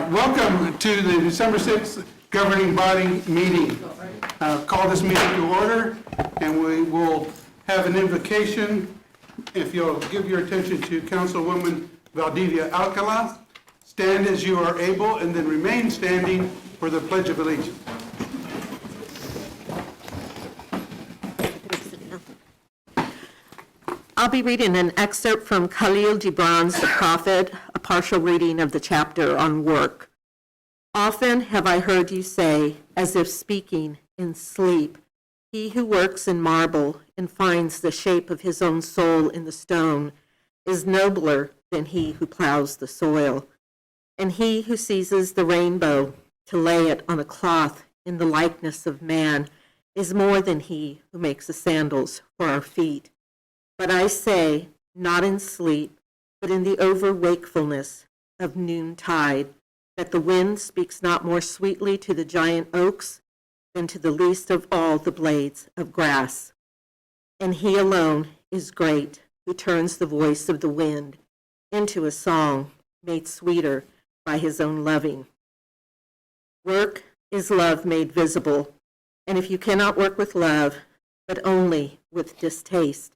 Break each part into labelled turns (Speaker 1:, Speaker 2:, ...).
Speaker 1: Welcome to the December 6th governing body meeting. Call this meeting to order, and we will have an invocation. If you'll give your attention to Councilwoman Valdivia Alcala, stand as you are able, and then remain standing for the Pledge of Allegiance.
Speaker 2: I'll be reading an excerpt from Khalil Gibran's The Prophet, a partial reading of the chapter on work. Often have I heard you say, as if speaking in sleep, he who works in marble and finds the shape of his own soul in the stone is nobler than he who plows the soil. And he who seizes the rainbow to lay it on a cloth in the likeness of man is more than he who makes the sandals for our feet. But I say, not in sleep, but in the over-wakefulness of noontide, that the wind speaks not more sweetly to the giant oaks than to the least of all the blades of grass. And he alone is great, who turns the voice of the wind into a song made sweeter by his own loving. Work is love made visible, and if you cannot work with love, but only with distaste,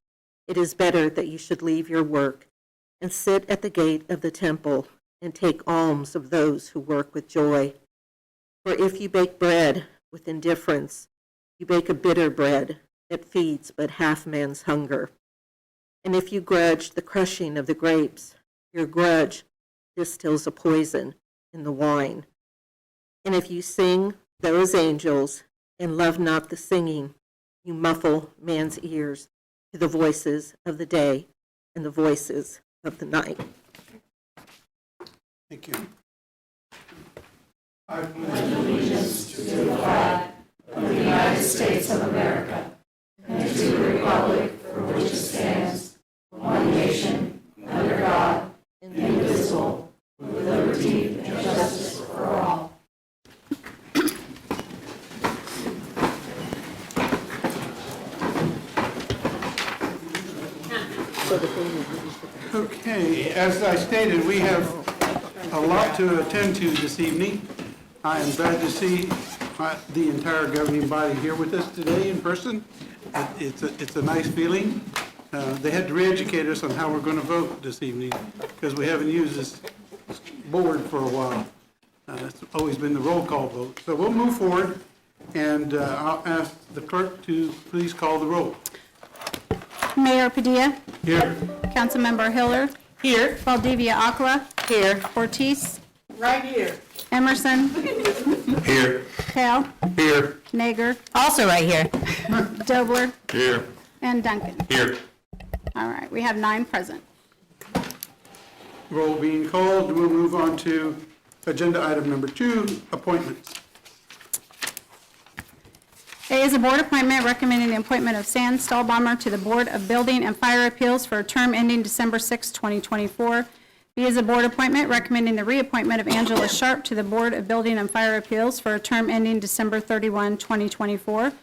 Speaker 2: it is better that you should leave your work and sit at the gate of the temple and take alms of those who work with joy. For if you bake bread with indifference, you bake a bitter bread that feeds but half man's hunger. And if you grudge the crushing of the grapes, your grudge distills a poison in the wine. And if you sing those angels and love not the singing, you muffle man's ears to the voices of the day and the voices of the night.
Speaker 1: Thank you.
Speaker 3: I pledge allegiance to the flag of the United States of America and to the republic for which it stands, one nation, under God, indivisible, with liberty and justice for all.
Speaker 1: Okay, as I stated, we have a lot to attend to this evening. I am glad to see the entire governing body here with us today in person. It's a nice feeling. They had to re-educate us on how we're going to vote this evening because we haven't used this board for a while. It's always been the roll call vote. So we'll move forward, and I'll ask the clerk to please call the roll.
Speaker 4: Mayor Padilla.
Speaker 1: Here.
Speaker 4: Councilmember Hiller. Here. Valdivia Aquila. Here. Ortiz.
Speaker 2: Right here.
Speaker 4: Emerson.
Speaker 1: Here.
Speaker 4: Hale.
Speaker 1: Here.
Speaker 4: Nager.
Speaker 5: Also right here.
Speaker 4: Dobler.
Speaker 1: Here.
Speaker 4: And Duncan.
Speaker 1: Here.
Speaker 4: All right, we have 9 present.
Speaker 1: Roll being called, we'll move on to agenda item number 2, appointments.
Speaker 4: A is a board appointment recommending the appointment of Stan Stahlbomber to the Board of Building and Fire Appeals for a term ending December 6, 2024. B is a board appointment recommending the reappointment of Angela Sharp to the Board of Building and Fire Appeals for a term ending December 31, 2024.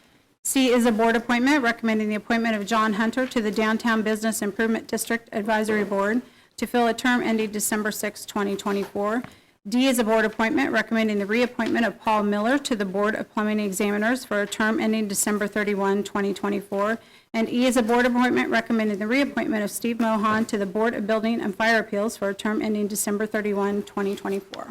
Speaker 4: C is a board appointment recommending the appointment of John Hunter to the Downtown Business Improvement District Advisory Board to fill a term ending December 6, 2024. D is a board appointment recommending the reappointment of Paul Miller to the Board of Plumbing Examiners for a term ending December 31, 2024. And E is a board appointment recommending the reappointment of Steve Mohan to the Board of Building and Fire Appeals for a term ending December 31, 2024.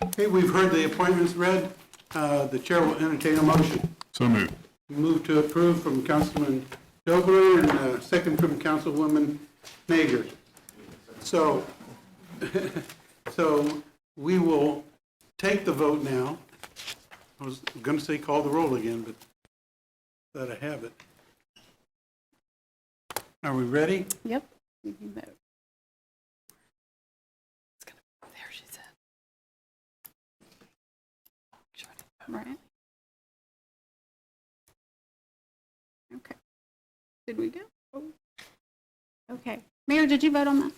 Speaker 1: Okay, we've heard the appointments read. The chair will entertain a motion.
Speaker 6: So moved.
Speaker 1: Move to approve from Councilman Dobler and second from Councilwoman Nager. So we will take the vote now. I was going to say call the roll again, but glad I have it. Are we ready?
Speaker 4: Yep. You can vote.
Speaker 5: There she said.
Speaker 4: Right. Okay. Did we go? Oh. Okay. Mayor, did you vote on that?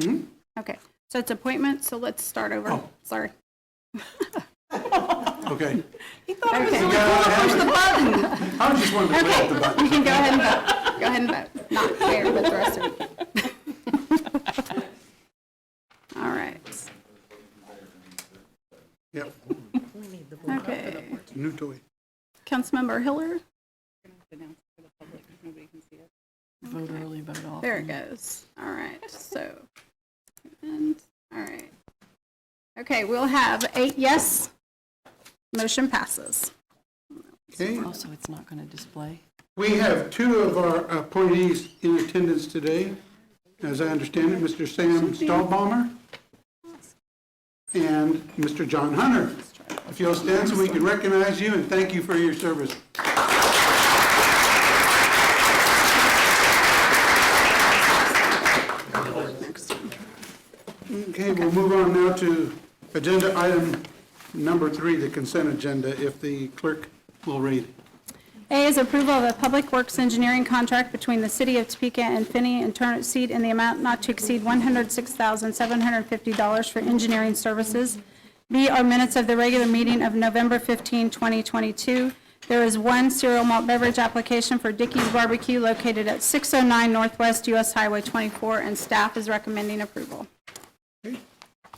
Speaker 1: Hmm?
Speaker 4: Okay. So it's appointment, so let's start over.
Speaker 1: Oh.
Speaker 4: Sorry.
Speaker 1: Okay.
Speaker 5: He thought it was
Speaker 4: Okay.
Speaker 5: really cool to push the button.
Speaker 1: I was just wanting to play off the button.
Speaker 4: You can go ahead and vote. Go ahead and vote. Not fair, but the rest of you.
Speaker 1: New toy.
Speaker 4: Councilmember Hiller.
Speaker 5: Vote early, vote often.
Speaker 4: There it goes. All right, so, and, all right. Okay, we'll have 8 yes. Motion passes.
Speaker 1: Okay,
Speaker 5: Also, it's not going to display.
Speaker 1: we have 2 of our appointees in attendance today. As I understand it, Mr. Sam Stahlbaumer and Mr. John Hunter. If you'll stand so we can recognize you and thank you for your service. Okay, we'll move on now to agenda item number 3, the consent agenda, if the clerk will read.
Speaker 4: A is approval of a public works engineering contract between the City of Topeka and Finney and Turner Seed in the amount not to exceed $106,750 for engineering services. B are minutes of the regular meeting of November 15, 2022. There is 1 cereal malt beverage application for Dickey's Barbecue located at 609 Northwest US Highway 24, and staff is recommending approval.
Speaker 1: Okay,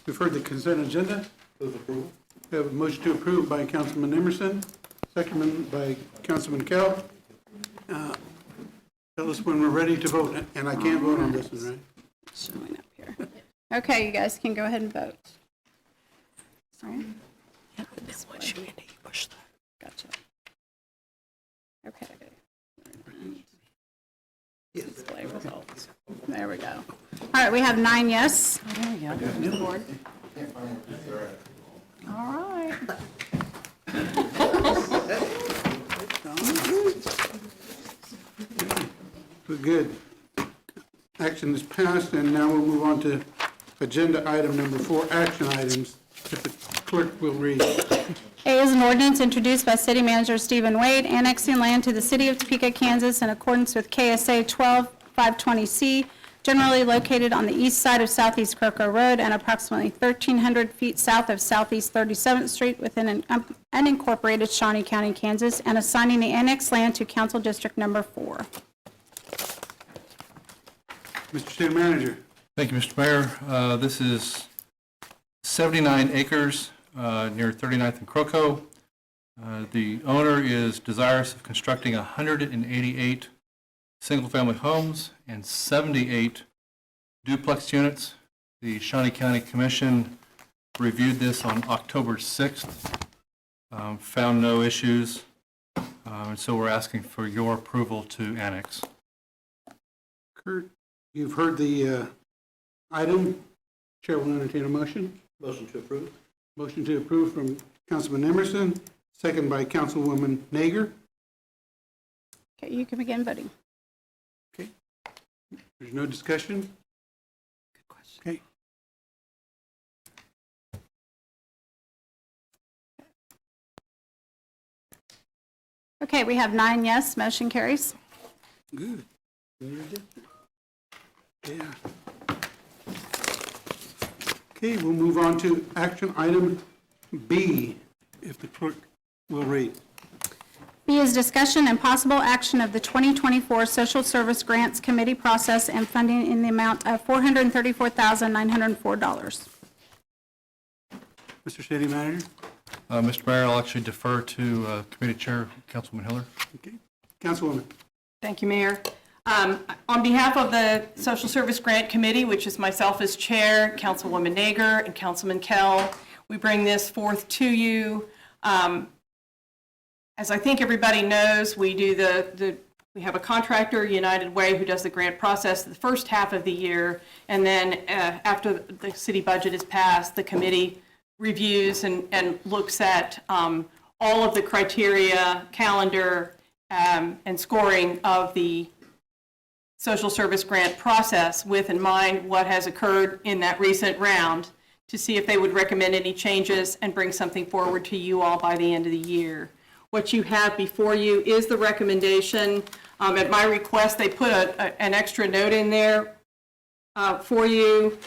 Speaker 1: you've heard the consent agenda. Move approval. We have a motion to approve by Councilman Emerson, seconded by Councilman Kell. Tell us when we're ready to vote, and I can't vote on this one, right?
Speaker 4: Showing up here. Okay, you guys can go ahead and vote. Sorry. Gotcha. Okay. Display results. There we go. All right, we have 9 yes.
Speaker 5: There we go.
Speaker 4: All right.
Speaker 1: We're good. Action is passed, and now we'll move on to agenda item number 4, action items, if the clerk will read.
Speaker 4: A is an ordinance introduced by City Manager Stephen Wade annexing land to the City of Topeka, Kansas in accordance with KSA 12520C, generally located on the east side of Southeast Croco Road and approximately 1,300 feet south of Southeast 37th Street within an unincorporated Shawnee County, Kansas, and assigning the annexed land to Council District Number 4.
Speaker 1: Mr. City Manager.
Speaker 6: Thank you, Mr. Mayor. This is 79 acres near 39th and Croco. The owner is desirous of constructing 188 single-family homes and 78 duplex units. The Shawnee County Commission reviewed this on October 6th, found no issues, and so we're asking for your approval to annex.
Speaker 1: Kurt, you've heard the item. Chair will entertain a motion.
Speaker 7: Motion to approve.
Speaker 1: Motion to approve from Councilman Emerson, second by Councilwoman Nager.
Speaker 4: Okay, you can begin voting.
Speaker 1: Okay. There's no discussion?
Speaker 5: Good question.
Speaker 1: Okay.
Speaker 4: Okay, we have 9 yes, motion carries.
Speaker 1: Good. Yeah. Okay, we'll move on to action item B, if the clerk will read.
Speaker 4: B is discussion and possible action of the 2024 Social Service Grants Committee process and funding in the amount of $434,904.
Speaker 1: Mr. City Manager?
Speaker 6: Mr. Mayor, I'll actually defer to Committee Chair, Councilman Hiller.
Speaker 1: Okay. Councilwoman?
Speaker 8: Thank you, Mayor. On behalf of the Social Service Grant Committee, which is myself as chair, Councilwoman Nager, and Councilman Kell, we bring this forth to you. As I think everybody knows, we do we have a contractor, United Way, who does the grant process the first half of the year, and then after the city budget is passed, the committee reviews and looks at all of the criteria, calendar, and scoring of the social service grant process with in mind what has occurred in that recent round to see if they would recommend any changes and bring something forward to you all by the end of the year. What you have before you is the recommendation. At my request, they put an extra note in there for you.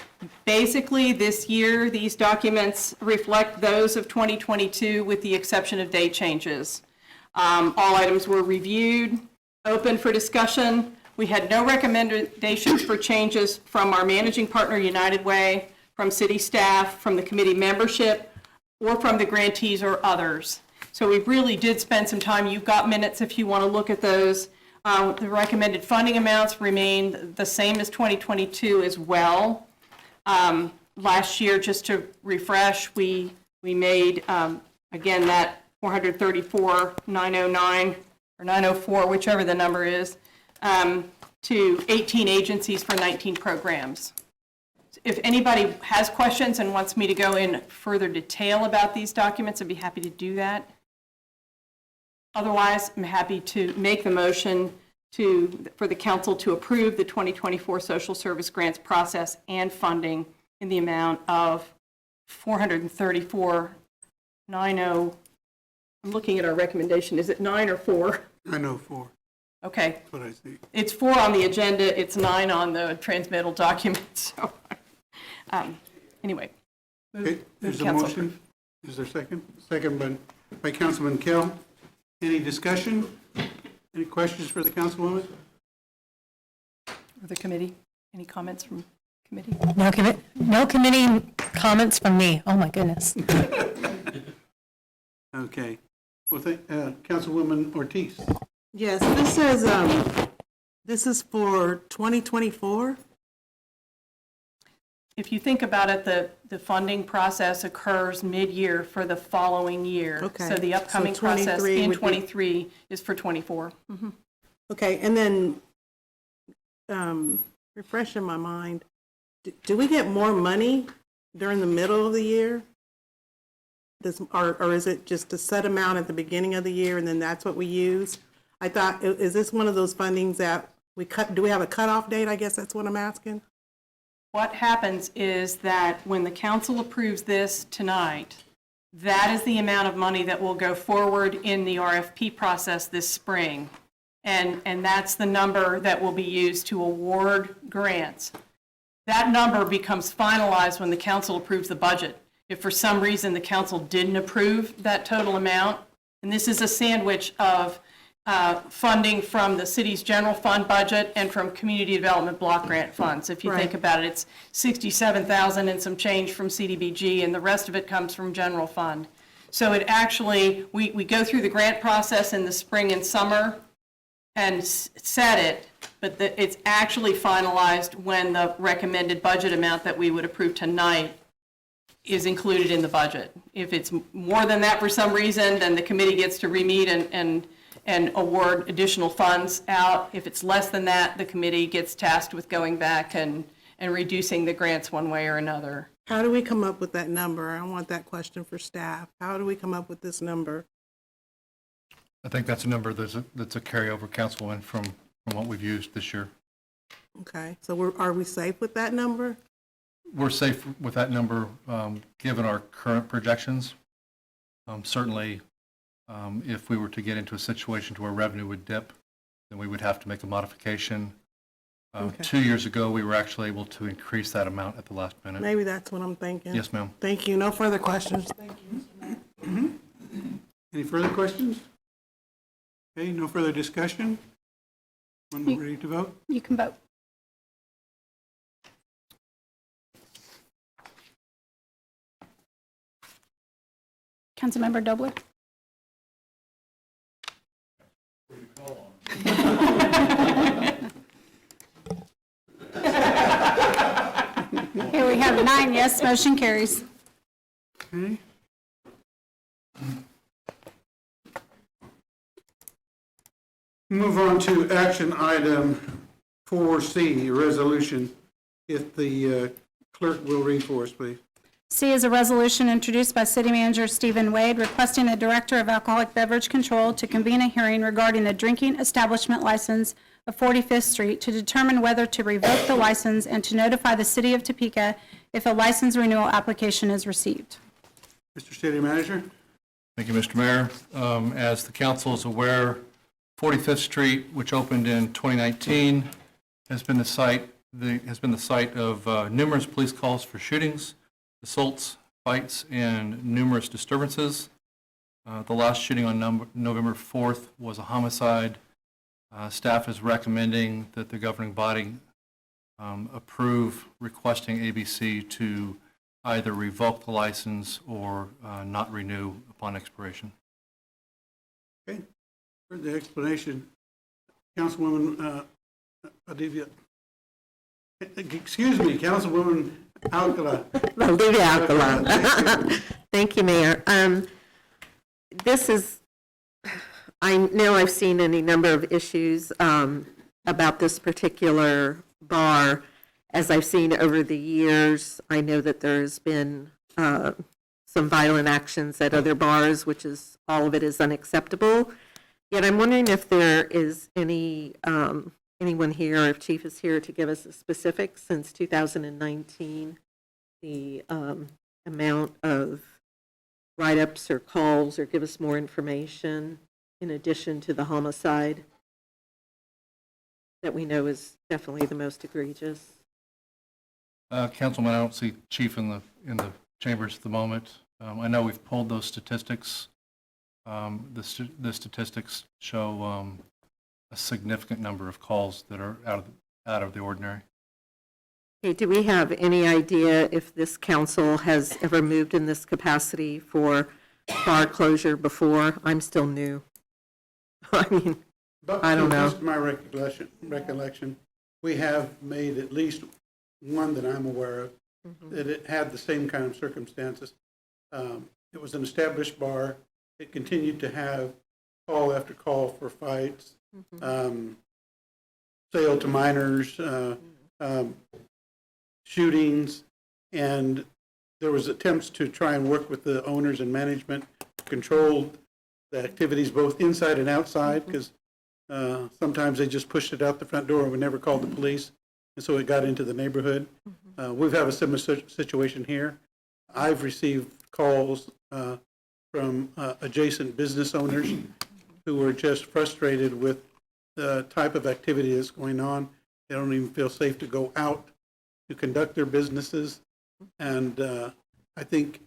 Speaker 8: Basically, this year, these documents reflect those of 2022 with the exception of date changes. All items were reviewed, open for discussion. We had no recommendations for changes from our managing partner, United Way, from city staff, from the committee membership, or from the grantees or others. So we really did spend some time. You've got minutes if you want to look at those. The recommended funding amounts remain the same as 2022 as well. Last year, just to refresh, we made, again, that 434,909 or 904, whichever the number is, to 18 agencies for 19 programs. If anybody has questions and wants me to go in further detail about these documents, I'd be happy to do that. Otherwise, I'm happy to make the motion for the council to approve the 2024 social service grants process and funding in the amount of $434,900. I'm looking at our recommendation. Is it 9 or 4?
Speaker 1: I know 4.
Speaker 8: Okay.
Speaker 1: That's what I see.
Speaker 8: It's 4 on the agenda. It's 9 on the transmittal document. So, anyway.
Speaker 1: Okay, there's a
Speaker 8: Council.
Speaker 1: motion. Is there a second? Second by Councilman Kell. Any discussion? Any questions for the councilwoman?
Speaker 8: Or the committee. Any comments from committee?
Speaker 3: No committee comments from me. Oh, my goodness.
Speaker 1: Okay. Well, Councilwoman Ortiz.
Speaker 7: Yes, this is for 2024?
Speaker 8: If you think about it, the funding process occurs mid-year for the following year.
Speaker 7: Okay.
Speaker 8: So the upcoming
Speaker 7: So
Speaker 8: process
Speaker 7: 23
Speaker 8: in
Speaker 7: would be-
Speaker 8: 23 is for 24.
Speaker 7: Okay, and then, refreshing my mind, do we get more money during the middle of the year? Or is it just a set amount at the beginning of the year and then that's what we use? I thought, is this one of those fundings that do we have a cutoff date? I guess that's what I'm asking.
Speaker 8: What happens is that when the council approves this tonight, that is the amount of money that will go forward in the RFP process this spring. And that's the number that will be used to award grants. That number becomes finalized when the council approves the budget. If for some reason the council didn't approve that total amount, and this is a sandwich of funding from the city's general fund budget and from community development block grant funds. If you think
Speaker 7: Right.
Speaker 8: about it, it's 67,000 and some change from CDBG, and the rest of it comes from general fund. So it actually, we go through the grant process in the spring and summer and set it, but it's actually finalized when the recommended budget amount that we would approve tonight is included in the budget. If it's more than that for some reason, then the committee gets to re-meet and award additional funds out. If it's less than that, the committee gets tasked with going back and reducing the grants one way or another.
Speaker 7: How do we come up with that number? I want that question for staff. How do we come up with this number?
Speaker 6: I think that's a number that's a carryover, Councilwoman, from what we've used this year.
Speaker 7: Okay, so are we safe with that number?
Speaker 6: We're safe with that number, given our current projections. Certainly, if we were to get into a situation to where revenue would dip, then we would have to make a modification.
Speaker 7: Okay.
Speaker 6: 2 years ago, we were actually able to increase that amount at the last minute.
Speaker 7: Maybe that's what I'm thinking.
Speaker 6: Yes, ma'am.
Speaker 7: Thank you. No further questions. Thank you.
Speaker 1: Any further questions? Okay, no further discussion? When we're ready to vote?
Speaker 4: You can vote. Councilmember Dobler? Here we have 9 yes, motion carries.
Speaker 1: Okay. Move on to action item 4C, resolution. If the clerk will read for us, please.
Speaker 4: C is a resolution introduced by City Manager Stephen Wade requesting the Director of Alcoholic Beverage Control to convene a hearing regarding the drinking establishment license of 45th Street to determine whether to revoke the license and to notify the City of Topeka if a license renewal application is received.
Speaker 1: Mr. City Manager?
Speaker 6: Thank you, Mr. Mayor. As the council is aware, 45th Street, which opened in 2019, has been the site of numerous police calls for shootings, assaults, fights, and numerous disturbances. The last shooting on November 4th was a homicide. Staff is recommending that the governing body approve requesting ABC to either revoke the license or not renew upon expiration.
Speaker 1: Okay, for the explanation, Councilwoman Adivia, excuse me, Councilwoman Alcala.
Speaker 2: Valdivia Alcala. Thank you, Mayor. This is, I know I've seen any number of issues about this particular bar. As I've seen over the years, I know that there's been some violent actions at other bars, which is, all of it is unacceptable. Yet I'm wondering if there is anyone here, or if Chief is here, to give us the specifics since 2019, the amount of write-ups or calls, or give us more information in addition to the homicide that we know is definitely the most egregious.
Speaker 6: Councilman, I don't see Chief in the chambers at the moment. I know we've pulled those statistics. The statistics show a significant number of calls that are out of the ordinary.
Speaker 2: Okay, do we have any idea if this council has ever moved in this capacity for bar closure before? I'm still new. I mean,
Speaker 1: But
Speaker 2: I don't
Speaker 1: to
Speaker 2: know.
Speaker 1: best of my recollection, we have made at least one that I'm aware of, that it had the same kind of circumstances. It was an established bar. It continued to have call after call for fights, sale to minors, shootings, and there was attempts to try and work with the owners and management to control the activities both inside and outside, because sometimes they just pushed it out the front door and we never called the police, and so it got into the neighborhood. We've had a similar situation here. I've received calls from adjacent business owners who were just frustrated with the type of activity that's going on. They don't even feel safe to go out to conduct their businesses. And I think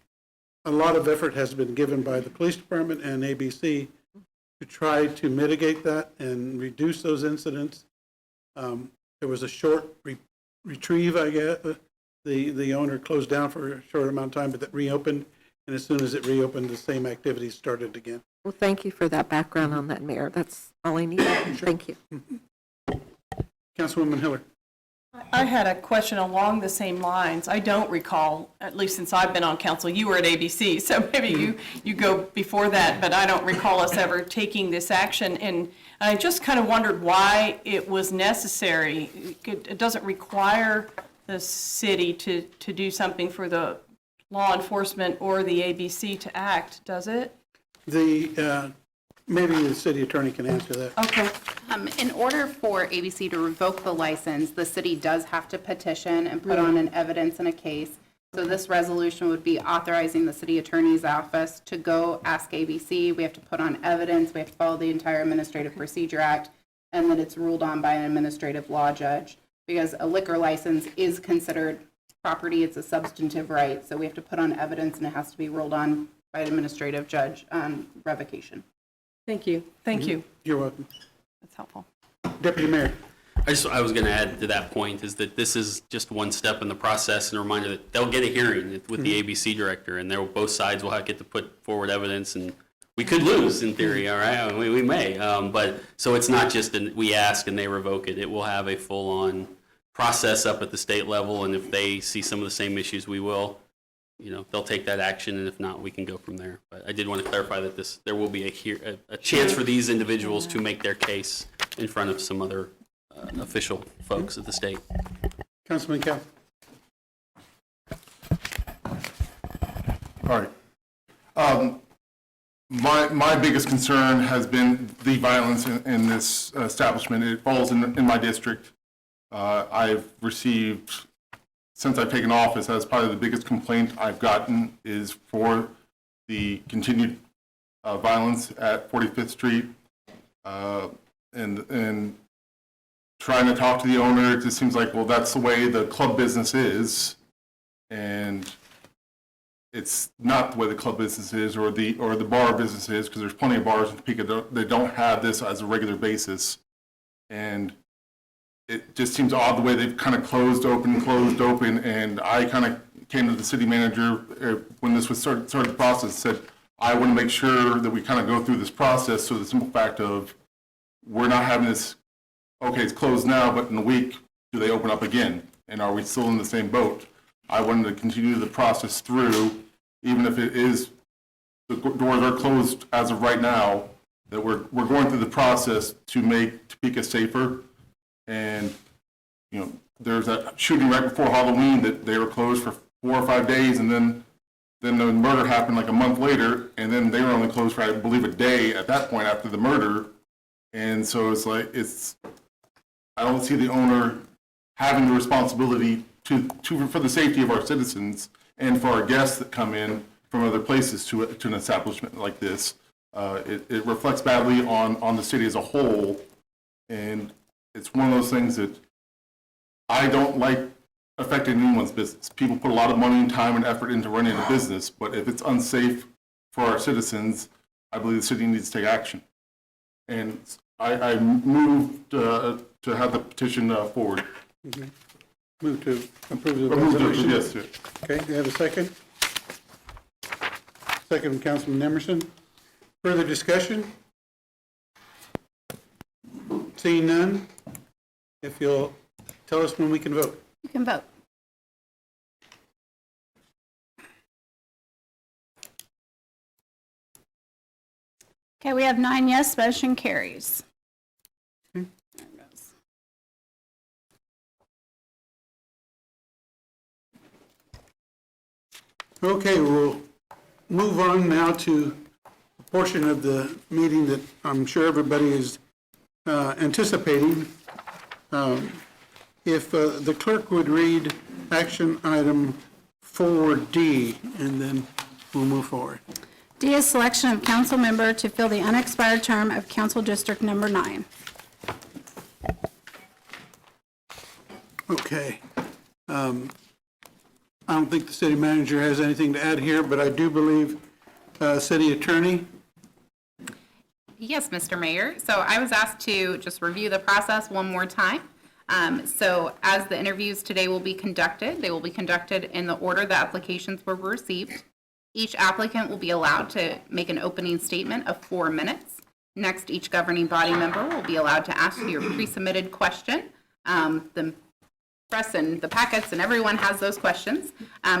Speaker 1: a lot of effort has been given by the police department and ABC to try to mitigate that and reduce those incidents. There was a short retrieve, I guess. The owner closed down for a short amount of time, but that reopened. And as soon as it reopened, the same activities started again.
Speaker 2: well, thank you for that background on that, Mayor. That's all I needed. Thank you.
Speaker 1: Councilwoman Hiller.
Speaker 8: I had a question along the same lines. I don't recall, at least since I've been on council, you were at ABC, so maybe you go before that, but I don't recall us ever taking this action. And I just kind of wondered why it was necessary. It doesn't require the city to do something for the law enforcement or the ABC to act, does it?
Speaker 1: Maybe the city attorney can answer that.
Speaker 8: Okay.
Speaker 3: In order for ABC to revoke the license, the city does have to petition and put on an evidence in a case. So this resolution would be authorizing the city attorney's office to go ask ABC. We have to put on evidence. We have to follow the entire Administrative Procedure Act, and then it's ruled on by an administrative law judge. Because a liquor license is considered property, it's a substantive right. So we have to put on evidence, and it has to be ruled on by an administrative judge on revocation.
Speaker 8: Thank you. Thank you.
Speaker 1: You're welcome.
Speaker 8: That's helpful.
Speaker 1: Deputy Mayor.
Speaker 9: I was going to add to that point is that this is just one step in the process, and a reminder that they'll get a hearing with the ABC director, and both sides will get to put forward evidence, and we could lose in theory, all right? We may, but so it's not just we ask and they revoke it. It will have a full-on process up at the state level, and if they see some of the same issues, we will. They'll take that action, and if not, we can go from there. But I did want to clarify that there will be a chance for these individuals to make their case in front of some other official folks at the state.
Speaker 1: Councilman Cal.
Speaker 10: All right. My biggest concern has been the violence in this establishment. It falls in my district. I've received, since I've taken office, that's probably the biggest complaint I've gotten is for the continued violence at 45th Street. And trying to talk to the owner, it just seems like, well, that's the way the club business is. And it's not the way the club business is or the bar business is, because there's plenty of bars in Topeka that don't have this as a regular basis. And it just seems odd the way they've kind of closed open, and I kind of came to the city manager when this was started the process and said, I want to make sure that we kind of go through this process, so the simple fact of we're not having this, okay, it's closed now, but in a week, do they open up again? And are we still in the same boat? I wanted to continue the process through, even if it is, the doors are closed as of right now, that we're going through the process to make Topeka safer. And, you know, there's that shooting right before Halloween that they were closed for 4 or 5 days, and then the murder happened like a month later, and then they were only closed for, I believe, a day at that point after the murder. And so it's like, I don't see the owner having the responsibility for the safety of our citizens and for our guests that come in from other places to an establishment like this. It reflects badly on the city as a whole, and it's one of those things that I don't like affecting anyone's business. People put a lot of money and time and effort into running a business, but if it's unsafe for our citizens, I believe the city needs to take action. And I moved to have the petition forward.
Speaker 1: Move to approve the
Speaker 10: Or move to-
Speaker 1: resolution?
Speaker 10: Yes, sir.
Speaker 1: Okay, do you have a second? Second from Councilman Emerson. Further discussion? Seeing none, if you'll tell us when we can vote.
Speaker 4: You can vote. Okay, we have 9 yes, motion carries. There it goes.
Speaker 1: Okay, we'll move on now to a portion of the meeting that I'm sure everybody is anticipating. If the clerk would read action item 4D, and then we'll move forward.
Speaker 4: D is selection of council member to fill the unexpired term of Council District Number 9.
Speaker 1: Okay. I don't think the city manager has anything to add here, but I do believe city attorney.
Speaker 11: Yes, Mr. Mayor. So I was asked to just review the process one more time. So as the interviews today will be conducted, they will be conducted in the order the applications were received. Each applicant will be allowed to make an opening statement of 4 minutes. Next, each governing body member will be allowed to ask your pre-submitted question. The press and the packets and everyone has those questions.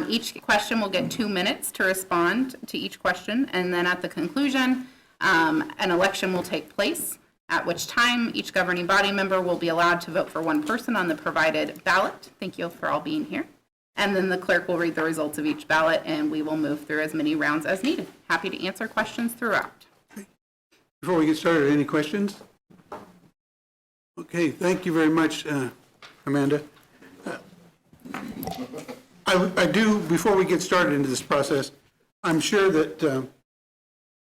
Speaker 11: Each question will get 2 minutes to respond to each question, and then at the conclusion, an election will take place, at which time each governing body member will be allowed to vote for one person on the provided ballot. Thank you for all being here. And then the clerk will read the results of each ballot, and we will move through as many rounds as needed. Happy to answer questions throughout.
Speaker 1: Before we get started, any questions? Okay, thank you very much, Amanda. I do, before we get started into this process, I'm sure that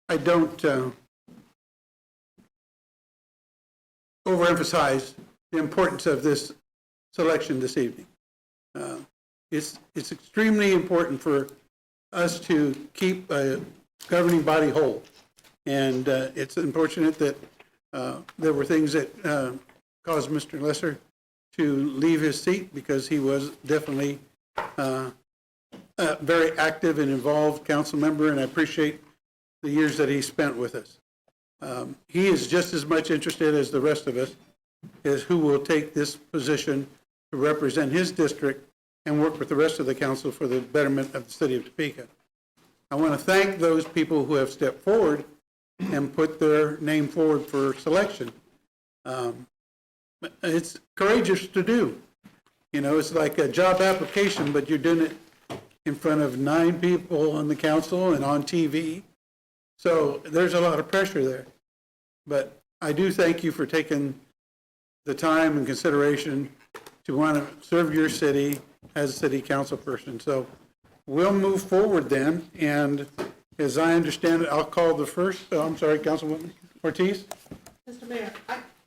Speaker 1: I don't overemphasize the importance of this selection this evening. It's extremely important for us to keep a governing body whole. And it's unfortunate that there were things that caused Mr. Lesser to leave his seat, because he was definitely a very active and involved council member, and I appreciate the years that he spent with us. He is just as much interested as the rest of us as who will take this position to represent his district and work with the rest of the council for the betterment of the city of Topeka. I want to thank those people who have stepped forward and put their name forward for selection. It's courageous to do. You know, it's like a job application, but you're doing it in front of 9 people on the council and on TV. So there's a lot of pressure there. But I do thank you for taking the time and consideration to want to serve your city as a city council person. So we'll move forward then, and as I understand it, I'll call the first, I'm sorry, Councilwoman Ortiz?
Speaker 7: Mr. Mayor,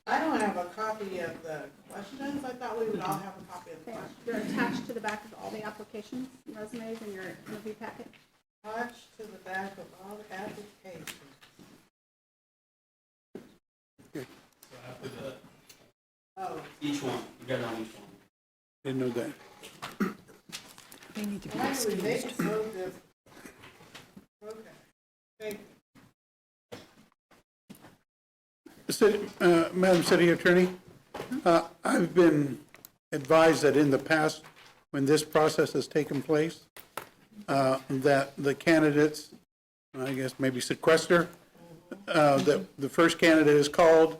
Speaker 7: I don't have a copy of the questions. I thought we would all have a copy of the questions.
Speaker 4: They're attached to the back of all the applications, resumes, in your interview packet.
Speaker 7: Attached to the back of all the applications. Oh,
Speaker 9: Each one, you got it on each one.
Speaker 1: Didn't know that.
Speaker 5: They need to be
Speaker 7: why do we make it
Speaker 5: excused.
Speaker 7: so different? Okay.
Speaker 1: Madam City Attorney, I've been advised that in the past, when this process has taken place, that the candidates, I guess maybe sequester, that the first candidate is called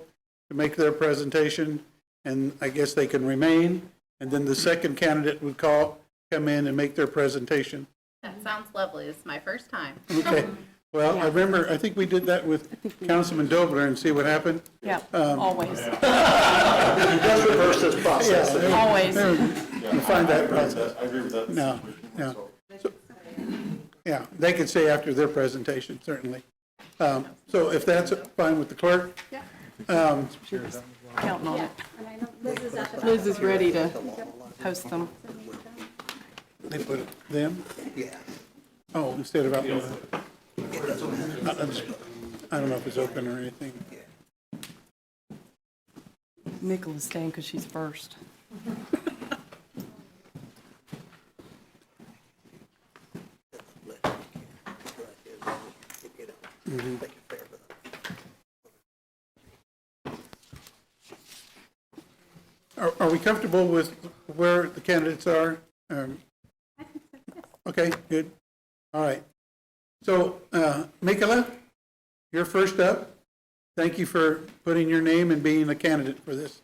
Speaker 1: to make their presentation, and I guess they can remain, and then the second candidate would come in and make their presentation.
Speaker 11: That sounds lovely. This is my first time.
Speaker 1: Okay, well, I remember, I think we did that with Councilman Dobler and see what happened.
Speaker 8: Yeah, always,
Speaker 3: Does reverse this process.
Speaker 8: always.
Speaker 1: You find that process.
Speaker 10: I agree with that.
Speaker 1: No, yeah. Yeah, they could say after their presentation, certainly. So if that's fine with the clerk?
Speaker 8: Counting on it. Liz is ready to host them.
Speaker 1: They put it, them? Yeah. Oh, instead of out there. I don't know if it's open or anything.
Speaker 8: Nicola's staying because she's first.
Speaker 1: Are we comfortable with where the candidates are? Okay, good. All right. So, Mikola, you're first up. Thank you for putting your name and being a candidate for this.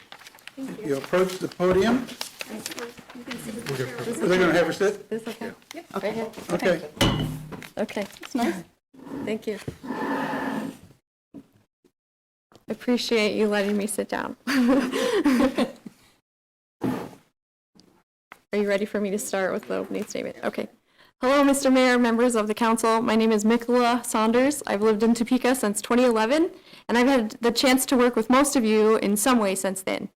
Speaker 1: You approach the podium. Are they going to have her sit?
Speaker 12: Is this okay?
Speaker 8: Okay.
Speaker 1: Okay.
Speaker 12: Okay. That's nice. Thank you. Appreciate you letting me sit down. Are you ready for me to start with the opening statement? Okay. Hello, Mr. Mayor, members of the council. My name is Mikola Saunders. I've lived in Topeka since 2011, and I've had the chance to work with most of you in some way since then.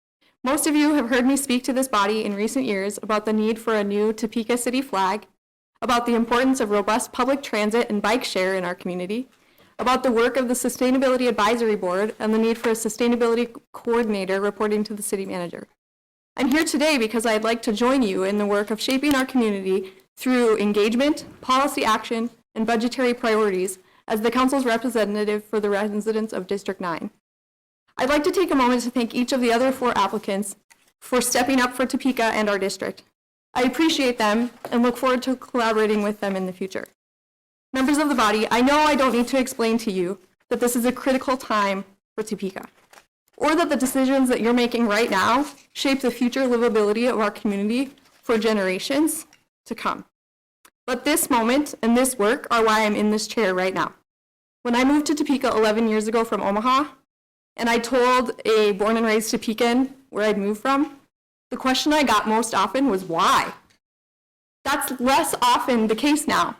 Speaker 12: Most of you have heard me speak to this body in recent years about the need for a new Topeka city flag, about the importance of robust public transit and bike share in our community, about the work of the Sustainability Advisory Board and the need for a sustainability coordinator reporting to the city manager. I'm here today because I'd like to join you in the work of shaping our community through engagement, policy action, and budgetary priorities as the council's representative for the residents of District 9. I'd like to take a moment to thank each of the other 4 applicants for stepping up for Topeka and our district. I appreciate them and look forward to collaborating with them in the future. Members of the body, I know I don't need to explain to you that this is a critical time for Topeka, or that the decisions that you're making right now shape the future livability of our community for generations to come. But this moment and this work are why I'm in this chair right now. When I moved to Topeka 11 years ago from Omaha, and I told a born and raised Topekan where I'd moved from, the question I got most often was why? That's less often the case now.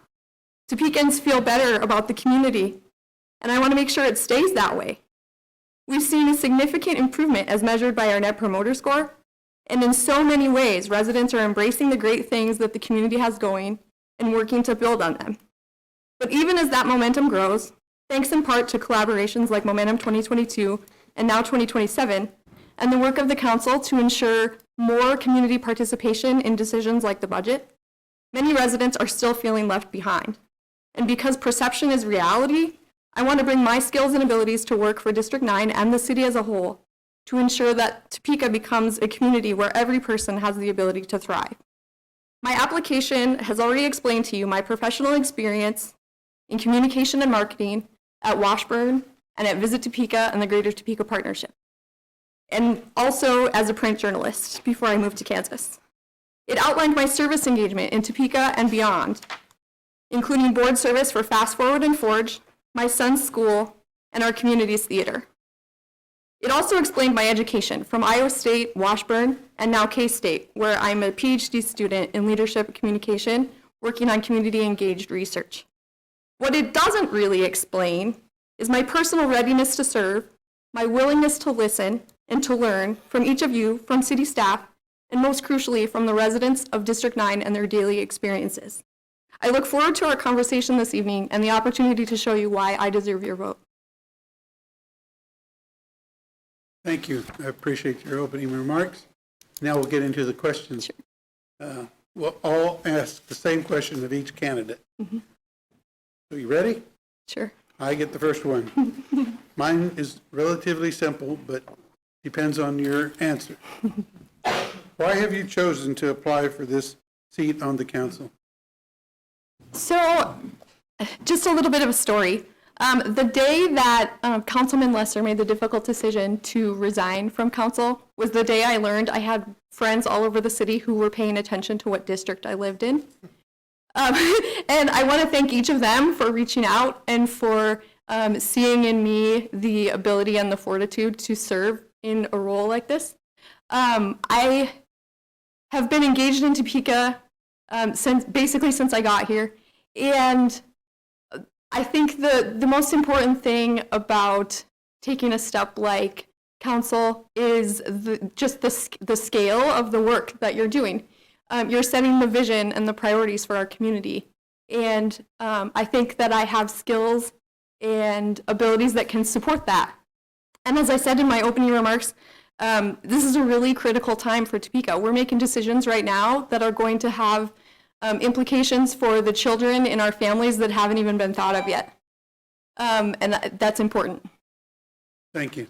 Speaker 12: Topekans feel better about the community, and I want to make sure it stays that way. We've seen a significant improvement as measured by our Net Promoter Score, and in so many ways, residents are embracing the great things that the community has going and working to build on them. But even as that momentum grows, thanks in part to collaborations like Momentum 2022 and now 2027, and the work of the council to ensure more community participation in decisions like the budget, many residents are still feeling left behind. And because perception is reality, I want to bring my skills and abilities to work for District 9 and the city as a whole to ensure that Topeka becomes a community where every person has the ability to thrive. My application has already explained to you my professional experience in communication and marketing at Washburn and at Visit Topeka and the Greater Topeka Partnership, and also as a print journalist before I moved to Kansas. It outlined my service engagement in Topeka and beyond, including board service for Fast Forward and Forge, my son's school, and our community's theater. It also explained my education from Iowa State, Washburn, and now K-State, where I'm a PhD student in leadership communication, working on community-engaged research. What it doesn't really explain is my personal readiness to serve, my willingness to listen and to learn from each of you, from city staff, and most crucially, from the residents of District 9 and their daily experiences. I look forward to our conversation this evening and the opportunity to show you why I deserve your vote.
Speaker 1: Thank you. I appreciate your opening remarks. Now we'll get into the questions.
Speaker 12: Sure.
Speaker 1: We'll all ask the same question of each candidate. Are you ready?
Speaker 12: Sure.
Speaker 1: I get the first one. Mine is relatively simple, but depends on your answer. Why have you chosen to apply for this seat on the council?
Speaker 12: So, just a little bit of a story. The day that Councilman Lesser made the difficult decision to resign from council was the day I learned I had friends all over the city who were paying attention to what district I lived in. And I want to thank each of them for reaching out and for seeing in me the ability and the fortitude to serve in a role like this. I have been engaged in Topeka since I got here, and I think the most important thing about taking a step like council is just the scale of the work that you're doing. You're setting the vision and the priorities for our community. And I think that I have skills and abilities that can support that. And as I said in my opening remarks, this is a really critical time for Topeka. We're making decisions right now that are going to have implications for the children in our families that haven't even been thought of yet. And that's important.
Speaker 1: Thank you.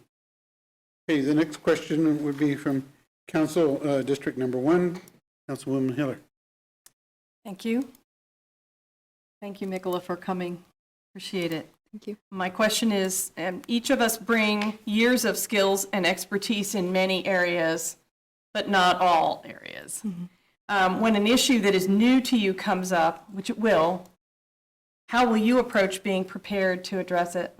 Speaker 1: Okay, the next question would be from Council District Number 1, Councilwoman Hiller.
Speaker 5: Thank you. Thank you, Mikola, for coming. Appreciate it.
Speaker 12: Thank you.
Speaker 8: My question is, each of us bring years of skills and expertise in many areas, but not all areas. When an issue that is new to you comes up, which it will, how will you approach being prepared to address it?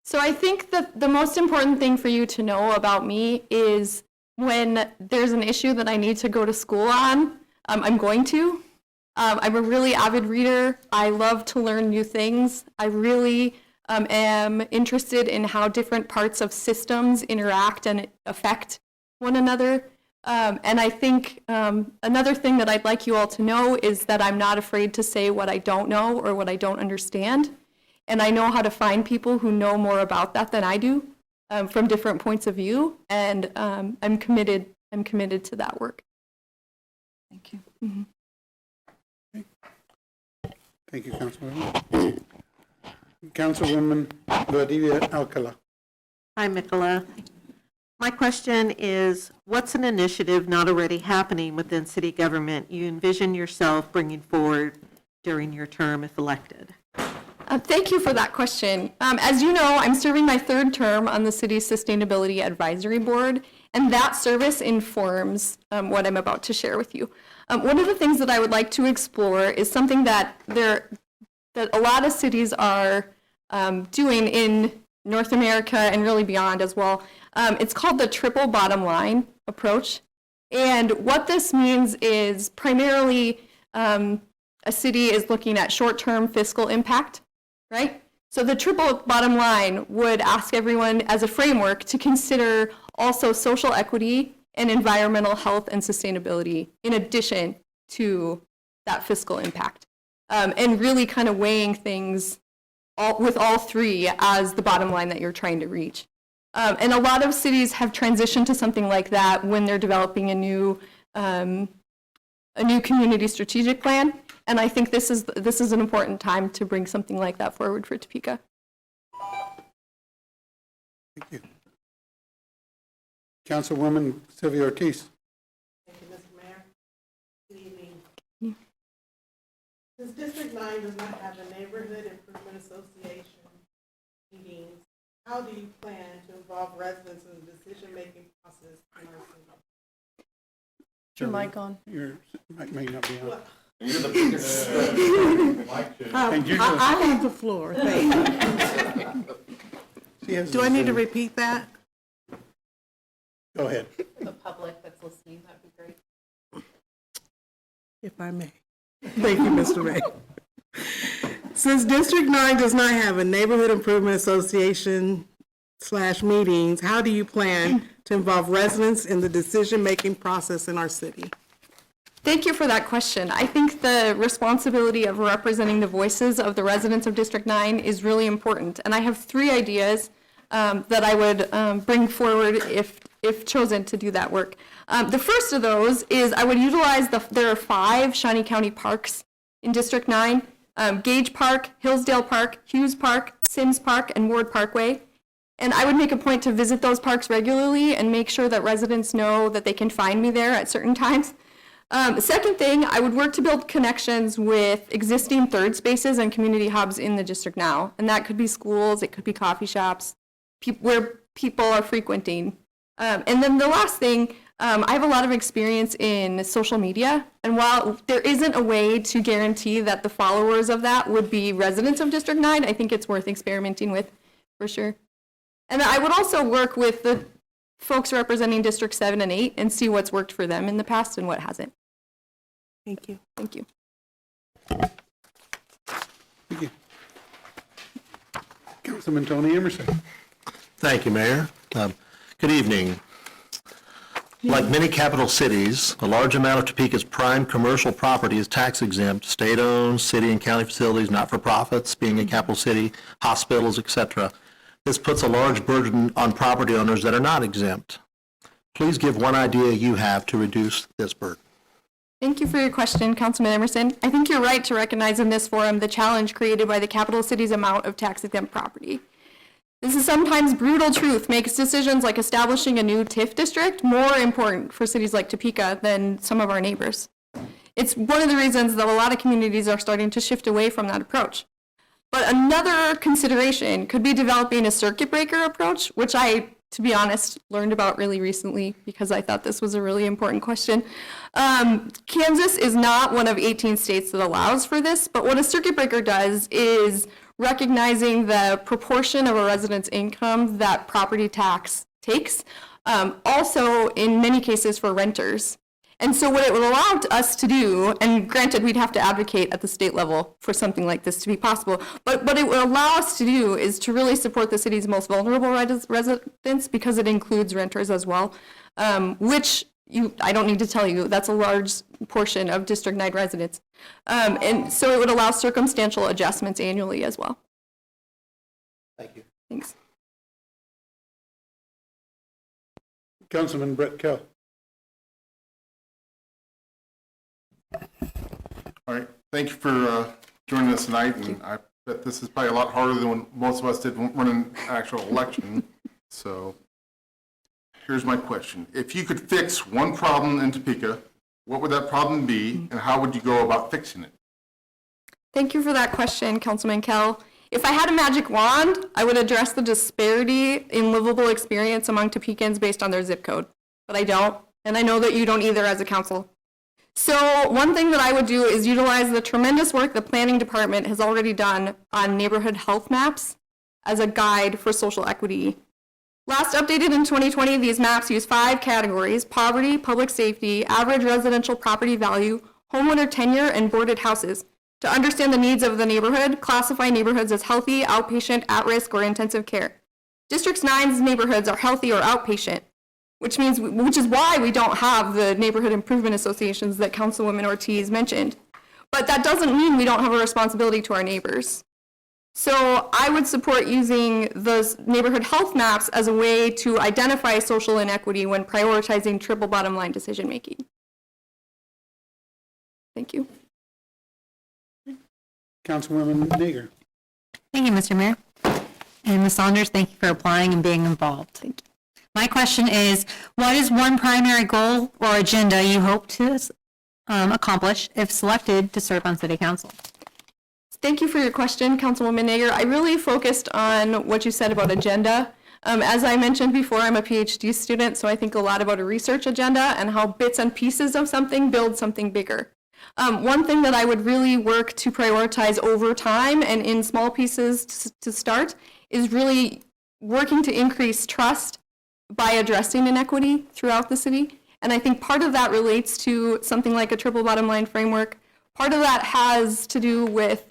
Speaker 12: So I think that the most important thing for you to know about me is when there's an issue that I need to go to school on, I'm going to. I'm a really avid reader. I love to learn new things. I really am interested in how different parts of systems interact and affect one another. And I think another thing that I'd like you all to know is that I'm not afraid to say what I don't know or what I don't understand. And I know how to find people who know more about that than I do from different points of view. And I'm committed to that work.
Speaker 5: Thank you.
Speaker 12: Mm-hmm.
Speaker 1: Thank you, Councilwoman. Councilwoman Vladimir Alcala.
Speaker 2: Hi, Mikola. My question is, what's an initiative not already happening within city government you envision yourself bringing forward during your term if elected?
Speaker 12: Thank you for that question. As you know, I'm serving my third term on the city's Sustainability Advisory Board, and that service informs what I'm about to share with you. One of the things that I would like to explore is something that a lot of cities are doing in North America and really beyond as well. It's called the triple bottom line approach. And what this means is primarily a city is looking at short-term fiscal impact, right? So the triple bottom line would ask everyone as a framework to consider also social equity and environmental health and sustainability in addition to that fiscal impact. And really kind of weighing things with all three as the bottom line that you're trying to reach. And a lot of cities have transitioned to something like that when they're developing a new community strategic plan. And I think this is an important time to bring something like that forward for Topeka.
Speaker 1: Thank you. Councilwoman Sylvia Ortiz.
Speaker 7: Thank you, Mr. Mayor. Good evening. Since District 9 does not have a neighborhood improvement association meetings, how do you plan to involve residents in the decision-making process in our city?
Speaker 5: Is your mic on?
Speaker 1: Your mic may not be on.
Speaker 7: I have the floor. Thank you. Do I need to repeat that?
Speaker 1: Go ahead.
Speaker 11: The public that's listening, that'd be great.
Speaker 7: If I may. Thank you, Mr. Ray. Since District 9 does not have a neighborhood improvement association / meetings, how do you plan to involve residents in the decision-making process in our city?
Speaker 12: Thank you for that question. I think the responsibility of representing the voices of the residents of District 9 is really important. And I have 3 ideas that I would bring forward if chosen to do that work. The first of those is I would utilize there are 5 Shawnee County parks in District 9. Gage Park, Hillsdale Park, Hughes Park, Sims Park, and Ward Parkway. And I would make a point to visit those parks regularly and make sure that residents know that they can find me there at certain times. Second thing, I would work to build connections with existing third spaces and community hubs in the district now. And that could be schools, it could be coffee shops, where people are frequenting. And then the last thing, I have a lot of experience in social media. And while there isn't a way to guarantee that the followers of that would be residents of District 9, I think it's worth experimenting with, for sure. And I would also work with the folks representing District 7 and 8 and see what's worked for them in the past and what hasn't.
Speaker 7: Thank you.
Speaker 12: Thank you.
Speaker 1: Thank you. Councilman Tony Emerson.
Speaker 13: Thank you, Mayor. Good evening. Like many capital cities, a large amount of Topeka's prime commercial property is tax exempt, state-owned, city and county facilities, not-for-profits, being a capital city, hospitals, etc. This puts a large burden on property owners that are not exempt. Please give one idea you have to reduce this burden.
Speaker 12: Thank you for your question, Councilman Emerson. I think you're right to recognize in this forum the challenge created by the capital city's amount of tax-exempt property. This is sometimes brutal truth makes decisions like establishing a new TIF district more important for cities like Topeka than some of our neighbors. It's one of the reasons that a lot of communities are starting to shift away from that approach. But another consideration could be developing a circuit breaker approach, which I, to be honest, learned about really recently because I thought this was a really important question. Kansas is not one of 18 states that allows for this, but what a circuit breaker does is recognizing the proportion of a resident's income that property tax takes, also in many cases for renters. And so what it would allow us to do, and granted we'd have to advocate at the state level for something like this to be possible, but what it would allow us to do is to really support the city's most vulnerable residents because it includes renters as well, which I don't need to tell you, that's a large portion of District 9 residents. And so it would allow circumstantial adjustments annually as well.
Speaker 13: Thank you.
Speaker 12: Thanks.
Speaker 1: Councilman Brett Kell.
Speaker 10: All right, thank you for joining us tonight, and I bet this is probably a lot harder than when most of us did running an actual election. So here's my question. If you could fix one problem in Topeka, what would that problem be, and how would you go about fixing it?
Speaker 12: Thank you for that question, Councilman Kell. If I had a magic wand, I would address the disparity in livable experience among Topekans based on their zip code. But I don't, and I know that you don't either as a council. So one thing that I would do is utilize the tremendous work the planning department has already done on neighborhood health maps as a guide for social equity. Last updated in 2020, these maps use 5 categories: poverty, public safety, average residential property value, homeowner tenure, and boarded houses, to understand the needs of the neighborhood, classify neighborhoods as healthy, outpatient, at-risk, or intensive care. District 9's neighborhoods are healthy or outpatient, which is why we don't have the neighborhood improvement associations that Councilwoman Ortiz mentioned. But that doesn't mean we don't have a responsibility to our neighbors. So I would support using those neighborhood health maps as a way to identify social inequity when prioritizing triple bottom line decision making. Thank you.
Speaker 1: Councilwoman Nager.
Speaker 3: Thank you, Mr. Mayor. And Ms. Saunders, thank you for applying and being involved.
Speaker 12: Thank you.
Speaker 3: My question is, what is one primary goal or agenda you hope to accomplish if selected to serve on City Council?
Speaker 12: Thank you for your question, Councilwoman Nager. I really focused on what you said about agenda. As I mentioned before, I'm a PhD student, so I think a lot about a research agenda and how bits and pieces of something build something bigger. One thing that I would really work to prioritize over time and in small pieces to start is really working to increase trust by addressing inequity throughout the city. And I think part of that relates to something like a triple bottom line framework. Part of that has to do with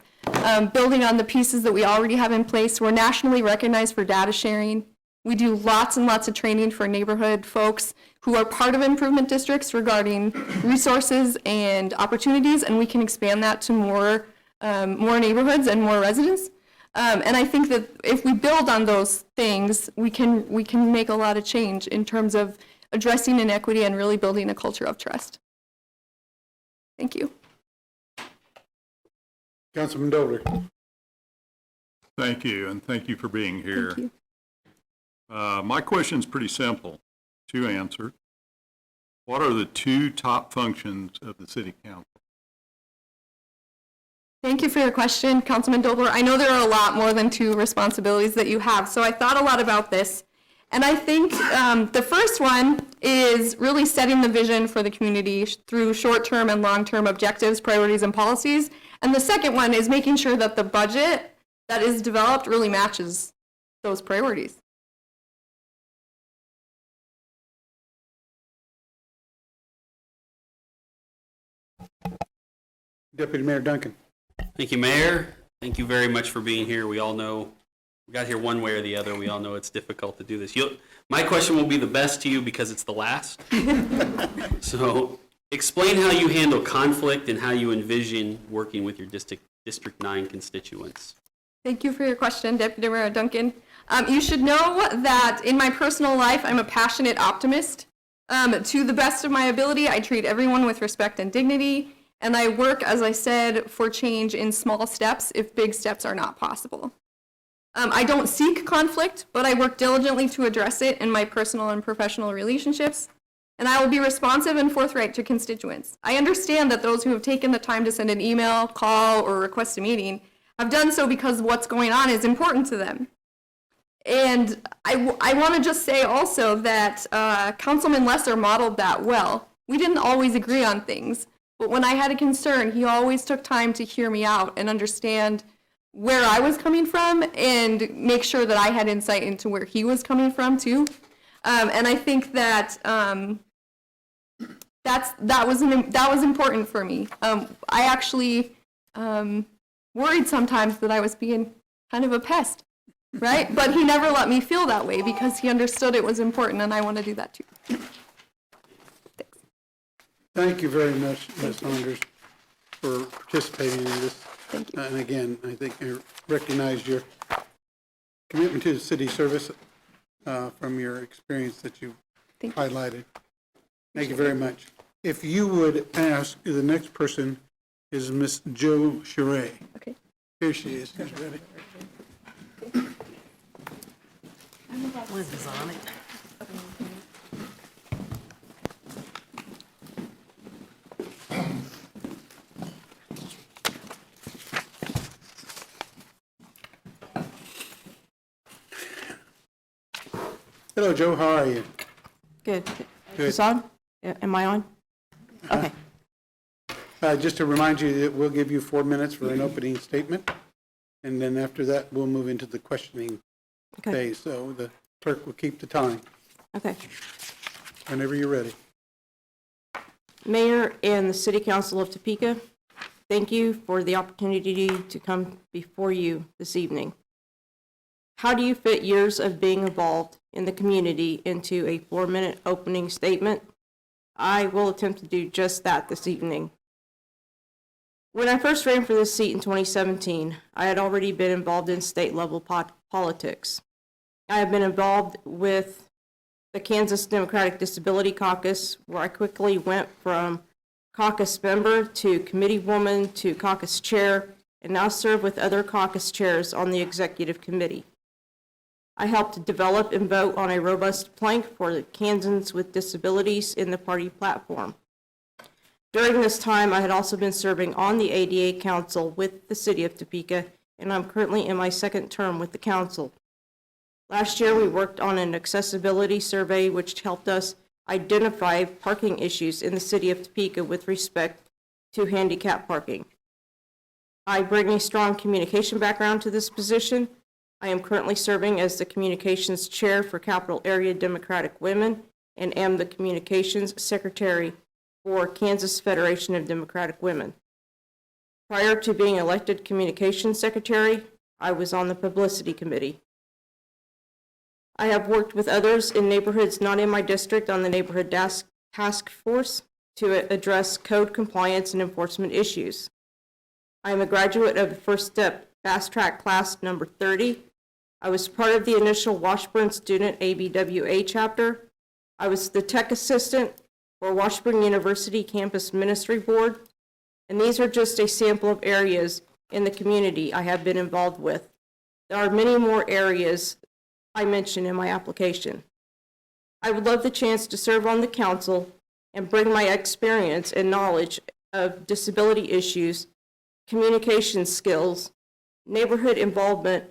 Speaker 12: building on the pieces that we already have in place. We're nationally recognized for data sharing. We do lots and lots of training for neighborhood folks who are part of improvement districts regarding resources and opportunities, and we can expand that to more neighborhoods and more residents. And I think that if we build on those things, we can make a lot of change in terms of addressing inequity and really building a culture of trust. Thank you.
Speaker 1: Councilman Doler.
Speaker 14: Thank you, and thank you for being here.
Speaker 12: Thank you.
Speaker 14: My question's pretty simple to answer. What are the two top functions of the city council?
Speaker 12: Thank you for your question, Councilman Dobler. I know there are a lot more than two responsibilities that you have, so I thought a lot about this. And I think the first one is really setting the vision for the community through short-term and long-term objectives, priorities, and policies. And the second one is making sure that the budget that is developed really matches those priorities.
Speaker 1: Deputy Mayor Duncan.
Speaker 9: Thank you, Mayor. Thank you very much for being here. We all know, we got here one way or the other. We all know it's difficult to do this. My question will be the best to you because it's the last. So explain how you handle conflict and how you envision working with your District 9 constituents.
Speaker 12: Thank you for your question, Deputy Mayor Duncan. You should know that in my personal life, I'm a passionate optimist. To the best of my ability, I treat everyone with respect and dignity, and I work, as I said, for change in small steps if big steps are not possible. I don't seek conflict, but I work diligently to address it in my personal and professional relationships, and I will be responsive and forthright to constituents. I understand that those who have taken the time to send an email, call, or request a meeting have done so because what's going on is important to them. And I want to just say also that Councilman Lesser modeled that well. We didn't always agree on things, but when I had a concern, he always took time to hear me out and understand where I was coming from and make sure that I had insight into where he was coming from too. And I think that that was important for me. I actually worried sometimes that I was being kind of a pest, right? But he never let me feel that way because he understood it was important, and I want to do that too. Thanks.
Speaker 1: Thank you very much, Ms. Saunders, for participating in this.
Speaker 12: Thank you.
Speaker 1: And again, I think I recognize your commitment to the city service from your experience that you highlighted. Thank you very much. If you would ask, the next person is Miss Jo Charest.
Speaker 12: Okay.
Speaker 1: Here she is. She's ready.
Speaker 2: Liz is on it.
Speaker 1: Hello, Joe. How are you?
Speaker 15: Good.
Speaker 1: Good.
Speaker 15: Is this on? Am I on? Okay.
Speaker 1: Just to remind you that we'll give you 4 minutes for an opening statement, and then after that, we'll move into the questioning phase. So the clerk will keep the time
Speaker 15: Okay.
Speaker 1: whenever you're ready.
Speaker 15: Mayor and the City Council of Topeka, thank you for the opportunity to come before you this evening. How do you fit years of being involved in the community into a 4-minute opening statement? I will attempt to do just that this evening. When I first ran for this seat in 2017, I had already been involved in state-level politics. I have been involved with the Kansas Democratic Disability Caucus, where I quickly went from caucus member to committee woman to caucus chair, and now serve with other caucus chairs on the executive committee. I helped develop and vote on a robust plank for Kansans with disabilities in the party platform. During this time, I had also been serving on the ADA Council with the City of Topeka, and I'm currently in my second term with the council. Last year, we worked on an accessibility survey which helped us identify parking issues in the City of Topeka with respect to handicap parking. I bring a strong communication background to this position. I am currently serving as the Communications Chair for Capital Area Democratic Women and am the Communications Secretary for Kansas Federation of Democratic Women. Prior to being elected Communications Secretary, I was on the Publicity Committee. I have worked with others in neighborhoods not in my district on the Neighborhood Task Force to address code compliance and enforcement issues. I am a graduate of the First Step Fast Track Class number 30. I was part of the initial Washburn Student ABWA chapter. I was the tech assistant for Washburn University Campus Ministry Board, and these are just a sample of areas in the community I have been involved with. There are many more areas I mentioned in my application. I would love the chance to serve on the council and bring my experience and knowledge of disability issues, communication skills, neighborhood involvement,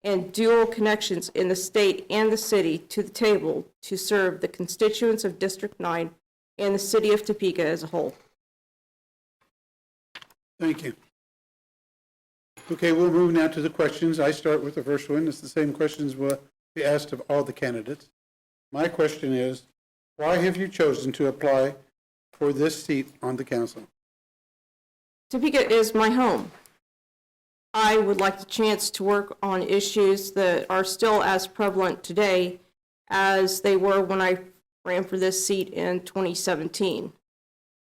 Speaker 15: and dual connections in the state and the city to the table to serve the constituents of District 9 and the city of Topeka as a whole.
Speaker 1: Thank you. Okay, we'll move now to the questions. I start with the first one. It's the same questions we'll be asked of all the candidates. My question is, why have you chosen to apply for this seat on the council?
Speaker 15: Topeka is my home. I would like the chance to work on issues that are still as prevalent today as they were when I ran for this seat in 2017.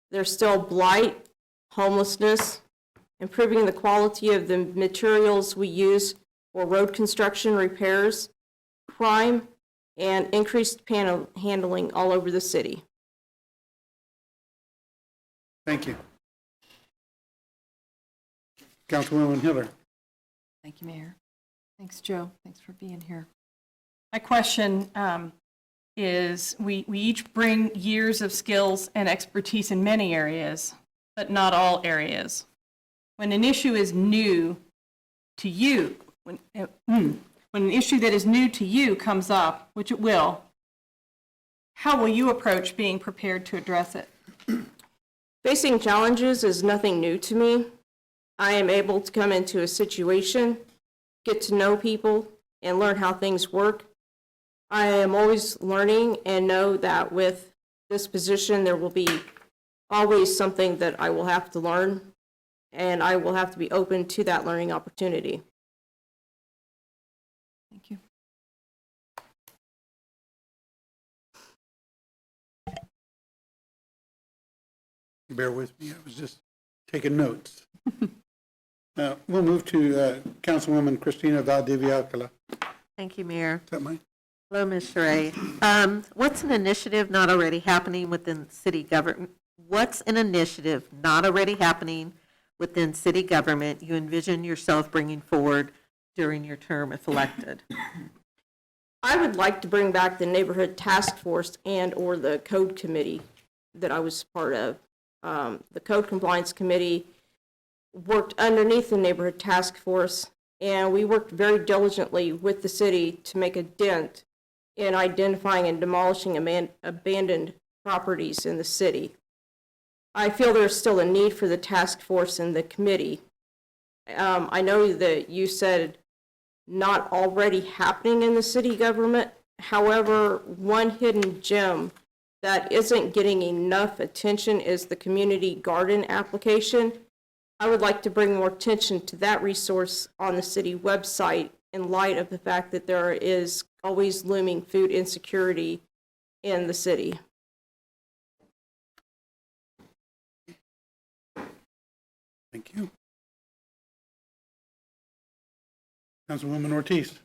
Speaker 15: There's still blight, homelessness, improving the quality of the materials we use for road construction repairs, crime, and increased panel handling all over the city.
Speaker 1: Thank you. Councilwoman Hiller.
Speaker 5: Thank you, Mayor. Thanks, Joe. Thanks for being here. My question is, we each bring years of skills and expertise in many areas, but not all areas. When an issue is new to you, when an issue that is new to you comes up, which it will, how will you approach being prepared to address it?
Speaker 15: Facing challenges is nothing new to me. I am able to come into a situation, get to know people, and learn how things work. I am always learning and know that with this position, there will be always something that I will have to learn, and I will have to be open to that learning opportunity.
Speaker 5: Thank you.
Speaker 1: Bear with me, I was just taking notes. We'll move to Councilwoman Christina Valdivia-Alcala.
Speaker 2: Thank you, Mayor.
Speaker 1: Is that mine?
Speaker 2: Hello, Ms. Sheree. What's an initiative not already happening within city government? What's an initiative not already happening within city government you envision yourself bringing forward during your term if elected?
Speaker 15: I would like to bring back the neighborhood task force and/or the code committee that I was part of. The code compliance committee worked underneath the neighborhood task force, and we worked very diligently with the city to make a dent in identifying and demolishing abandoned properties in the city. I feel there's still a need for the task force and the committee. I know that you said not already happening in the city government. However, one hidden gem that isn't getting enough attention is the community garden application. I would like to bring more attention to that resource on the city website in light of the fact that there is always looming food insecurity in the city.
Speaker 1: Thank you. Councilwoman Ortiz.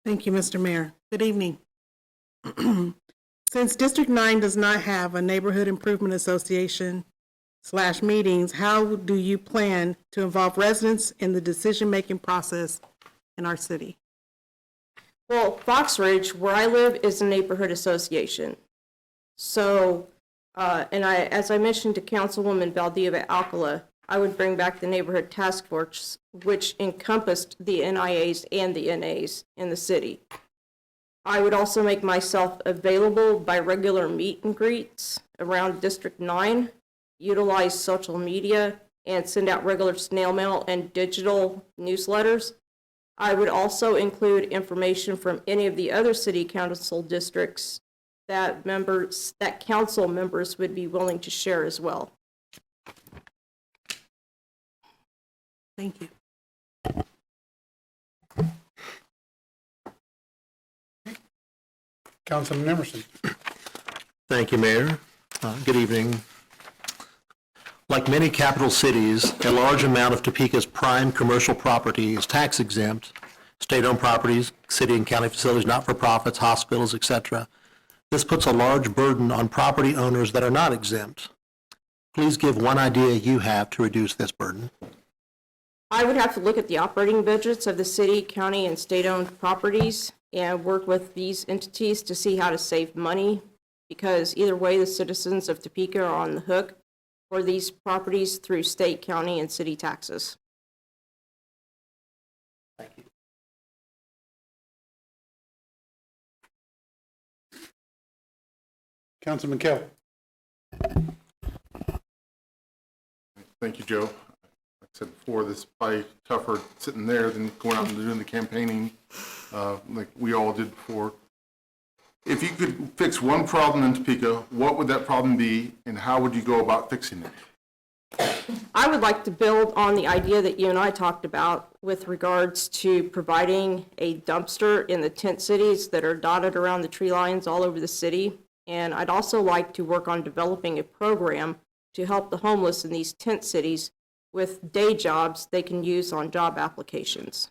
Speaker 7: Thank you, Mr. Mayor. Good evening. Since District 9 does not have a neighborhood improvement association / meetings, how do you plan to involve residents in the decision-making process in our city?
Speaker 15: Well, Fox Ridge, where I live, is a neighborhood association. So, as I mentioned to Councilwoman Valdivia-Alcala, I would bring back the neighborhood task force, which encompassed the NIAs and the NAs in the city. I would also make myself available by regular meet and greets around District 9, utilize social media, and send out regular snail mail and digital newsletters. I would also include information from any of the other city council districts that council members would be willing to share as well.
Speaker 7: Thank you.
Speaker 1: Councilman Emerson.
Speaker 13: Thank you, Mayor. Good evening. Like many capital cities, a large amount of Topeka's prime commercial property is tax exempt. State-owned properties, city and county facilities, not-for-profits, hospitals, etc. This puts a large burden on property owners that are not exempt. Please give one idea you have to reduce this burden.
Speaker 15: I would have to look at the operating budgets of the city, county, and state-owned properties and work with these entities to see how to save money, because either way, the citizens of Topeka are on the hook for these properties through state, county, and city taxes.
Speaker 13: Thank you.
Speaker 1: Councilman Kell.
Speaker 10: Thank you, Joe. Like I said before, this is probably tougher sitting there than going out and doing the campaigning like we all did before. If you could fix one problem in Topeka, what would that problem be, and how would you go about fixing it?
Speaker 15: I would like to build on the idea that you and I talked about with regards to providing a dumpster in the tent cities that are dotted around the tree lines all over the city. And I'd also like to work on developing a program to help the homeless in these tent cities with day jobs they can use on job applications.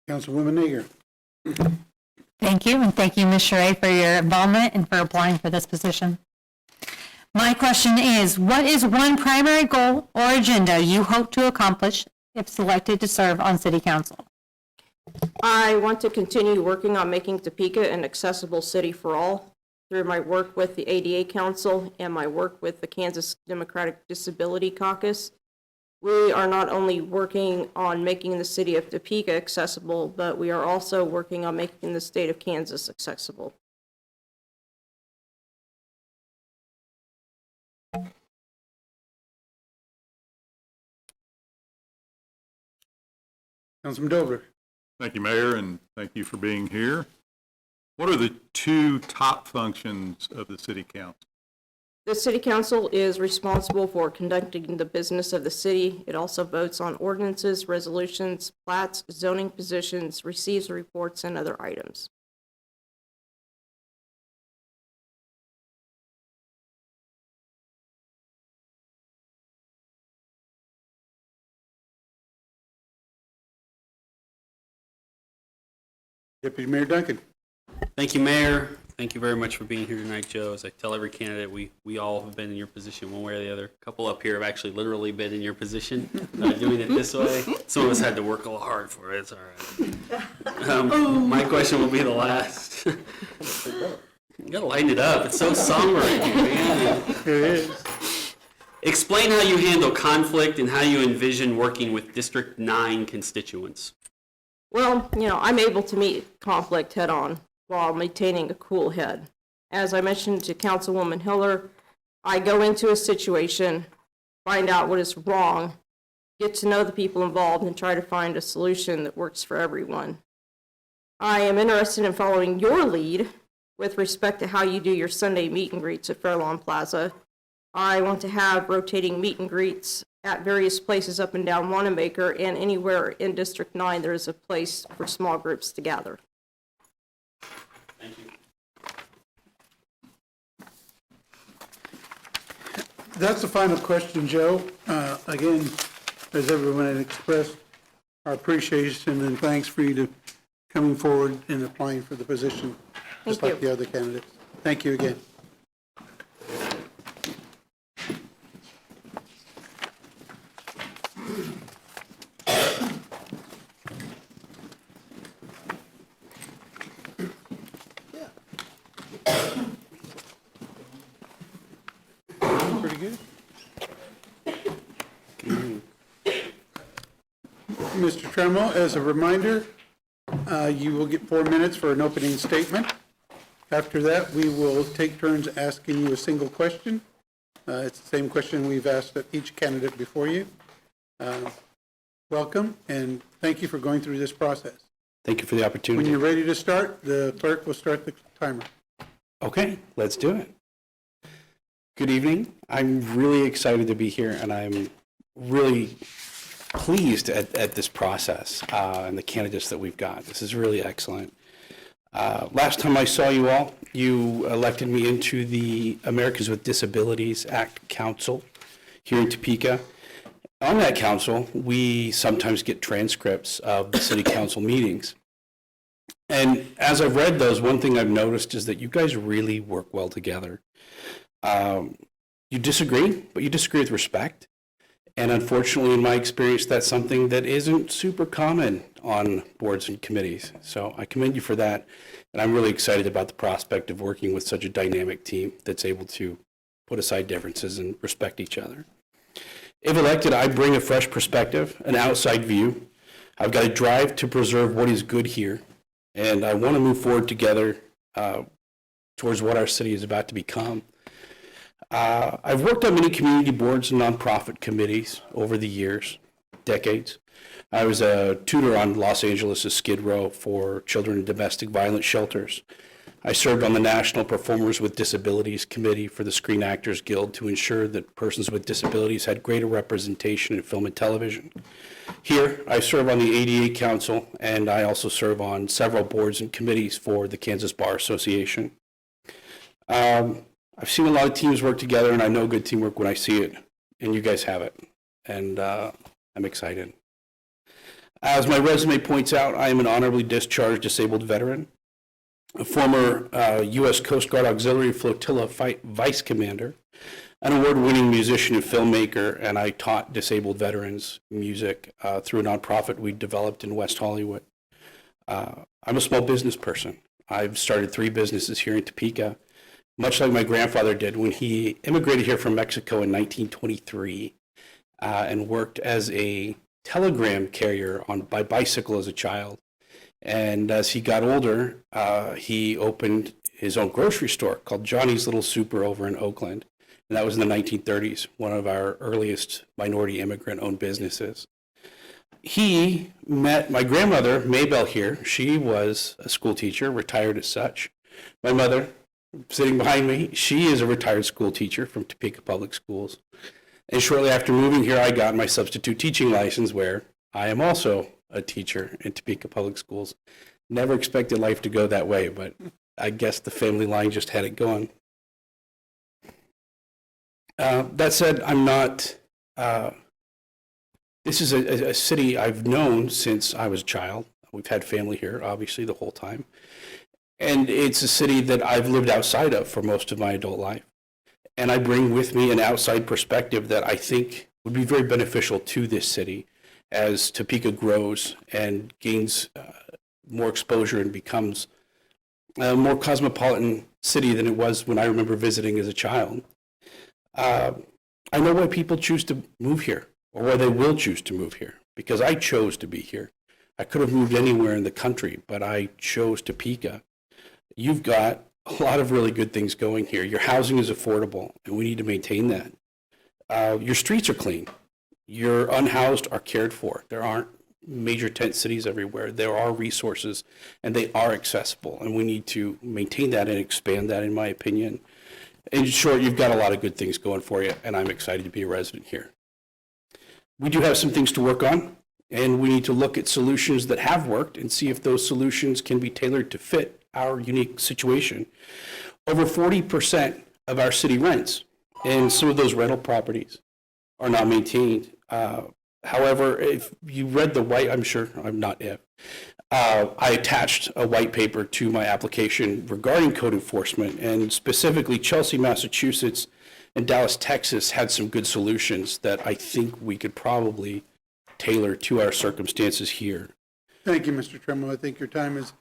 Speaker 1: Councilwoman Nager.
Speaker 3: Thank you, and thank you, Ms. Sheree, for your involvement and for applying for this position. My question is, what is one primary goal or agenda you hope to accomplish if selected to serve on City Council?
Speaker 15: I want to continue working on making Topeka an accessible city for all through my work with the ADA Council and my work with the Kansas Democratic Disability Caucus. We are not only working on making the city of Topeka accessible, but we are also working on making the state of Kansas accessible.
Speaker 1: Councilman Dobler.
Speaker 14: Thank you, Mayor, and thank you for being here. What are the two top functions of the City Council?
Speaker 15: The City Council is responsible for conducting the business of the city. It also votes on ordinances, resolutions, plats, zoning positions, receives reports, and other items.
Speaker 1: Deputy Mayor Duncan.
Speaker 9: Thank you, Mayor. Thank you very much for being here tonight, Joe. As I tell every candidate, we all have been in your position one way or the other. A couple up here have actually literally been in your position, doing it this way. Some of us had to work a little hard for it. It's all right. My question will be the last. You gotta lighten it up. It's so somber in here, man.
Speaker 1: It is.
Speaker 9: Explain how you handle conflict and how you envision working with District 9 constituents.
Speaker 15: Well, I'm able to meet conflict head-on while maintaining a cool head. As I mentioned to Councilwoman Hiller, I go into a situation, find out what is wrong, get to know the people involved, and try to find a solution that works for everyone. I am interested in following your lead with respect to how you do your Sunday meet and greets at Fairlawn Plaza. I want to have rotating meet and greets at various places up and down Wanamaker, and anywhere in District 9 there is a place for small groups to gather.
Speaker 9: Thank you.
Speaker 1: That's the final question, Joe. Again, as everyone had expressed, our appreciation and thanks for you to coming forward and applying for the position, just like the other candidates. Thank you again. Pretty good. Mr. Tremble, as a reminder, you will get 4 minutes for an opening statement. After that, we will take turns asking you a single question. It's the same question we've asked each candidate before you. Welcome, and thank you for going through this process.
Speaker 16: Thank you for the opportunity.
Speaker 1: When you're ready to start, the clerk will start the timer.
Speaker 16: Okay, let's do it. Good evening. I'm really excited to be here, and I'm really pleased at this process and the candidates that we've got. This is really excellent. Last time I saw you all, you elected me into the Americans with Disabilities Act Council here in Topeka. On that council, we sometimes get transcripts of the city council meetings. And as I've read those, one thing I've noticed is that you guys really work well together. You disagree, but you disagree with respect. And unfortunately, in my experience, that's something that isn't super common on boards and committees. So I commend you for that. And I'm really excited about the prospect of working with such a dynamic team that's able to put aside differences and respect each other. If elected, I bring a fresh perspective, an outside view. I've got a drive to preserve what is good here. And I want to move forward together towards what our city is about to become. I've worked on many community boards and nonprofit committees over the years, decades. I was a tutor on Los Angeles' Skid Row for children in domestic violence shelters. I served on the National Performers with Disabilities Committee for the Screen Actors Guild to ensure that persons with disabilities had greater representation in film and television. Here, I serve on the ADA Council, and I also serve on several boards and committees for the Kansas Bar Association. I've seen a lot of teams work together, and I know good teamwork when I see it, and you guys have it, and I'm excited. As my resume points out, I am an honorably discharged disabled veteran, a former U.S. Coast Guard Auxiliary Flotilla Vice Commander, an award-winning musician and filmmaker, and I taught disabled veterans music through a nonprofit we developed in West Hollywood. I'm a small business person. I've started 3 businesses here in Topeka, much like my grandfather did when he immigrated here from Mexico in 1923 and worked as a telegram carrier by bicycle as a child. And as he got older, he opened his own grocery store called Johnny's Little Super over in Oakland. And that was in the 1930s, one of our earliest minority immigrant-owned businesses. He met my grandmother, Maybelle, here. She was a school teacher, retired as such. My mother, sitting behind me, she is a retired school teacher from Topeka Public Schools. And shortly after moving here, I got my substitute teaching license, where I am also a teacher in Topeka Public Schools. Never expected life to go that way, but I guess the family line just had it going. That said, I'm not, this is a city I've known since I was a child. We've had family here, obviously, the whole time. And it's a city that I've lived outside of for most of my adult life. And I bring with me an outside perspective that I think would be very beneficial to this city as Topeka grows and gains more exposure and becomes a more cosmopolitan city than it was when I remember visiting as a child. I know why people choose to move here, or why they will choose to move here, because I chose to be here. I could have moved anywhere in the country, but I chose Topeka. You've got a lot of really good things going here. Your housing is affordable, and we need to maintain that. Your streets are clean. Your unhoused are cared for. There aren't major tent cities everywhere. There are resources, and they are accessible, and we need to maintain that and expand that, in my opinion. In short, you've got a lot of good things going for you, and I'm excited to be a resident here. We do have some things to work on, and we need to look at solutions that have worked and see if those solutions can be tailored to fit our unique situation. Over 40% of our city rents, and some of those rental properties are not maintained. However, if you read the white, I'm sure, I'm not if, I attached a white paper to my application regarding code enforcement, and specifically Chelsea, Massachusetts, and Dallas, Texas had some good solutions that I think we could probably tailor to our circumstances here.
Speaker 1: Thank you, Mr. Tremolo. I think your time is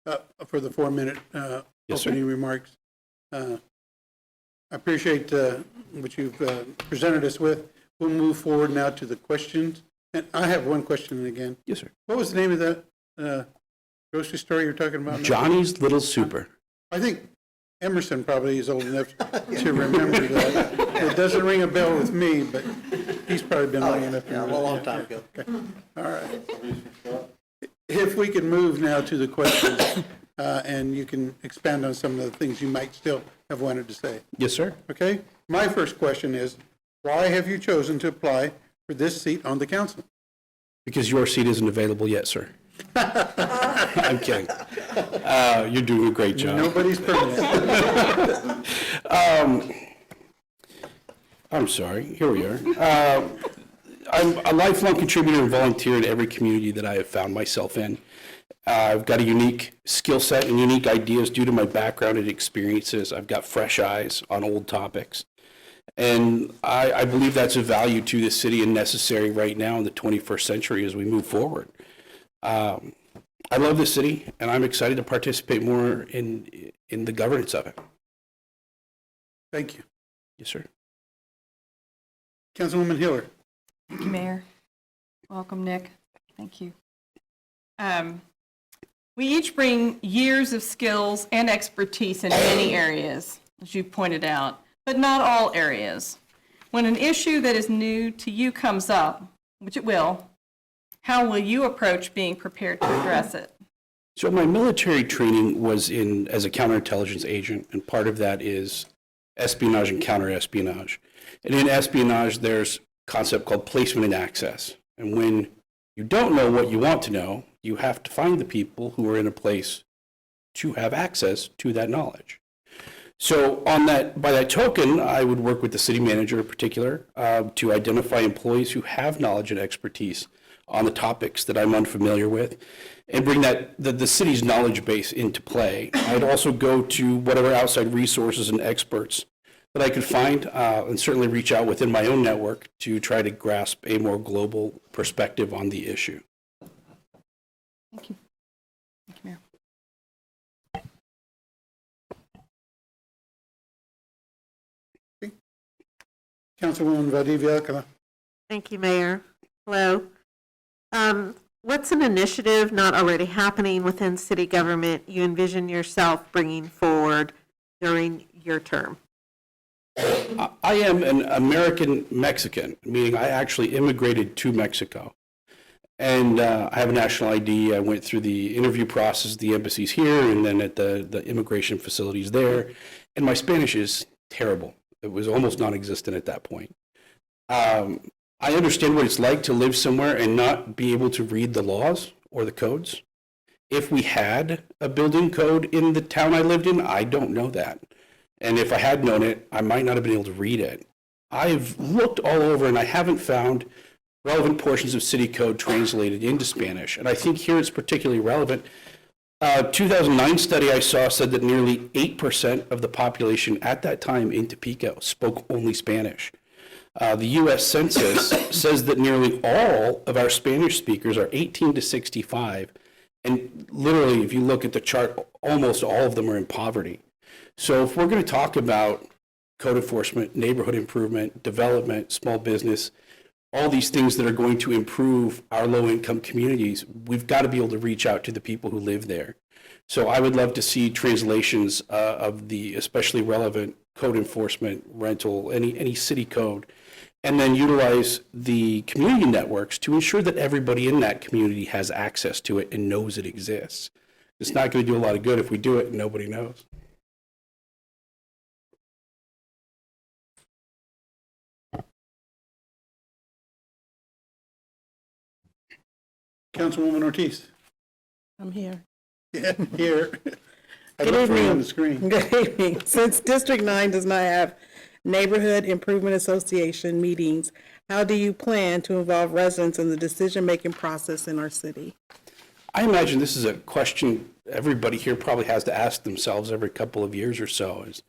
Speaker 1: up for the 4-minute
Speaker 16: Yes,
Speaker 1: opening remarks. I appreciate what you've presented us with. We'll move forward now to the questions. And I have one question again.
Speaker 16: Yes, sir.
Speaker 1: What was the name of that grocery store you're talking about?
Speaker 16: Johnny's Little Super.
Speaker 1: I think Emerson probably is old enough to remember that. It doesn't ring a bell with me, but he's probably been long enough to remember.
Speaker 3: A long time ago.
Speaker 1: Okay. All right. If we can move now to the questions, and you can expand on some of the things you might still have wanted to say.
Speaker 16: Yes, sir.
Speaker 1: Okay? My first question is, why have you chosen to apply for this seat on the council?
Speaker 16: Because your seat isn't available yet, sir. I'm kidding. You're doing a great job.
Speaker 1: Nobody's perfect.
Speaker 16: I'm sorry, here we are. I'm a lifelong contributor and volunteer in every community that I have found myself in. I've got a unique skill set and unique ideas due to my background and experiences. I've got fresh eyes on old topics. And I believe that's a value to the city and necessary right now in the 21st century as we move forward. I love the city, and I'm excited to participate more in the governance of it.
Speaker 1: Thank you.
Speaker 16: Yes, sir.
Speaker 1: Councilwoman Hiller.
Speaker 5: Thank you, Mayor. Welcome, Nick. Thank you. We each bring years of skills and expertise in many areas, as you pointed out, but not all areas. When an issue that is new to you comes up, which it will, how will you approach being prepared to address it?
Speaker 16: So my military training was as a counterintelligence agent, and part of that is espionage and counterespionage. And in espionage, there's a concept called placement and access. And when you don't know what you want to know, you have to find the people who are in a place to have access to that knowledge. So by that token, I would work with the city manager in particular to identify employees who have knowledge and expertise on the topics that I'm unfamiliar with and bring the city's knowledge base into play. I'd also go to whatever outside resources and experts that I could find and certainly reach out within my own network to try to grasp a more global perspective on the issue.
Speaker 5: Thank you. Thank you, Mayor.
Speaker 1: Councilwoman Valdivia.
Speaker 2: Thank you, Mayor. Hello. What's an initiative not already happening within city government you envision yourself bringing forward during your term?
Speaker 16: I am an American Mexican, meaning I actually immigrated to Mexico. And I have a national ID. I went through the interview process at the embassies here and then at the immigration facilities there. And my Spanish is terrible. It was almost non-existent at that point. I understand what it's like to live somewhere and not be able to read the laws or the codes. If we had a building code in the town I lived in, I don't know that. And if I had known it, I might not have been able to read it. I've looked all over and I haven't found relevant portions of city code translated into Spanish. And I think here it's particularly relevant. A 2009 study I saw said that nearly 8% of the population at that time in Topeka spoke only Spanish. The U.S. Census says that nearly all of our Spanish speakers are 18 to 65. And literally, if you look at the chart, almost all of them are in poverty. So if we're going to talk about code enforcement, neighborhood improvement, development, small business, all these things that are going to improve our low-income communities, we've got to be able to reach out to the people who live there. So I would love to see translations of the especially relevant code enforcement, rental, any city code, and then utilize the community networks to ensure that everybody in that community has access to it and knows it exists. It's not going to do a lot of good if we do it and nobody knows.
Speaker 1: Councilwoman Ortiz.
Speaker 7: I'm here.
Speaker 1: Yeah, here. I
Speaker 7: Good
Speaker 1: look for you
Speaker 7: evening.
Speaker 1: on the screen.
Speaker 7: Good evening. Since District 9 does not have Neighborhood Improvement Association meetings, how do you plan to involve residents in the decision-making process in our city?
Speaker 16: I imagine this is a question everybody here probably has to ask themselves every couple of years or so. It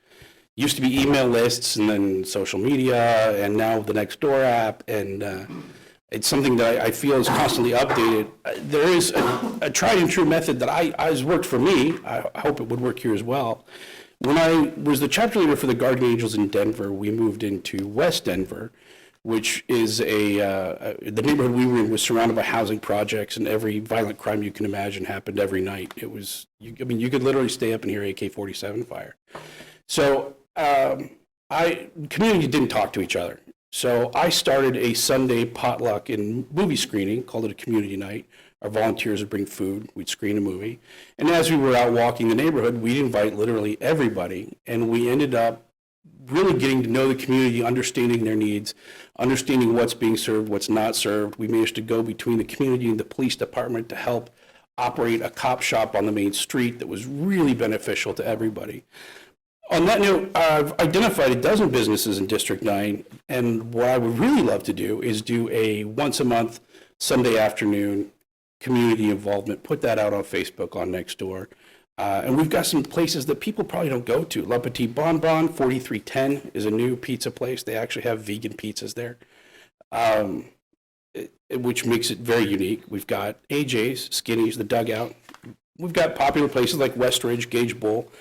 Speaker 16: used to be email lists and then social media and now the Nextdoor app, and it's something that I feel is constantly updated. There is a tried and true method that has worked for me. I hope it would work here as well. When I was the chapter leader for the Guardian Angels in Denver, we moved into West Denver, which is the neighborhood we were in was surrounded by housing projects, and every violent crime you can imagine happened every night. It was, you could literally stay up and hear AK-47 fire. So community didn't talk to each other. So I started a Sunday potluck and movie screening, called it a community night. Our volunteers would bring food, we'd screen a movie. And as we were out walking the neighborhood, we'd invite literally everybody. And we ended up really getting to know the community, understanding their needs, understanding what's being served, what's not served. We managed to go between the community and the police department to help operate a cop shop on the main street that was really beneficial to everybody. On that note, I've identified a dozen businesses in District 9, and what I would really love to do is do a once-a-month Sunday afternoon community involvement, put that out on Facebook on Nextdoor. And we've got some places that people probably don't go to. Le Petit Bonbon, 4310 is a new pizza place. They actually have vegan pizzas there, which makes it very unique. We've got AJ's, Skinny's, The Dugout. We've got popular places like Westridge, Gage Bowl.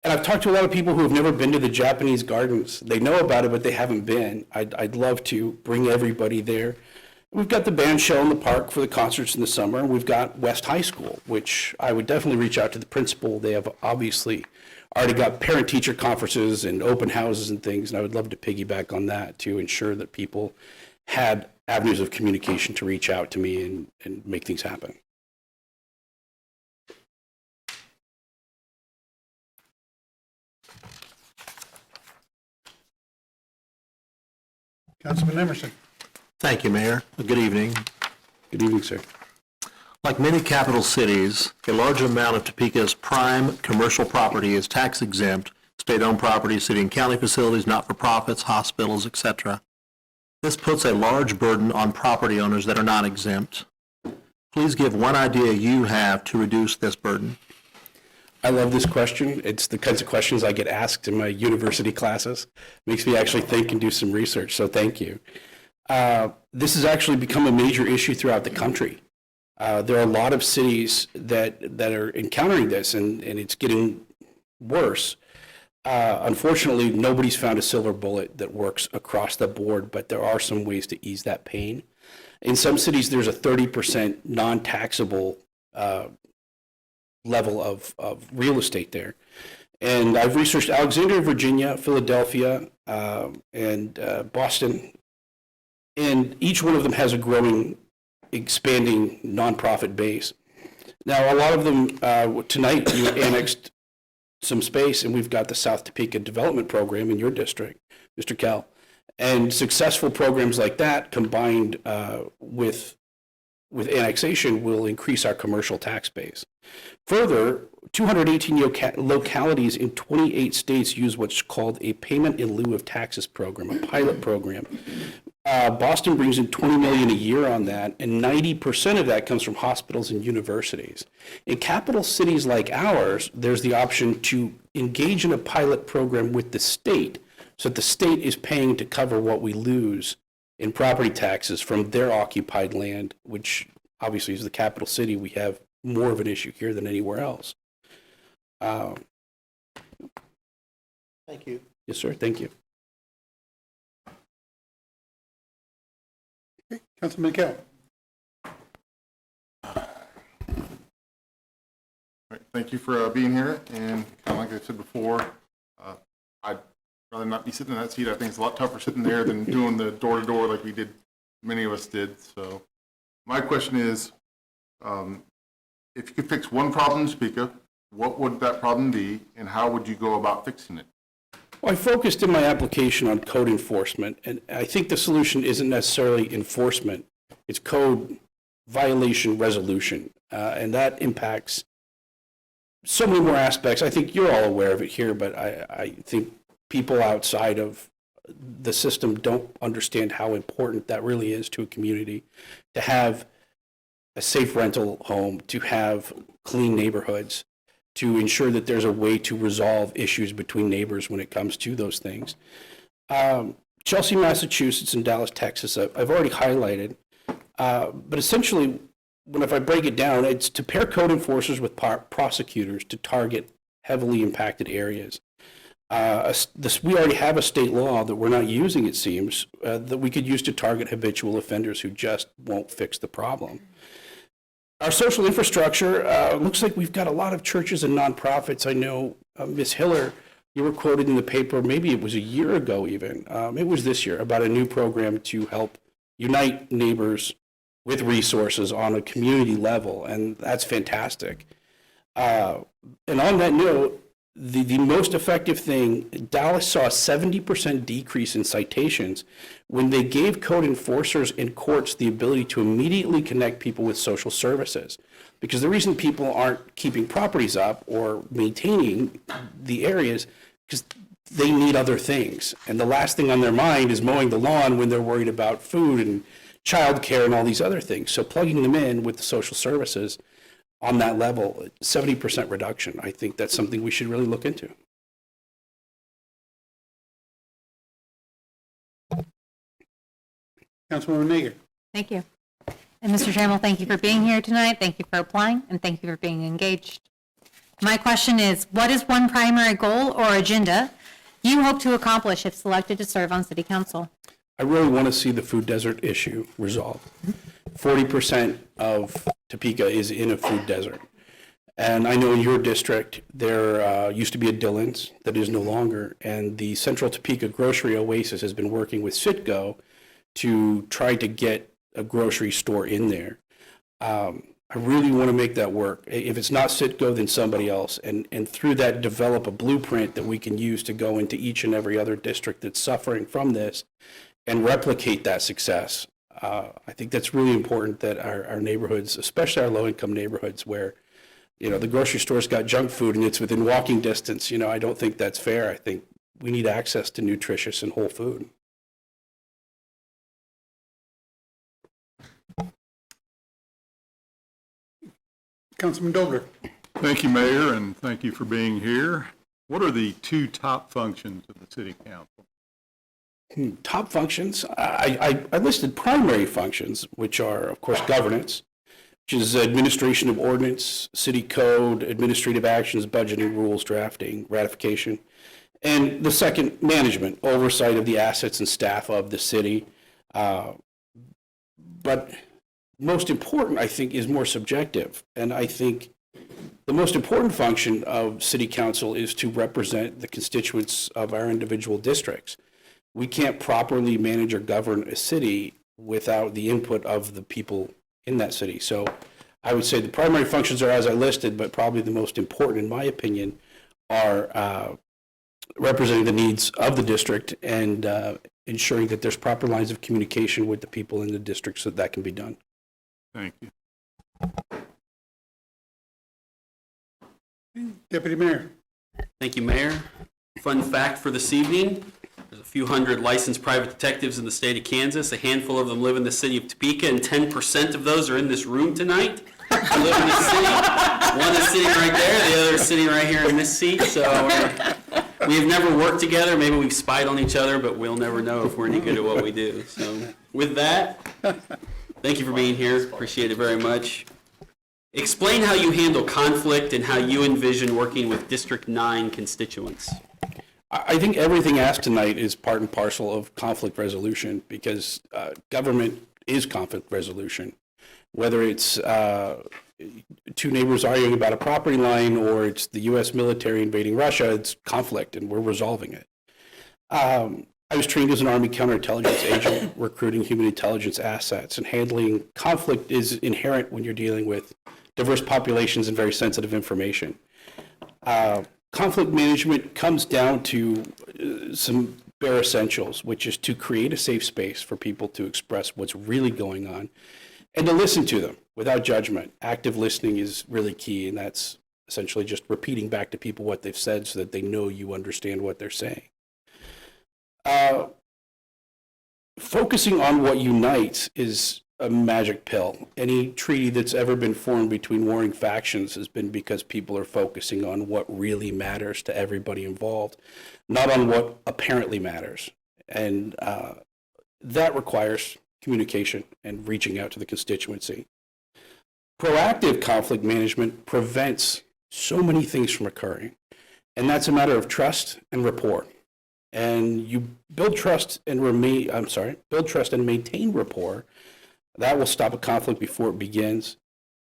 Speaker 16: And I've talked to a lot of people who have never been to the Japanese gardens. They know about it, but they haven't been. I'd love to bring everybody there. We've got the band shell in the park for the concerts in the summer. We've got West High School, which I would definitely reach out to the principal. They have obviously already got parent-teacher conferences and open houses and things, and I would love to piggyback on that to ensure that people had avenues of communication to reach out to me and make things happen.
Speaker 1: Councilman Emerson.
Speaker 13: Thank you, Mayor. Good evening.
Speaker 16: Good evening, sir.
Speaker 13: Like many capital cities, a large amount of Topeka's prime commercial property is tax exempt, state-owned property, city and county facilities, not-for-profits, hospitals, etc. This puts a large burden on property owners that are not exempt. Please give one idea you have to reduce this burden.
Speaker 16: I love this question. It's the kinds of questions I get asked in my university classes. Makes me actually think and do some research, so thank you. This has actually become a major issue throughout the country. There are a lot of cities that are encountering this, and it's getting worse. Unfortunately, nobody's found a silver bullet that works across the board, but there are some ways to ease that pain. In some cities, there's a 30% non-taxable level of real estate there. And I've researched Alexandria, Virginia, Philadelphia, and Boston. And each one of them has a growing, expanding nonprofit base. Now, a lot of them, tonight, you annexed some space, and we've got the South Topeka Development Program in your district, Mr. Kell. And successful programs like that combined with annexation will increase our commercial tax base. Further, 218 localities in 28 states use what's called a payment in lieu of taxes program, a pilot program. Boston brings in $20 million a year on that, and 90% of that comes from hospitals and universities. In capital cities like ours, there's the option to engage in a pilot program with the state, so that the state is paying to cover what we lose in property taxes from their occupied land, which obviously is the capital city. We have more of an issue here than anywhere else.
Speaker 13: Thank you.
Speaker 16: Yes, sir. Thank you.
Speaker 1: Councilman Kell.
Speaker 10: Right, thank you for being here, and kind of like I said before, I'd rather not be sitting in that seat. I think it's a lot tougher sitting there than doing the door-to-door like many of us did. So my question is, if you could fix one problem in Topeka, what would that problem be, and how would you go about fixing it?
Speaker 16: Well, I focused in my application on code enforcement, and I think the solution isn't necessarily enforcement. It's code violation resolution, and that impacts so many more aspects. I think you're all aware of it here, but I think people outside of the system don't understand how important that really is to a community, to have a safe rental home, to have clean neighborhoods, to ensure that there's a way to resolve issues between neighbors when it comes to those things. Chelsea, Massachusetts, and Dallas, Texas, I've already highlighted. But essentially, if I break it down, it's to pair code enforcers with prosecutors to target heavily impacted areas. We already have a state law that we're not using, it seems, that we could use to target habitual offenders who just won't fix the problem. Our social infrastructure, looks like we've got a lot of churches and nonprofits. I know, Ms. Hiller, you were quoted in the paper, maybe it was a year ago even, it was this year, about a new program to help unite neighbors with resources on a community level, and that's fantastic. And on that note, the most effective thing, Dallas saw a 70% decrease in citations when they gave code enforcers and courts the ability to immediately connect people with social services. Because the reason people aren't keeping properties up or maintaining the areas, because they need other things. And the last thing on their mind is mowing the lawn when they're worried about food and childcare and all these other things. So plugging them in with the social services on that level, 70% reduction, I think that's something we should really look into.
Speaker 1: Councilwoman Nager.
Speaker 3: Thank you. And Mr. Trammell, thank you for being here tonight. Thank you for applying, and thank you for being engaged. My question is, what is one primary goal or agenda you hope to accomplish if selected to serve on City Council?
Speaker 16: I really want to see the food desert issue resolved. 40% of Topeka is in a food desert. And I know in your district, there used to be a Dillon's that is no longer, and the Central Topeka Grocery Oasis has been working with Citgo to try to get a grocery store in there. I really want to make that work. If it's not Citgo, then somebody else, and through that develop a blueprint that we can use to go into each and every other district that's suffering from this and replicate that success. I think that's really important that our neighborhoods, especially our low-income neighborhoods where, you know, the grocery store's got junk food and it's within walking distance, you know, I don't think that's fair. I think we need access to nutritious and whole food.
Speaker 1: Councilman Dobler.
Speaker 14: Thank you, Mayor, and thank you for being here. What are the two top functions of the city council?
Speaker 16: Top functions, I listed primary functions, which are, of course, governance, which is administration of ordinance, city code, administrative actions, budgeting, rules, drafting, ratification. And the second, management, oversight of the assets and staff of the city. But most important, I think, is more subjective. And I think the most important function of city council is to represent the constituents of our individual districts. We can't properly manage or govern a city without the input of the people in that city. So I would say the primary functions are as I listed, but probably the most important, in my opinion, are representing the needs of the district and ensuring that there's proper lines of communication with the people in the district so that can be done.
Speaker 14: Thank you.
Speaker 1: Deputy Mayor.
Speaker 9: Thank you, Mayor. Fun fact for this evening, there's a few hundred licensed private detectives in the state of Kansas. A handful of them live in the city of Topeka, and 10% of those are in this room tonight. I live in this city. One is sitting right there, the other is sitting right here in this seat. So we have never worked together. Maybe we've spied on each other, but we'll never know if we're any good at what we do. So with that, thank you for being here. Appreciate it very much. Explain how you handle conflict and how you envision working with District 9 constituents.
Speaker 16: I think everything asked tonight is part and parcel of conflict resolution because government is conflict resolution. Whether it's two neighbors arguing about a property line or it's the U.S. military invading Russia, it's conflict and we're resolving it. I was trained as an Army counterintelligence agent, recruiting human intelligence assets, and handling conflict is inherent when you're dealing with diverse populations and very sensitive information. Conflict management comes down to some bare essentials, which is to create a safe space for people to express what's really going on and to listen to them without judgment. Active listening is really key, and that's essentially just repeating back to people what they've said so that they know you understand what they're saying. Focusing on what unites is a magic pill. Any treaty that's ever been formed between warring factions has been because people are focusing on what really matters to everybody involved, not on what apparently matters. And that requires communication and reaching out to the constituency. Proactive conflict management prevents so many things from occurring, and that's a matter of trust and rapport. And you build trust and maintain rapport. That will stop a conflict before it begins.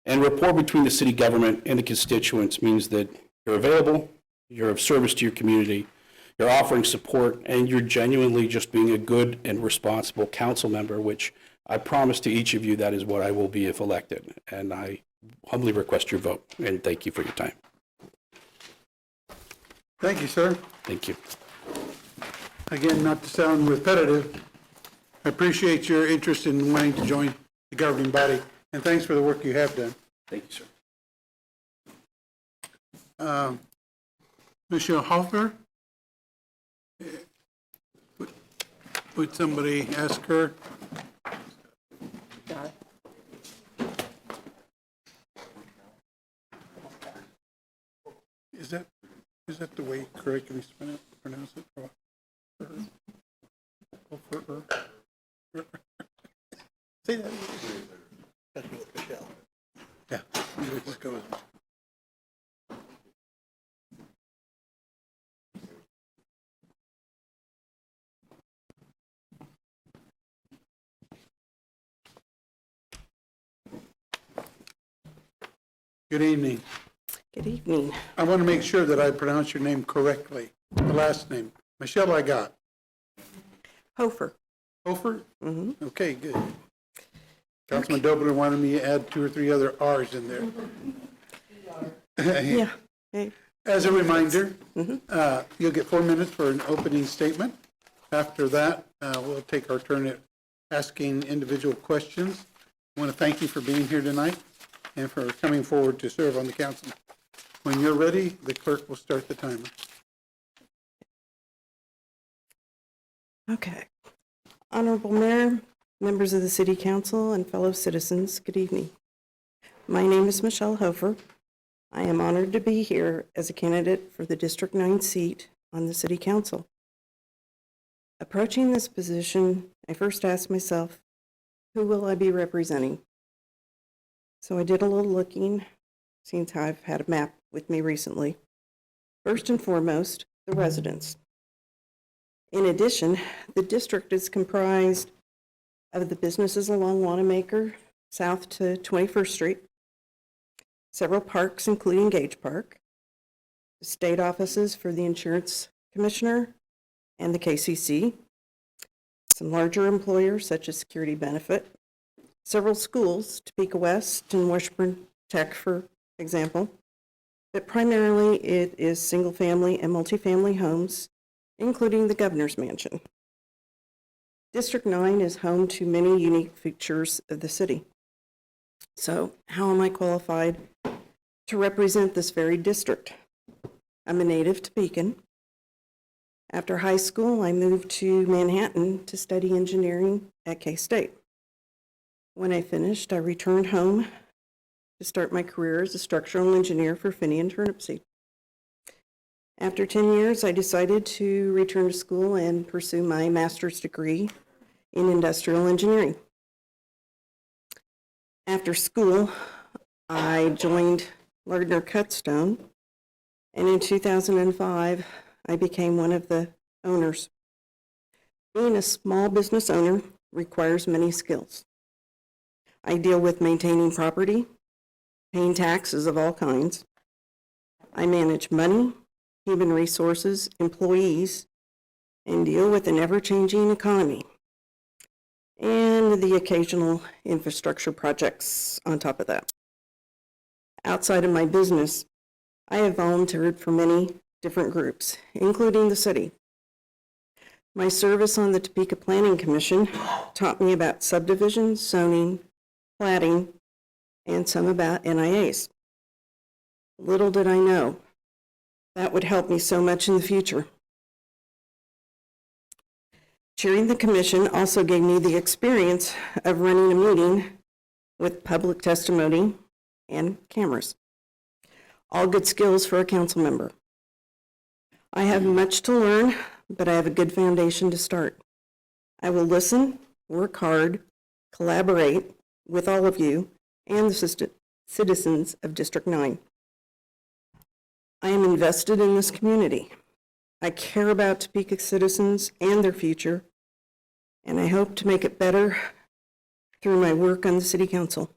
Speaker 16: And rapport between the city government and the constituents means that you're available, you're of service to your community, you're offering support, and you're genuinely just being a good and responsible council member, which I promise to each of you that is what I will be if elected. And I humbly request your vote, and thank you for your time.
Speaker 1: Thank you, sir.
Speaker 16: Thank you.
Speaker 1: Again, not to sound repetitive, I appreciate your interest in wanting to join the governing body, and thanks for the work you have done.
Speaker 16: Thank you, sir.
Speaker 1: Michelle Hofer? Would somebody ask her? Is that the way you correctly pronounce it? Say that.
Speaker 13: Michelle.
Speaker 1: Yeah, let's go with it. Good evening.
Speaker 15: Good evening.
Speaker 1: I want to make sure that I pronounce your name correctly, the last name. Michelle, I got.
Speaker 15: Hofer.
Speaker 1: Hofer?
Speaker 15: Mm-hmm.
Speaker 1: Okay, good. Councilman Dobler wanted me to add 2 or 3 other R's in there.
Speaker 15: Yeah. Okay.
Speaker 1: As a reminder, you'll get 4 minutes for an opening statement. After that, we'll take our turn at asking individual questions. I want to thank you for being here tonight and for coming forward to serve on the council. When you're ready, the clerk will start the timer.
Speaker 15: Okay. Honorable Mayor, members of the City Council, and fellow citizens, good evening. My name is Michelle Hofer. I am honored to be here as a candidate for the District 9 seat on the City Council. Approaching this position, I first asked myself, who will I be representing? So I did a little looking, since I've had a map with me recently. First and foremost, the residents. In addition, the district is comprised of the businesses along Wanamaker, south to 21st Street, several parks, including Gage Park, the state offices for the Insurance Commissioner and the KCC, some larger employers such as Security Benefit, several schools, Topeka West and Washburn Tech, for example, but primarily it is single-family and multifamily homes, including the Governor's Mansion. District 9 is home to many unique features of the city. So how am I qualified to represent this very district? I'm a native Topekan. After high school, I moved to Manhattan to study engineering at K-State. When I finished, I returned home to start my career as a structural engineer for Finney and Turnipseed. After 10 years, I decided to return to school and pursue my master's degree in industrial engineering. After school, I joined Lardner Cutstone, and in 2005, I became one of the owners. Being a small business owner requires many skills. I deal with maintaining property, paying taxes of all kinds. I manage money, human resources, employees, and deal with an ever-changing economy, and the occasional infrastructure projects on top of that. Outside of my business, I have volunteered for many different groups, including the city. My service on the Topeka Planning Commission taught me about subdivisions, zoning, platting, and some about NIAs. Little did I know that would help me so much in the future. Chairing the commission also gave me the experience of running a meeting with public testimony and cameras. All good skills for a council member. I have much to learn, but I have a good foundation to start. I will listen, work hard, collaborate with all of you and the citizens of District 9. I am invested in this community. I care about Topeka citizens and their future, and I hope to make it better through my work on the City Council.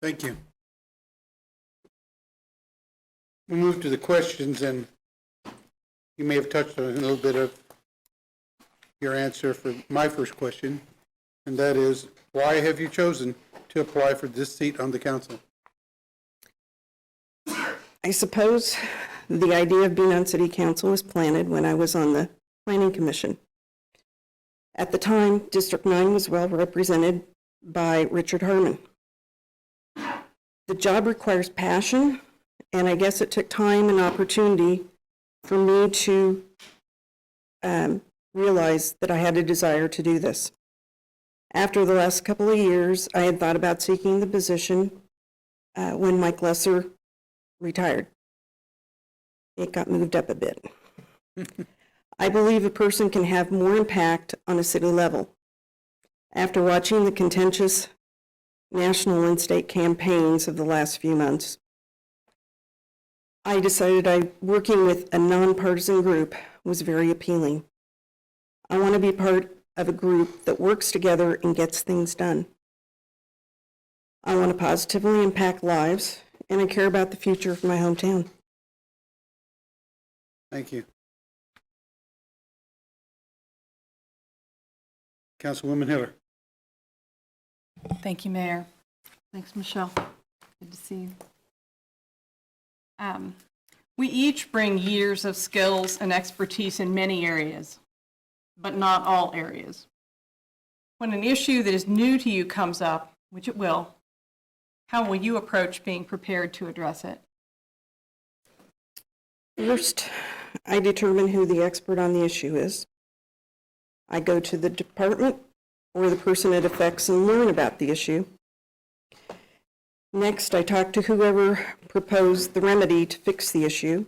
Speaker 1: Thank you. We'll move to the questions, and you may have touched on a little bit of your answer for my first question, and that is, why have you chosen to apply for this seat on the council?
Speaker 15: I suppose the idea of being on city council was planted when I was on the planning commission. At the time, District 9 was well represented by Richard Herman. The job requires passion, and I guess it took time and opportunity for me to realize that I had a desire to do this. After the last couple of years, I had thought about seeking the position when Mike Lesser retired. It got moved up a bit. I believe a person can have more impact on a city level. After watching the contentious national and state campaigns of the last few months, I decided working with a nonpartisan group was very appealing. I want to be part of a group that works together and gets things done. I want to positively impact lives, and I care about the future of my hometown.
Speaker 1: Thank you. Councilwoman Hiller.
Speaker 5: Thank you, Mayor. Thanks, Michelle. Good to see you. We each bring years of skills and expertise in many areas, but not all areas. When an issue that is new to you comes up, which it will, how will you approach being prepared to address it?
Speaker 15: First, I determine who the expert on the issue is. I go to the department or the person it affects and learn about the issue. Next, I talk to whoever proposed the remedy to fix the issue.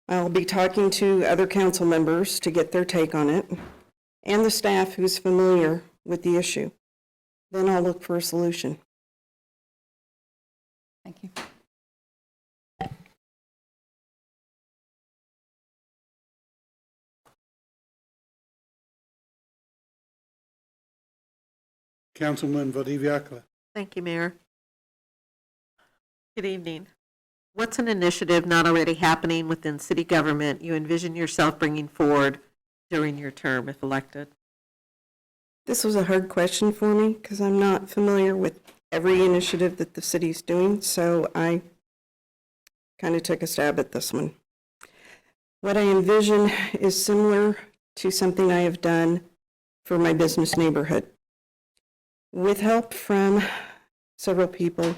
Speaker 15: I'll be talking to other council members to get their take on it, and the staff who's familiar with the issue. Then I'll look for a solution.
Speaker 5: Thank you.
Speaker 1: Councilman Vodiviakla.
Speaker 2: Thank you, Mayor. Good evening. What's an initiative not already happening within city government you envision yourself bringing forward during your term if elected?
Speaker 15: This was a hard question for me because I'm not familiar with every initiative that the city's doing, so I kind of took a stab at this one. What I envision is similar to something I have done for my business neighborhood. With help from several people,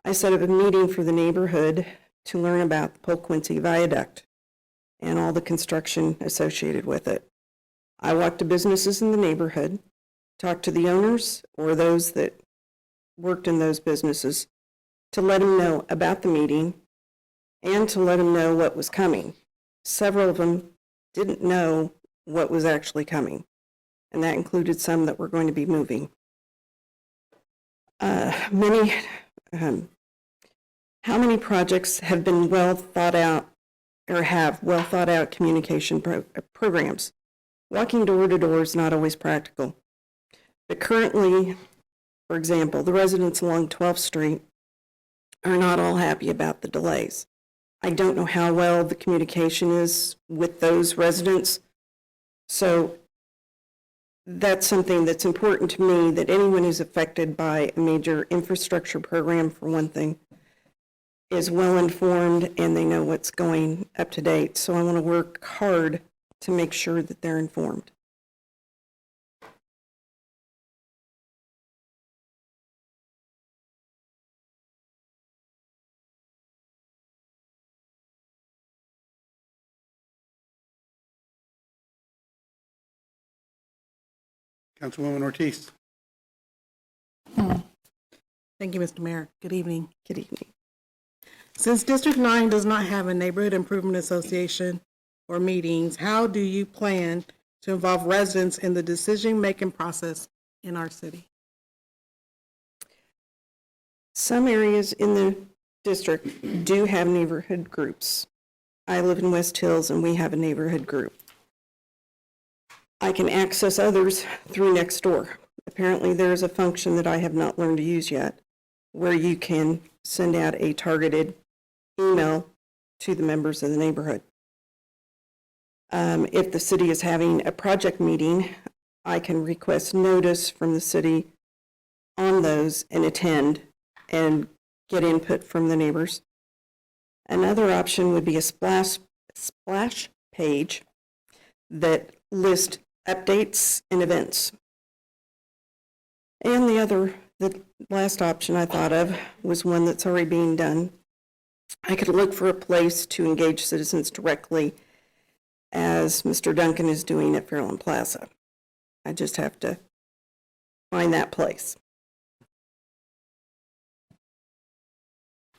Speaker 15: I set up a meeting for the neighborhood to learn about the Polk Quincy Viaduct and all the construction associated with it. I walked to businesses in the neighborhood, talked to the owners or those that worked in those businesses to let them know about the meeting and to let them know what was coming. Several of them didn't know what was actually coming, and that included some that were going to be moving. How many projects have been well thought out or have well thought out communication programs? Walking door to door is not always practical. But currently, for example, the residents along 12th Street are not all happy about the delays. I don't know how well the communication is with those residents. So that's something that's important to me, that anyone who's affected by a major infrastructure program, for one thing, is well informed and they know what's going up to date. So I want to work hard to make sure that they're informed.
Speaker 1: Councilwoman Ortiz.
Speaker 7: Thank you, Mr. Mayor. Good evening.
Speaker 15: Good evening.
Speaker 7: Since District 9 does not have a neighborhood improvement association or meetings, how do you plan to involve residents in the decision-making process in our city?
Speaker 15: Some areas in the district do have neighborhood groups. I live in West Hills and we have a neighborhood group. I can access others through Nextdoor. Apparently there is a function that I have not learned to use yet where you can send out a targeted email to the members of the neighborhood. If the city is having a project meeting, I can request notice from the city on those and attend and get input from the neighbors. Another option would be a splash page that lists updates and events. And the last option I thought of was one that's already being done. I could look for a place to engage citizens directly, as Mr. Duncan is doing at Fairlawn Plaza. I just have to find that place.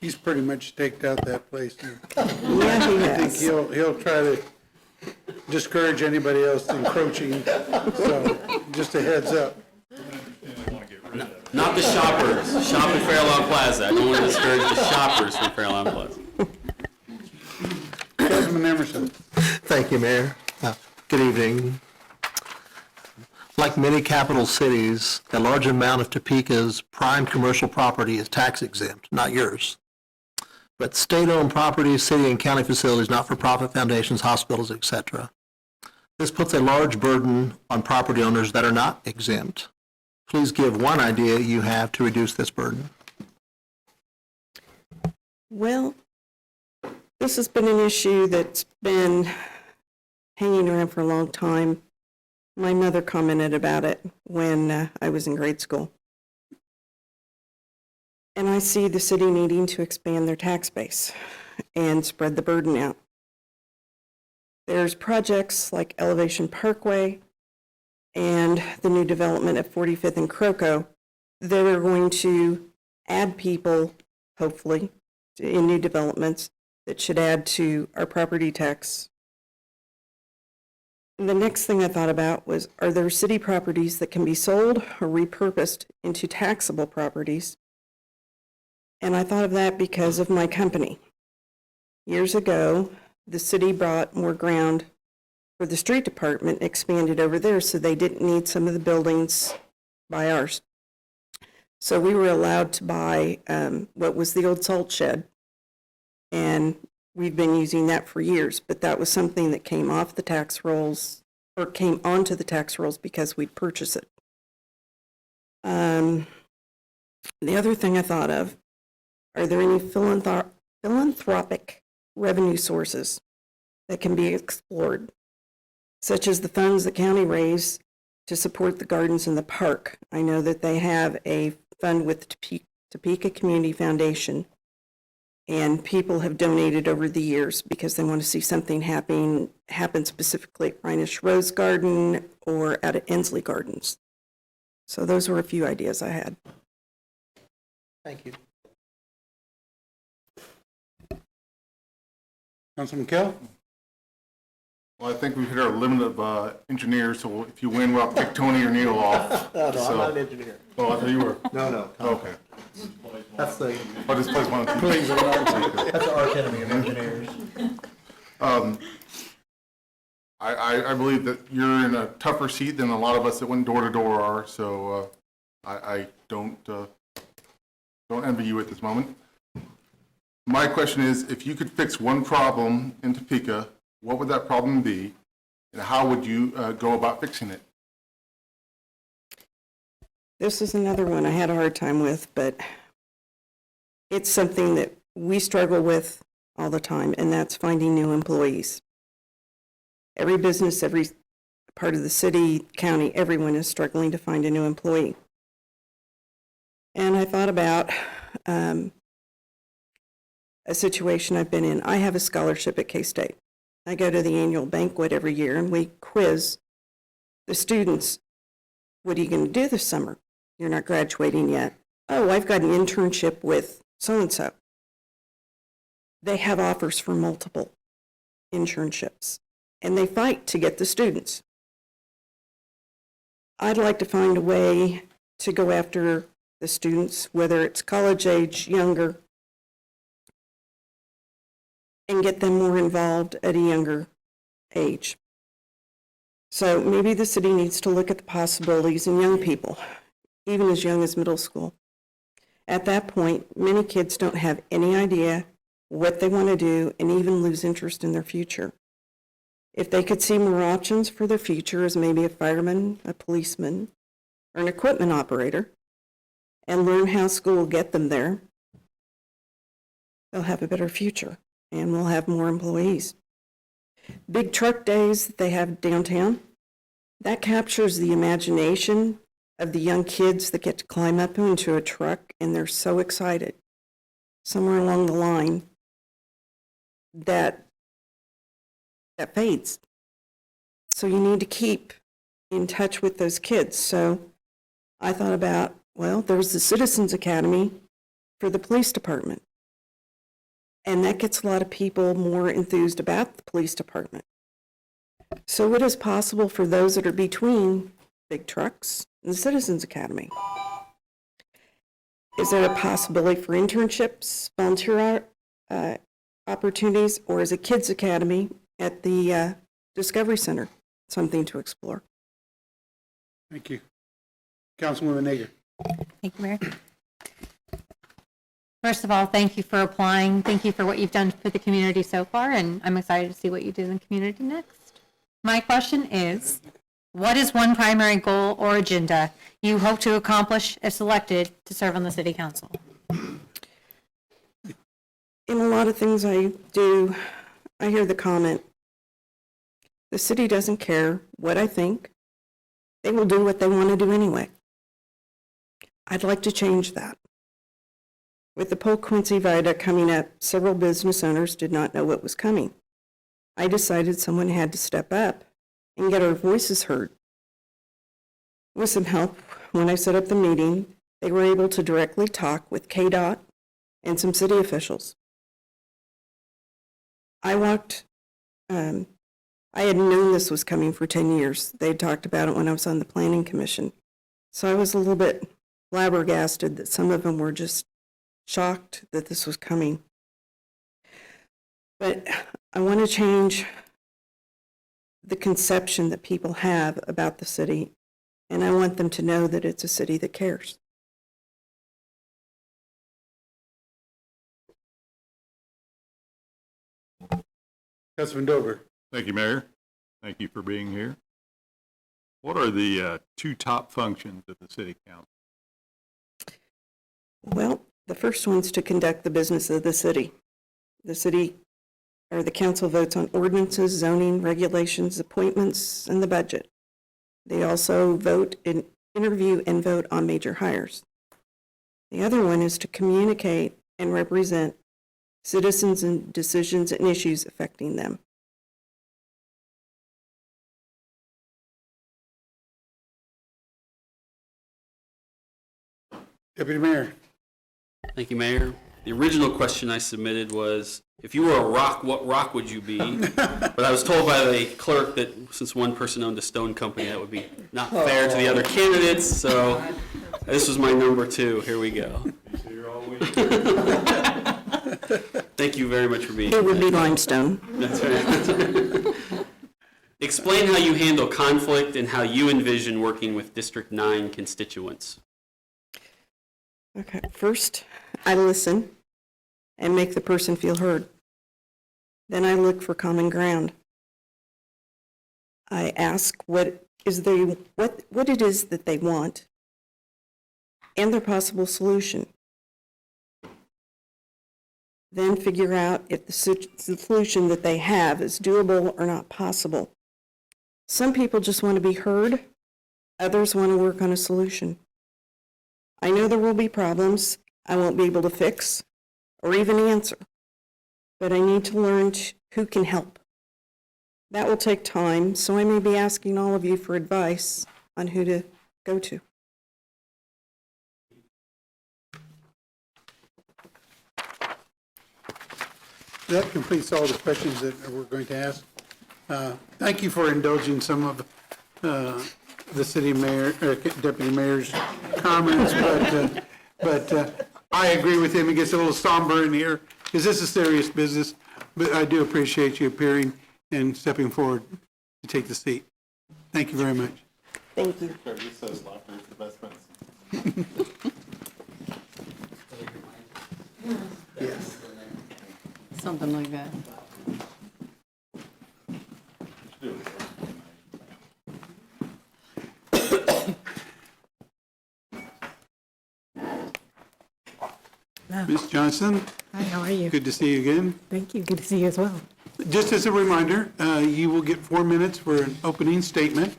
Speaker 1: He's pretty much staked out that place now.
Speaker 15: Yeah, he
Speaker 1: I think
Speaker 15: has.
Speaker 1: he'll try to discourage anybody else encroaching, so just a heads up.
Speaker 9: Not the shoppers. Shop at Fairlawn Plaza. I don't want to discourage the shoppers from Fairlawn Plaza.
Speaker 1: Councilman Emerson.
Speaker 13: Thank you, Mayor. Good evening. Like many capital cities, a large amount of Topeka's prime commercial property is tax exempt, not yours. But state-owned properties, city and county facilities, not-for-profit foundations, hospitals, etc. This puts a large burden on property owners that are not exempt. Please give one idea you have to reduce this burden.
Speaker 15: Well, this has been an issue that's been hanging around for a long time. My mother commented about it when I was in grade school. And I see the city needing to expand their tax base and spread the burden out. There's projects like Elevation Parkway and the new development at 45th and Croco that are going to add people, hopefully, in new developments that should add to our property tax. And the next thing I thought about was, are there city properties that can be sold or repurposed into taxable properties? And I thought of that because of my company. Years ago, the city bought more ground for the street department, expanded over there, so they didn't need some of the buildings by ours. So we were allowed to buy what was the old salt shed, and we've been using that for years, but that was something that came off the tax rolls, or came onto the tax rolls because we'd purchase it. The other thing I thought of, are there any philanthropic revenue sources that can be explored, such as the funds the county raise to support the gardens in the park? I know that they have a fund with the Topeka Community Foundation, and people have donated over the years because they want to see something happen specifically at Rhinish Rose Garden or out at Ensley Gardens. So those were a few ideas I had.
Speaker 13: Thank you.
Speaker 1: Councilman Kell?
Speaker 10: Well, I think we've hit our limit of engineers, so if you win, we'll pick Tony or Neil off.
Speaker 13: No, I'm
Speaker 10: So-
Speaker 13: not an engineer.
Speaker 10: Oh, I thought you were.
Speaker 13: No.
Speaker 10: Okay.
Speaker 13: That's the,
Speaker 10: I'll just place one.
Speaker 1: Please,
Speaker 13: that's our enemy of engineers.
Speaker 10: I believe that you're in a tougher seat than a lot of us that went door to door are, so I don't envy you at this moment. My question is, if you could fix one problem in Topeka, what would that problem be, and how would you go about fixing it?
Speaker 15: This is another one I had a hard time with, but it's something that we struggle with all the time, and that's finding new employees. Every business, every part of the city, county, everyone is struggling to find a new employee. And I thought about a situation I've been in. I have a scholarship at K-State. I go to the annual banquet every year, and we quiz the students. What are you going to do this summer? You're not graduating yet. Oh, I've got an internship with so-and-so. They have offers for multiple internships, and they fight to get the students. I'd like to find a way to go after the students, whether it's college age, younger, and get them more involved at a younger age. So maybe the city needs to look at the possibilities in young people, even as young as middle school. At that point, many kids don't have any idea what they want to do and even lose interest in their future. If they could see more options for their future as maybe a fireman, a policeman, or an equipment operator, and learn how school will get them there, they'll have a better future. and we'll have more employees. Big truck days that they have downtown, that captures the imagination of the young kids that get to climb up into a truck and they're so excited. Somewhere along the line, that fades. So you need to keep in touch with those kids. So I thought about, well, there's the Citizens Academy for the police department. And that gets a lot of people more enthused about the police department. So what is possible for those that are between big trucks and the Citizens Academy? Is there a possibility for internships, volunteer opportunities, or is a Kids Academy at the Discovery Center something to explore?
Speaker 1: Thank you. Councilwoman Nager.
Speaker 17: Thank you, Mayor. First of all, thank you for applying. Thank you for what you've done for the community so far, and I'm excited to see what you do in the community next. My question is, what is one primary goal or agenda you hope to accomplish if selected to serve on the city council?
Speaker 15: In a lot of things I do, I hear the comment, the city doesn't care what I think. They will do what they want to do anyway. I'd like to change that. With the Polk Quincy Viaduct coming up, several business owners did not know what was coming. I decided someone had to step up and get our voices heard. With some help, when I set up the meeting, they were able to directly talk with KDOT and some city officials. I had known this was coming for 10 years. They talked about it when I was on the Planning Commission. So I was a little bit flabbergasted that some of them were just shocked that this was coming. But I want to change the conception that people have about the city, and I want them to know that it's a city that cares.
Speaker 1: Councilman Dover.
Speaker 14: Thank you, Mayor. Thank you for being here. What are the two top functions of the city council?
Speaker 15: Well, the first one's to conduct the business of the city. The city, or the council, votes on ordinances, zoning, regulations, appointments, and the budget. They also vote and interview and vote on major hires. The other one is to communicate and represent citizens and decisions and issues affecting them.
Speaker 1: Deputy Mayor.
Speaker 9: Thank you, Mayor. The original question I submitted was, if you were a rock, what rock would you be? But I was told by the clerk that since one person owned a stone company, that would be not fair to the other candidates, so this was my number 2. Here we go. Thank you very much for being here.
Speaker 15: It would be limestone.
Speaker 9: That's right. Explain how you handle conflict and how you envision working with District 9 constituents.
Speaker 15: Okay, first, I listen and make the person feel heard. Then I look for common ground. I ask what it is that they want and their possible solution. Then figure out if the solution that they have is doable or not possible. Some people just want to be heard. Others want to work on a solution. I know there will be problems I won't be able to fix or even answer, but I need to learn who can help. That will take time, so I may be asking all of you for advice on who to go to.
Speaker 1: That completes all the questions that we're going to ask. Thank you for indulging some of the city mayor, deputy mayor's comments, but I agree with him. It gets a little somber in here because this is serious business, but I do appreciate you appearing and stepping forward to take the seat. Thank you very much.
Speaker 15: Thank you.
Speaker 1: Yes.
Speaker 5: Something like that.
Speaker 1: Ms. Johnson?
Speaker 7: Hi, how are you?
Speaker 1: Good to see you again.
Speaker 7: Thank you. Good to see you as well.
Speaker 1: Just as a reminder, you will get 4 minutes for an opening statement.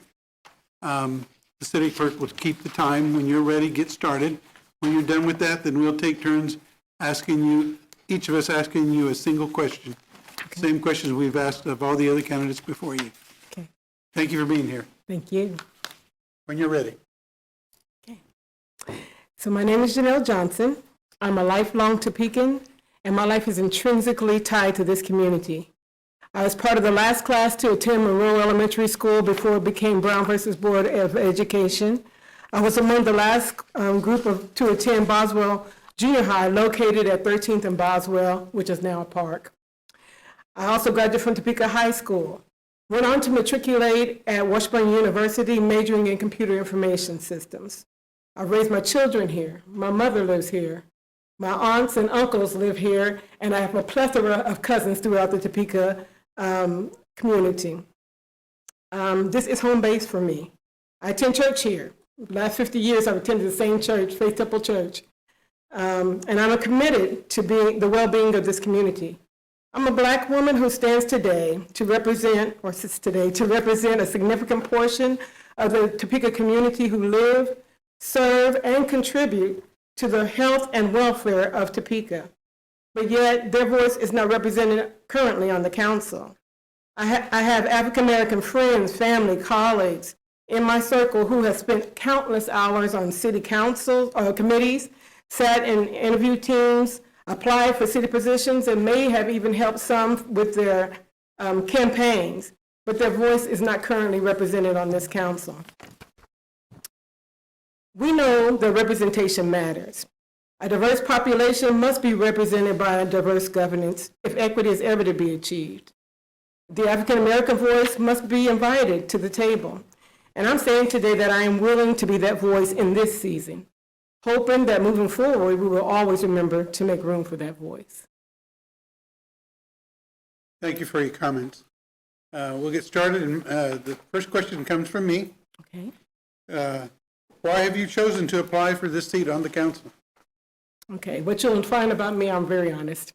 Speaker 1: The city clerk will keep the time. When you're ready, get started. When you're done with that, then we'll take turns asking you, each of us asking you a single question. Same questions we've asked of all the other candidates before you.
Speaker 7: Okay.
Speaker 1: Thank you for being here.
Speaker 7: Thank you.
Speaker 1: When you're ready.
Speaker 7: So my name is Janelle Johnson. I'm a lifelong Topekan, and my life is intrinsically tied to this community. I was part of the last class to attend Monroe Elementary School before it became Brown versus Board of Education. I was among the last group to attend Boswell Junior High, located at 13th and Boswell, which is now a park. I also graduated from Topeka High School. Went on to matriculate at Washburn University, majoring in computer information systems. I raised my children here. My mother lives here. My aunts and uncles live here, and I have a plethora of cousins throughout the Topeka community. This is home base for me. I attend church here. The last 50 years, I've attended the same church, Faith Temple Church. And I'm committed to the well-being of this community. I'm a Black woman who stands today to represent, or sits today, to represent a significant portion of the Topeka community who live, serve, and contribute to the health and welfare of Topeka. But yet, their voice is not represented currently on the council. I have African-American friends, family, colleagues in my circle who have spent countless hours on city council committees, sat in interview teams, applied for city positions, and may have even helped some with their campaigns, but their voice is not currently represented on this council. We know that representation matters. A diverse population must be represented by a diverse governance if equity is ever to be achieved. The African American voice must be invited to the table. And I'm saying today that I am willing to be that voice in this season, hoping that moving forward, we will always remember to make room for that voice.
Speaker 1: Thank you for your comments. We'll get started. And, the first question comes from me.
Speaker 7: Okay.
Speaker 1: Why have you chosen to apply for this seat on the council?
Speaker 7: Okay, what you'll find about me, I'm very honest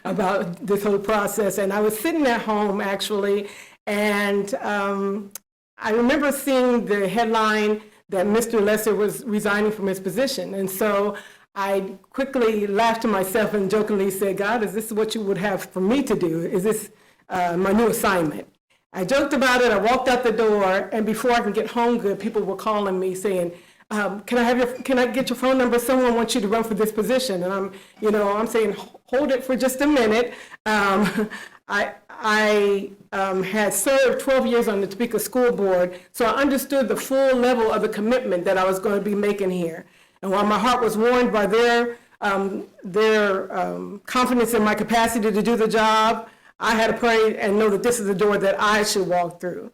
Speaker 7: about this whole process. And I was sitting at home, actually, and I remember seeing the headline that Mr. Lesser was resigning from his position. And so I quickly laughed to myself and jokingly said, God, is this what you would have for me to do? Is this my new assignment? I joked about it, I walked out the door, and before I can get home good, people were calling me saying, can I get your phone number? Someone wants you to run for this position. And I'm saying, hold it for just a minute. I had served 12 years on the Topeka School Board, so I understood the full level of the commitment that I was going to be making here. And while my heart was warmed by their confidence in my capacity to do the job, I had to pray and know that this is the door that I should walk through.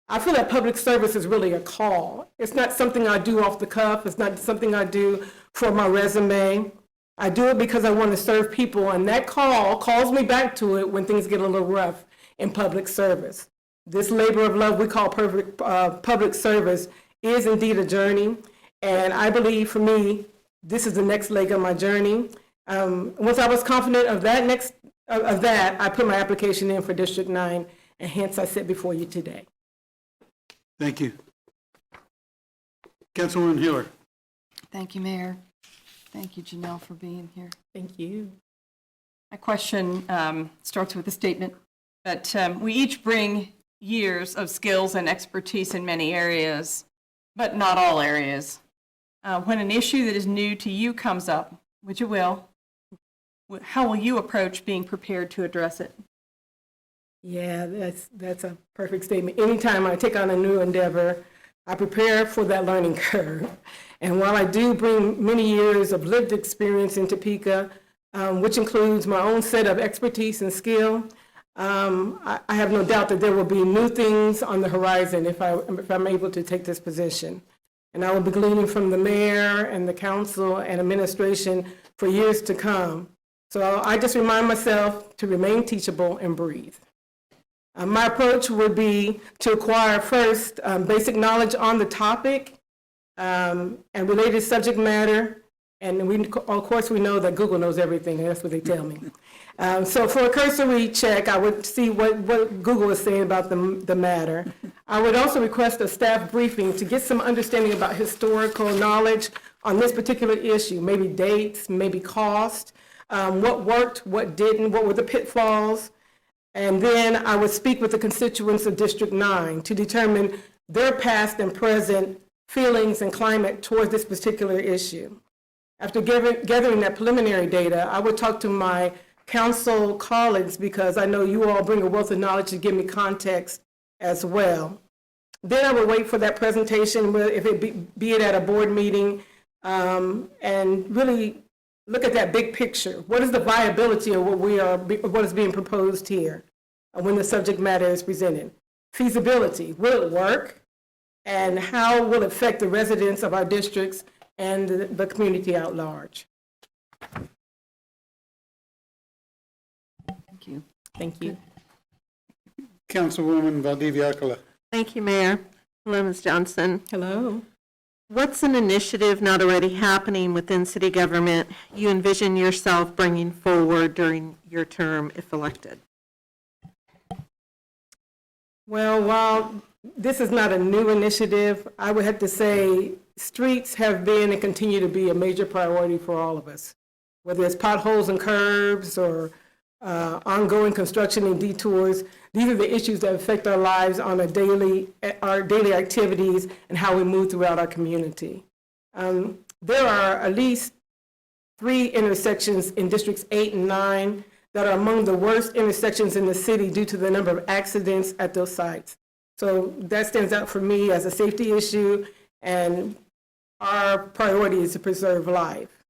Speaker 7: I feel that public service is really a call. It's not something I do off the cuff. It's not something I do for my resume. I do it because I want to serve people, and that call calls me back to it when things get a little rough in public service. This labor of love we call public service is indeed a journey, and I believe for me, this is the next leg of my journey. Once I was confident of that, I put my application in for District 9, and hence I sit before you today.
Speaker 1: Thank you. Councilwoman Hiller.
Speaker 5: Thank you, Mayor. Thank you, Janelle, for being here.
Speaker 7: Thank you.
Speaker 5: My question starts with a statement that we each bring years of skills and expertise in many areas, but not all areas. When an issue that is new to you comes up, which it will, how will you approach being prepared to address it?
Speaker 7: Yeah, that's a perfect statement. Anytime I take on a new endeavor, I prepare for that learning curve. And while I do bring many years of lived experience in Topeka, which includes my own set of expertise and skill, I have no doubt that there will be new things on the horizon if I'm able to take this position. And I will be gleaning from the mayor and the council and administration for years to come. So I just remind myself to remain teachable and breathe. My approach would be to acquire first basic knowledge on the topic and related subject matter, And we, of course, we know that Google knows everything, and that's what they tell me. So for a cursory check, I would see what Google is saying about the matter. I would also request a staff briefing to get some understanding about historical knowledge on this particular issue, maybe dates, maybe cost, what worked, what didn't, what were the pitfalls. And then I would speak with the constituents of District 9 to determine their past and present feelings and climate towards this particular issue. After gathering that preliminary data, I would talk to my council colleagues because I know you all bring a wealth of knowledge to give me context as well. Then I would wait for that presentation, if it be it at a board meeting, and really look at that big picture. What is the viability of what is being proposed here when the subject matter is presented? Feasibility, will it work? And how will it affect the residents of our districts and the community at large?
Speaker 2: Thank you.
Speaker 7: Thank you.
Speaker 1: Councilwoman Valdivia Alcala.
Speaker 2: Thank you, Mayor. Hello, Ms. Johnson.
Speaker 7: Hello.
Speaker 2: What's an initiative not already happening within city government you envision yourself bringing forward during your term if elected?
Speaker 7: Well, while this is not a new initiative, I would have to say streets have been and continue to be a major priority for all of us, whether it's potholes and curbs or ongoing construction and detours. These are the issues that affect our lives on our daily activities and how we move throughout our community. There are at least 3 intersections in Districts 8 and 9 that are among the worst intersections in the city due to the number of accidents at those sites. So that stands out for me as a safety issue, and our priority is to preserve life.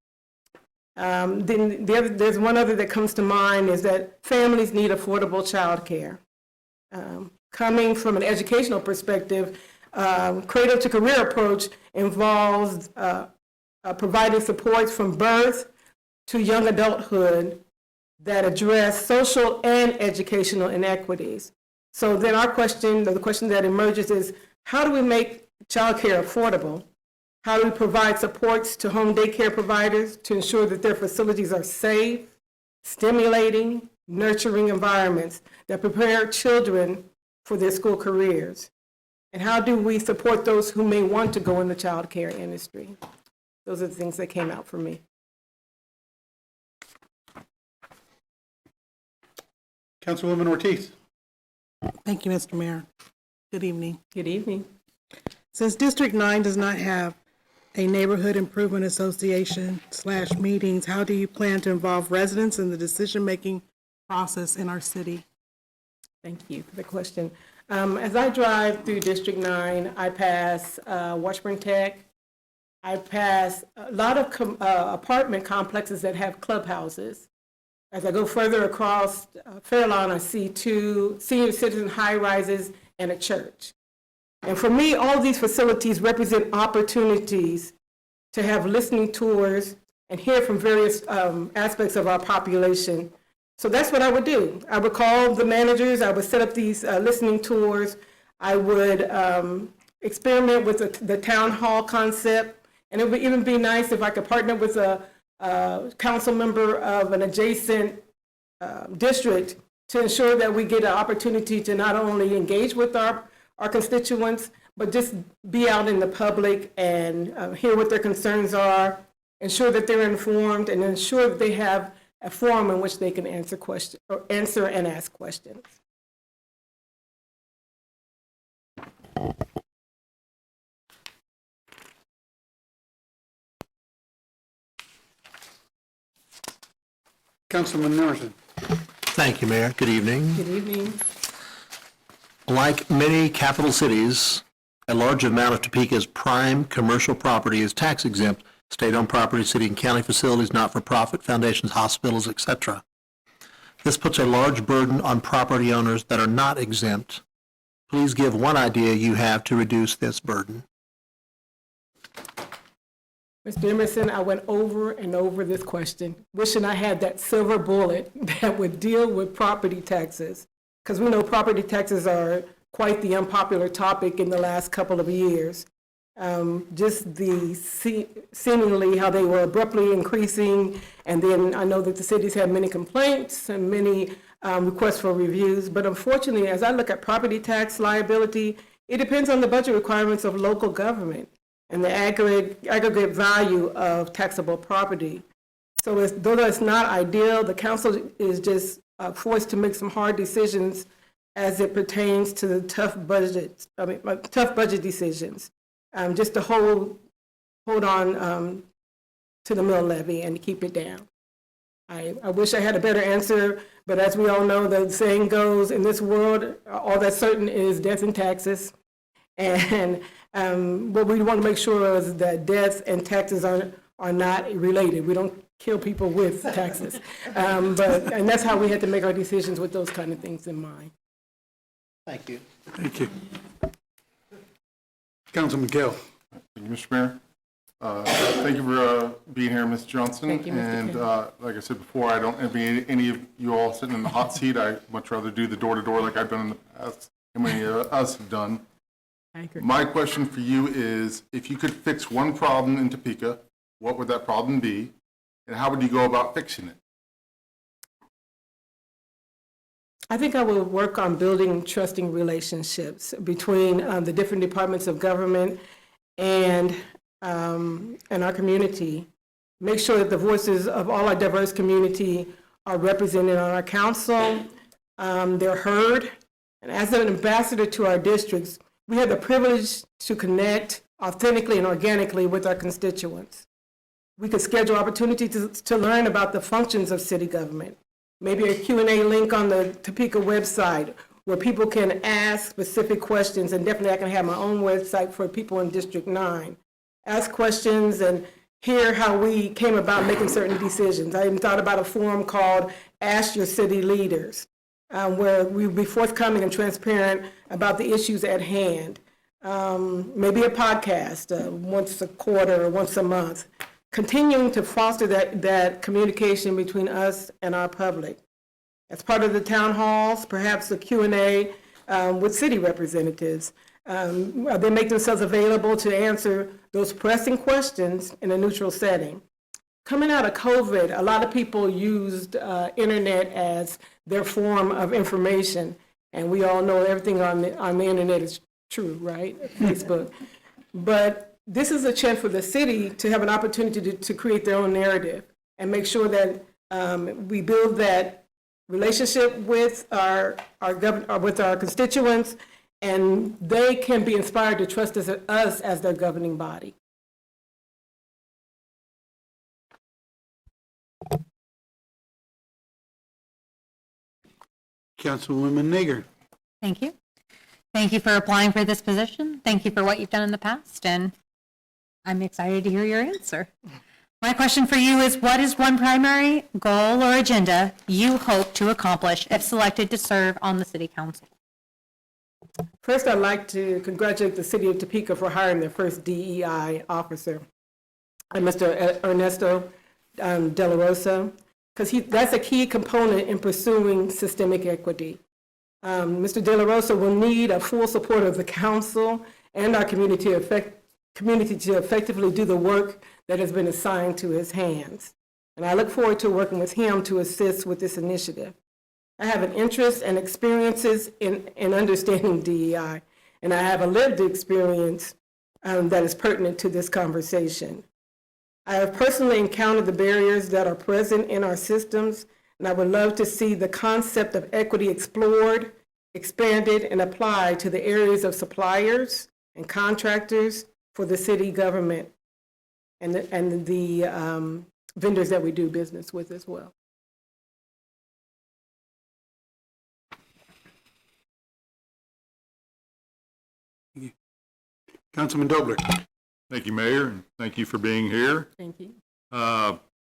Speaker 7: Then there's one other that comes to mind is that families need affordable childcare. Coming from an educational perspective, cradle to career approach involves providing supports from birth to young adulthood that address social and educational inequities. So then our question, the question that emerges is, how do we make childcare affordable? How do we provide supports to home daycare providers to ensure that their facilities are safe, stimulating, nurturing environments that prepare children for their school careers? And how do we support those who may want to go in the child care industry? Those are the things that came out for me.
Speaker 1: Councilwoman Ortiz.
Speaker 7: Thank you, Mr. Mayor. Good evening. Good evening.
Speaker 18: Since District 9 does not have a neighborhood improvement association / meetings, how do you plan to involve residents in the decision-making process in our city?
Speaker 7: Thank you for the question. As I drive through District 9, I pass Washburn Tech. I pass a lot of apartment complexes that have clubhouses. As I go further across Fairlawn, I see 2 senior citizen high-rises and a church. And for me, all these facilities represent opportunities to have listening tours and hear from various aspects of our population. So that's what I would do. I would call the managers, I would set up these listening tours, I would experiment with the town hall concept, and it would even be nice if I could partner with a council member of an adjacent district to ensure that we get an opportunity to not only engage with our constituents, but just be out in the public and hear what their concerns are, ensure that they're informed, and ensure that they have a forum in which they can answer and ask questions.
Speaker 1: Councilman Norton.
Speaker 13: Thank you, Mayor. Good evening.
Speaker 7: Good evening.
Speaker 13: Like many capital cities, a large amount of Topeka's prime commercial property is tax exempt, state-owned property, city and county facilities, not-for-profit, foundations, hospitals, etc. This puts a large burden on property owners that are not exempt. Please give one idea you have to reduce this burden.
Speaker 7: Mr. Emerson, I went over and over this question, wishing I had that silver bullet that would deal with property taxes, because we know property taxes are quite the unpopular topic in the last couple of years.
Speaker 18: just the seemingly how they were abruptly increasing. And then I know that the cities had many complaints and many requests for reviews. But unfortunately, as I look at property tax liability, it depends on the budget requirements of local government and the aggregate value of taxable property. So though that's not ideal, the council is just forced to make some hard decisions as it pertains to the tough budget decisions, just to hold on to the mill levy and to keep it down. I wish I had a better answer, but as we all know, the saying goes, in this world, all that's certain is death and taxes. And what we want to make sure is that death and taxes are not related. We don't kill people with taxes. And that's how we had to make our decisions with those kind of things in mind.
Speaker 1: Thank you. Thank you. Councilman Gill.
Speaker 10: Thank you, Mr. Mayor. Thank you for being here, Ms. Johnson.
Speaker 18: Thank you, Mr.
Speaker 10: And
Speaker 18: King.
Speaker 10: like I said before, I don't envy any of you all sitting in the hot seat. I much rather do the door-to-door like I've done in the past, and many of us have done.
Speaker 18: I agree.
Speaker 10: My question for you is, if you could fix one problem in Topeka, what would that problem be, and how would you go about fixing it?
Speaker 18: I think I will work on building trusting relationships between the different departments of government and our community. Make sure that the voices of all our diverse community are represented on our council. They're heard. And as an ambassador to our districts, we have the privilege to connect authentically and organically with our constituents. We could schedule opportunities to learn about the functions of city government. Maybe a Q&A link on the Topeka website where people can ask specific questions, and definitely I can have my own website for people in District 9. Ask questions and hear how we came about making certain decisions. I even thought about a forum called Ask Your City Leaders, where we'll be forthcoming and transparent about the issues at hand. Maybe a podcast once a quarter or once a month. Continuing to foster that communication between us and our public. As part of the town halls, perhaps a Q&A with city representatives. They make themselves available to answer those pressing questions in a neutral setting. Coming out of COVID, a lot of people used internet as their form of information, and we all know everything on the internet is true, right? Facebook. But this is a chance for the city to have an opportunity to create their own narrative and make sure that we build that relationship with our constituents, and they can be inspired to trust us as their governing body.
Speaker 1: Councilwoman Nager.
Speaker 17: Thank you. Thank you for applying for this position. Thank you for what you've done in the past, and I'm excited to hear your answer. My question for you is, what is one primary goal or agenda you hope to accomplish if selected to serve on the city council?
Speaker 18: First, I'd like to congratulate the city of Topeka for hiring their first DEI officer, Mr. Ernesto De La Rosa, because that's a key component in pursuing systemic equity. Mr. De La Rosa will need a full support of the council and our community to effectively do the work that has been assigned to his hands. And I look forward to working with him to assist with this initiative. I have an interest and experiences in understanding DEI, and I have a lived experience that is pertinent to this conversation. I have personally encountered the barriers that are present in our systems, and I would love to see the concept of equity explored, expanded, and applied to the areas of suppliers and contractors for the city government and the vendors that we do business with as well.
Speaker 1: Councilman Dobler.
Speaker 14: Thank you, Mayor, and thank you for being here.
Speaker 18: Thank you.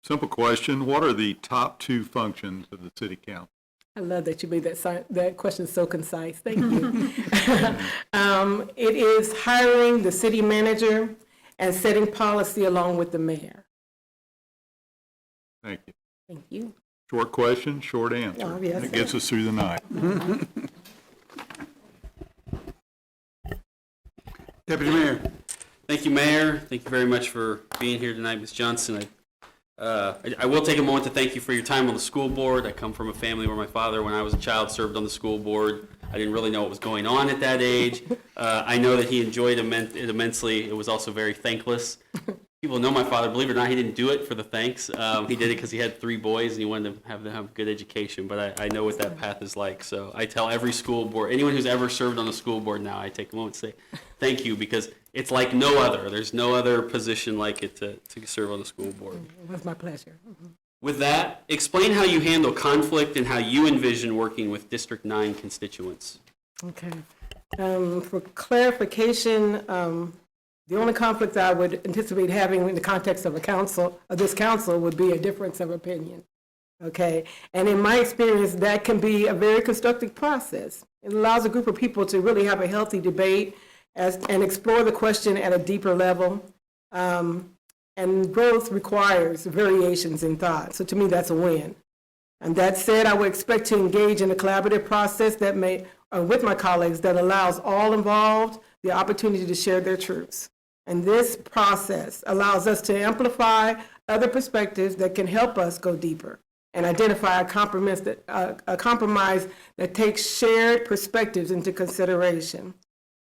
Speaker 14: Simple question. What are the top 2 functions of the city council?
Speaker 18: I love that you made that question so concise. Thank you. It is hiring the city manager and setting policy along with the mayor.
Speaker 14: Thank you.
Speaker 18: Thank you.
Speaker 14: Short question, short answer.
Speaker 18: Oh, yes.
Speaker 14: That gets us through the night.
Speaker 1: Deputy Mayor.
Speaker 9: Thank you, Mayor. Thank you very much for being here tonight, Ms. Johnson. I will take a moment to thank you for your time on the school board. I come from a family where my father, when I was a child, served on the school board. I didn't really know what was going on at that age. I know that he enjoyed it immensely. It was also very thankless. People know my father. Believe it or not, he didn't do it for the thanks. He did it because he had 3 boys and he wanted to have them have good education. But I know what that path is like. So I tell every school board, anyone who's ever served on the school board now, I take a moment to say thank you, because it's like no other. There's no other position like it to serve on the school board.
Speaker 18: It was my pleasure.
Speaker 9: With that, explain how you handle conflict and how you envision working with District 9 constituents.
Speaker 18: Okay. For clarification, the only conflict I would anticipate having in the context of this council would be a difference of opinion. Okay. And in my experience, that can be a very constructive process. It allows a group of people to really have a healthy debate and explore the question at a deeper level. And growth requires variations in thought. So to me, that's a win. And that said, I would expect to engage in a collaborative process that with my colleagues, that allows all involved the opportunity to share their truths. And this process allows us to amplify other perspectives that can help us go deeper and identify a compromise that takes shared perspectives into consideration.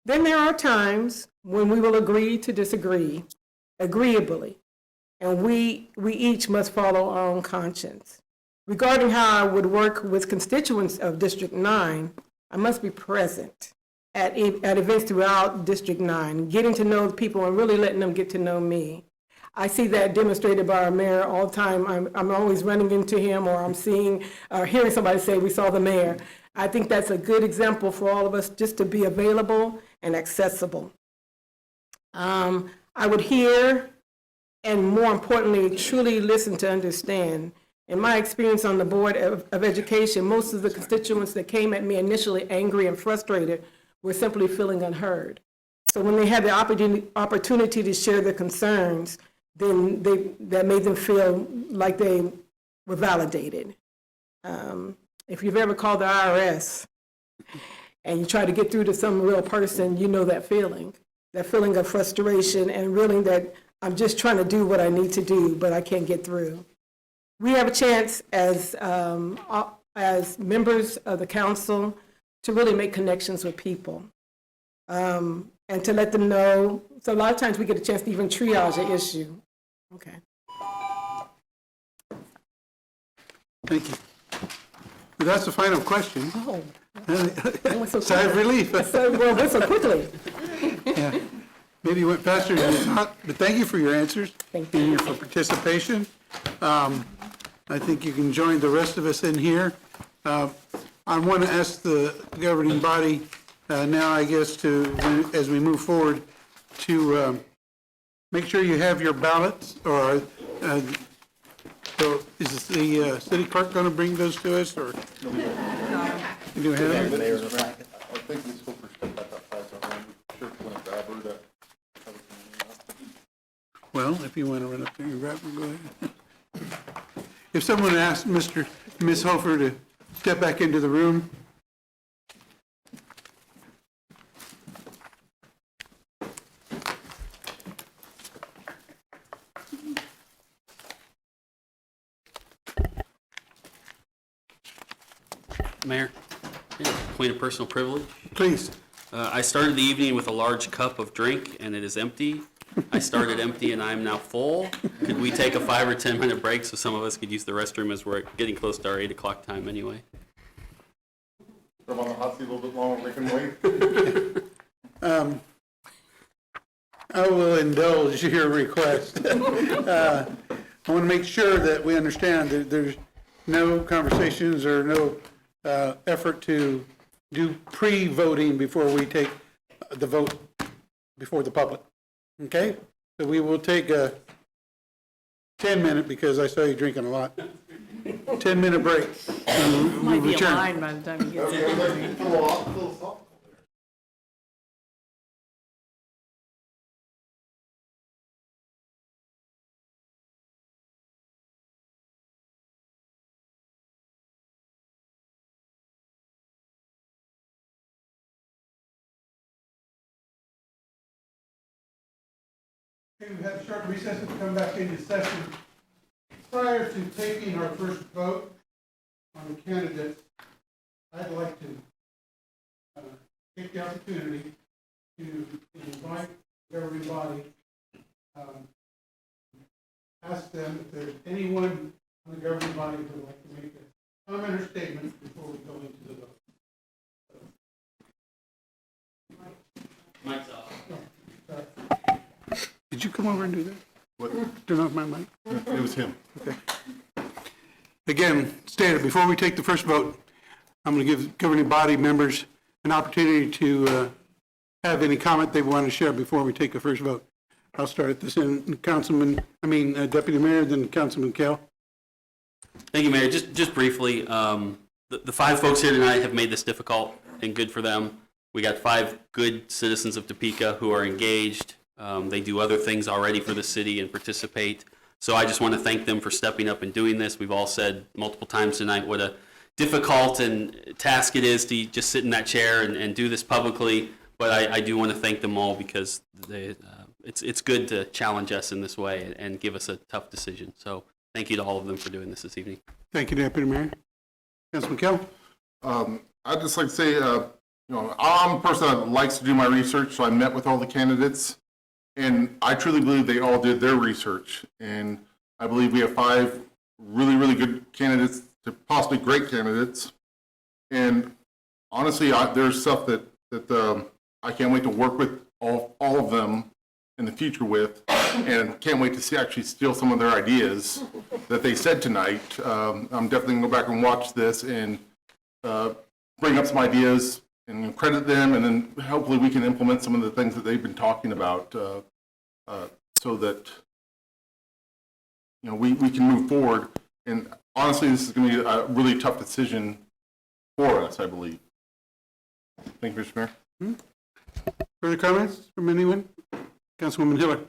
Speaker 18: Then there are times when we will agree to disagree agreeably, and we each must follow our own conscience. Regarding how I would work with constituents of District 9, I must be present at events throughout District 9, getting to know the people and really letting them get to know me. I see that demonstrated by our mayor all the time. I'm always running into him, or I'm seeing or hearing somebody say, "We saw the mayor." I think that's a good example for all of us, just to be available and accessible. I would hear, and more importantly, truly listen to understand. In my experience on the Board of Education, most of the constituents that came at me initially angry and frustrated were simply feeling unheard. So when they had the opportunity to share their concerns, then that made them feel like they were validated. If you've ever called the IRS and you try to get through to some real person, you know that feeling of frustration and really that I'm just trying to do what I need to do, but I can't get through. We have a chance as members of the council to really make connections with people and to let them know. So a lot of times we get a chance to even triage an issue. Okay.
Speaker 1: Thank you. But that's the final question.
Speaker 18: Oh.
Speaker 1: Sigh of relief.
Speaker 18: Well, went so quickly.
Speaker 1: Yeah. Maybe you went faster than you thought, but thank you for your answers.
Speaker 18: Thank you.
Speaker 1: And for participation. I think you can join the rest of us in here. I want to ask the governing body now, I guess, as we move forward, to make sure you have your ballots, or so is the city clerk going to bring those to us, or? You do have them?
Speaker 10: I think we still step back outside, so I'm sure if you want to grab her to.
Speaker 1: Well, if you want to run up there and grab them, go ahead. If someone asked Ms. Hofer to step back into the room.
Speaker 9: Mayor, point of personal privilege.
Speaker 1: Please.
Speaker 9: I started the evening with a large cup of drink, and it is empty. I started empty, and I'm now full. Could we take a 5 or 10 minute break so some of us could use the restroom, as we're getting close to our 8 o'clock time anyway?
Speaker 10: Put them on the hot seat a little bit longer, they can wait.
Speaker 1: I will indulge your request. I want to make sure that we understand that there's no conversations or no effort to do pre-voting before we take the vote before the public. Okay? So we will take a 10-minute, because I saw you drinking a lot, 10-minute break.
Speaker 5: Might be a
Speaker 1: Return.
Speaker 5: line by the time you get there.
Speaker 1: Okay, we've had a short recess and come back into session. Prior to taking our first vote on the candidates, I'd like to take the opportunity to invite the governing body, ask them if there's anyone on the governing body who would like to make a comment or statement before we go into the vote.
Speaker 9: Mike's off.
Speaker 1: Did you come over and do that?
Speaker 10: What?
Speaker 1: Turn off my mic?
Speaker 10: It was him.
Speaker 1: Okay. Again, stated, before we take the first vote, I'm going to give governing body members an opportunity to have any comment they want to share before we take the first vote. I'll start at this end. Deputy Mayor, then Councilman Kell.
Speaker 9: Thank you, Mayor. Just briefly, the 5 folks here tonight have made this difficult and good for them. We got 5 good citizens of Topeka who are engaged. They do other things already for the city and participate. So I just want to thank them for stepping up and doing this. We've all said multiple times tonight what a difficult and task it is to just sit in that chair and do this publicly. But I do want to thank them all because it's good to challenge us in this way and give us a tough decision. So thank you to all of them for doing this evening.
Speaker 1: Thank you, Deputy Mayor. Councilman Kell.
Speaker 10: I'd just like to say, I'm a person that likes to do my research, so I met with all the candidates, and I truly believe they all did their research. And I believe we have 5 really, really good candidates to possibly great candidates. And honestly, there's stuff that I can't wait to work with all of them in the future with, and can't wait to actually steal some of their ideas that they said tonight. I'm definitely going to go back and watch this and bring up some ideas and credit them, and then hopefully we can implement some of the things that they've been talking about so that we can move forward. And honestly, this is going to be a really tough decision for us, I believe. Thank you, Mr. Mayor.
Speaker 1: Further comments from anyone? Councilwoman Hiller.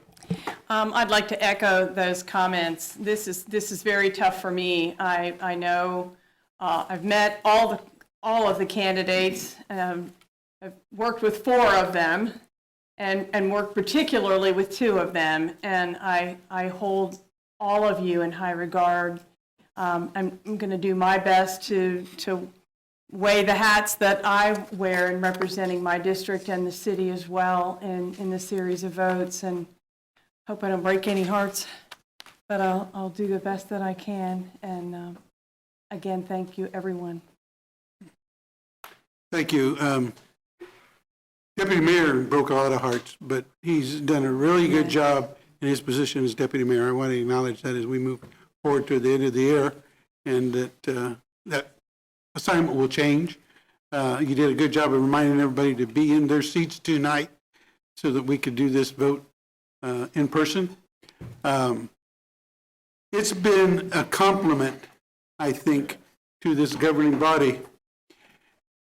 Speaker 8: I'd like to echo those comments. This is very tough for me. I know I've met all of the candidates. I've worked with 4 of them and worked particularly with 2 of them. And I hold all of you in high regard. I'm going to do my best to weigh the hats that I wear in representing my district and the city as well in the series of votes. And hope I don't break any hearts, but I'll do the best that I can. And again, thank you, everyone.
Speaker 1: Thank you. Deputy Mayor broke a lot of hearts, but he's done a really good job in his position as Deputy Mayor. I want to acknowledge that as we move forward to the end of the year, and that assignment will change. You did a good job of reminding everybody to be in their seats tonight so that we could do this vote in person. It's been a compliment, I think, to this governing body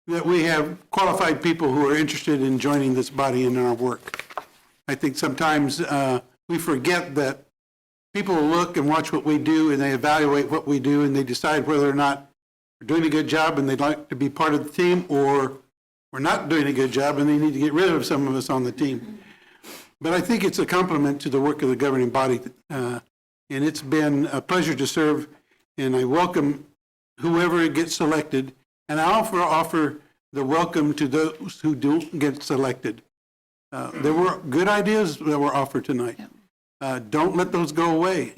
Speaker 1: that we have qualified people who are interested in joining this body in our work. I think sometimes we forget that people look and watch what we do, and they evaluate what we do, and they decide whether or not we're doing a good job and they'd like to be part of the team, or we're not doing a good job and they need to get rid of some of us on the team. But I think it's a compliment to the work of the governing body, and it's been a pleasure to serve, and I welcome whoever gets selected, and I offer the welcome to those who don't get selected. There were good ideas that were offered tonight. Don't let those go away,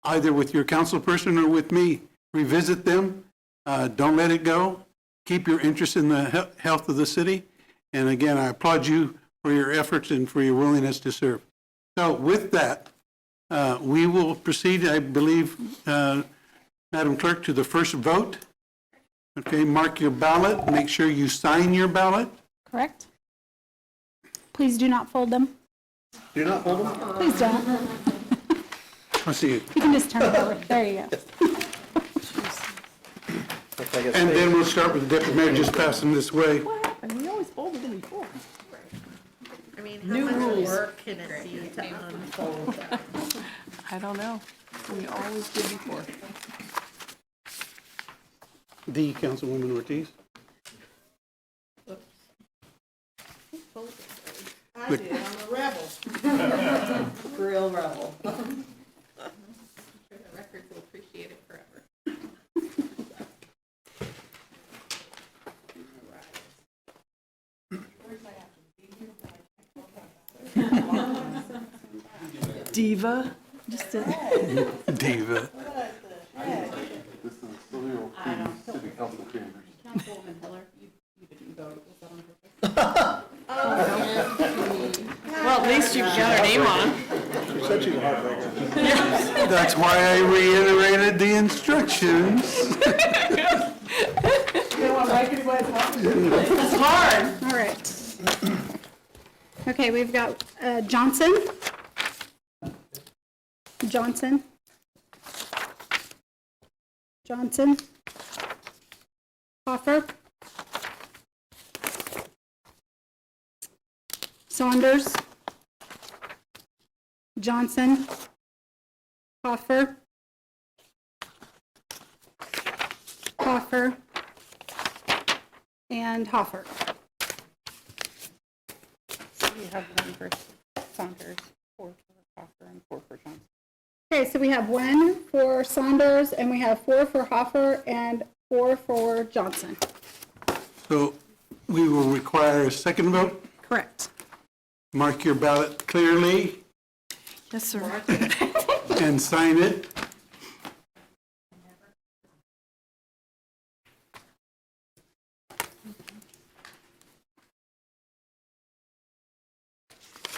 Speaker 1: either with your council person or with me. Revisit them. Don't let it go. Keep your interest in the health of the city. And again, I applaud you for your efforts and for your willingness to serve. So with that, we will proceed, I believe, Madam Clerk, to the first vote. Okay, mark your ballot. Make sure you sign your ballot.
Speaker 4: Correct? Please do not fold them.
Speaker 1: Do not fold them?
Speaker 4: Please don't.
Speaker 1: I see it.
Speaker 4: You can just turn it over. There you go.
Speaker 1: And then we'll start with the deputy mayor just passing this way.
Speaker 5: And we always folded them before.
Speaker 3: I mean, how much work can it be to unfold that?
Speaker 5: I don't know. We always did before.
Speaker 1: The Councilwoman Ortiz.
Speaker 7: I I did, I'm a rebel. Real rebel.
Speaker 11: I'm sure the records will appreciate it forever.
Speaker 5: Diva.
Speaker 1: Diva.
Speaker 11: Councilwoman Hiller, you didn't vote, was that on purpose?
Speaker 5: Well, at least you've got her name on them.
Speaker 1: That's why I reiterated the instructions.
Speaker 5: It's hard.
Speaker 4: All right. Okay, we've got Johnson. Johnson. Johnson. Hoffer. Saunders. Johnson. Hoffer. Hoffer. And Hoffer.
Speaker 11: So you have one for Saunders, 4 for Hoffer, and 4 for Johnson.
Speaker 4: Okay, so we have 1 for Saunders, and we have 4 for Hoffer, and 4 for Johnson.
Speaker 1: So we will require a second vote.
Speaker 4: Correct.
Speaker 1: Mark your ballot clearly
Speaker 5: Yes, sir.
Speaker 1: and sign it.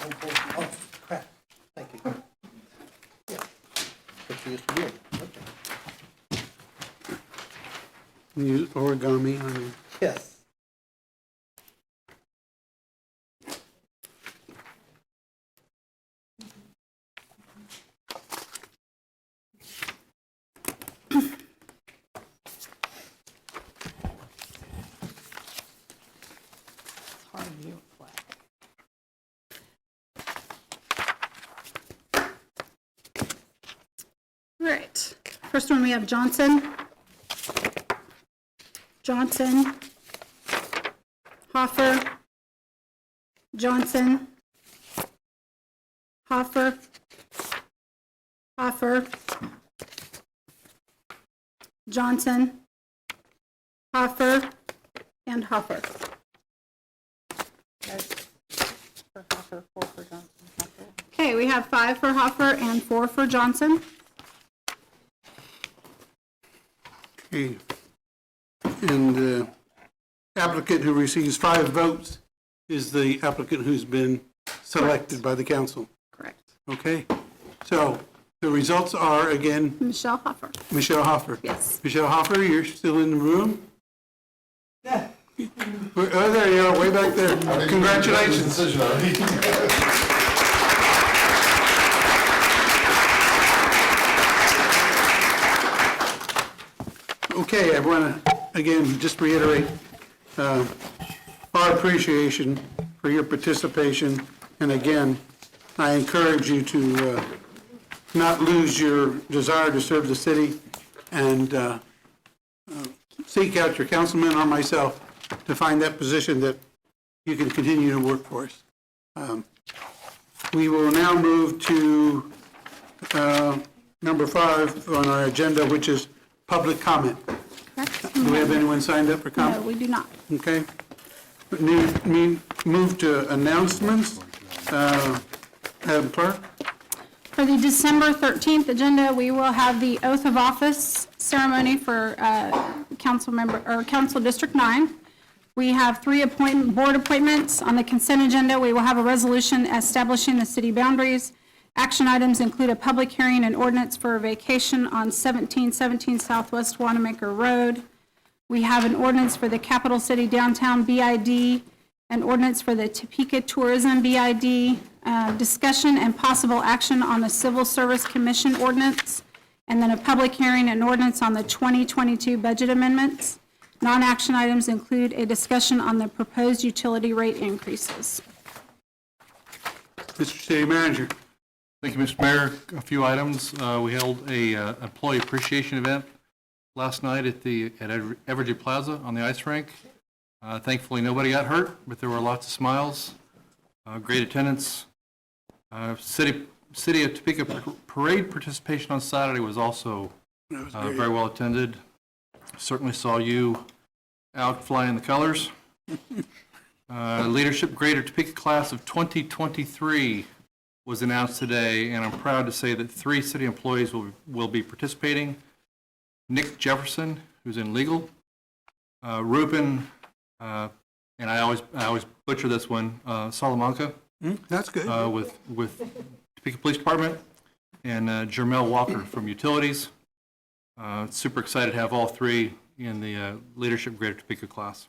Speaker 13: Oh, crap. Thank you. Yeah. What you used to do. Okay.
Speaker 1: Use origami on it.
Speaker 13: Yes.
Speaker 4: All right. First one, we have Johnson. Johnson. Hoffer. Johnson. Hoffer. Hoffer. Johnson. Hoffer. And Hoffer.
Speaker 11: For Hoffer, 4 for Johnson, Hoffer.
Speaker 4: Okay, we have 5 for Hoffer and 4 for Johnson.
Speaker 1: Okay. And the applicant who receives 5 votes is the applicant who's been selected by the council.
Speaker 4: Correct.
Speaker 1: Okay? So the results are, again,
Speaker 4: Michelle Hoffer.
Speaker 1: Michelle Hoffer.
Speaker 4: Yes.
Speaker 1: Michelle Hoffer, you're still in the room? Yeah. Oh, there you are, way back there. Congratulations. Okay, I want to, again, just reiterate our appreciation for your participation. And again, I encourage you to not lose your desire to serve the city and seek out your councilman or myself to find that position that you can continue to work for us. We will now move to number 5 on our agenda, which is public comment.
Speaker 4: Correct.
Speaker 1: Do we have anyone signed up for comment?
Speaker 4: No, we do not.
Speaker 1: Okay. Move to announcements. Madam Clerk?
Speaker 4: For the December 13th agenda, we will have the oath of office ceremony for council member, or Council District 9. We have 3 board appointments. On the consent agenda, we will have a resolution establishing the city boundaries. Action items include a public hearing and ordinance for a vacation on 1717 Southwest Wanamaker Road. We have an ordinance for the Capital City Downtown BID, an ordinance for the Topeka Tourism BID, discussion and possible action on the Civil Service Commission ordinance, and then a public hearing and ordinance on the 2022 budget amendments. Non-action items include a discussion on the proposed utility rate increases.
Speaker 1: Mr. City Manager.
Speaker 6: Thank you, Mr. Mayor. A few items. We held a employee appreciation event last night at Evergy Plaza on the ice rink. Thankfully, nobody got hurt, but there were lots of smiles. Great attendance. City of Topeka parade participation on Saturday was also very well attended. Certainly saw you out flying the colors. Leadership Greater Topeka class of 2023 was announced today, and I'm proud to say that 3 city employees will be participating. Nick Jefferson, who's in legal, Ruben, and I always butcher this one, Salamanca.
Speaker 1: That's good.
Speaker 6: With Topeka Police Department, and Jermel Walker from Utilities. Super excited to have all 3 in the Leadership Greater Topeka class.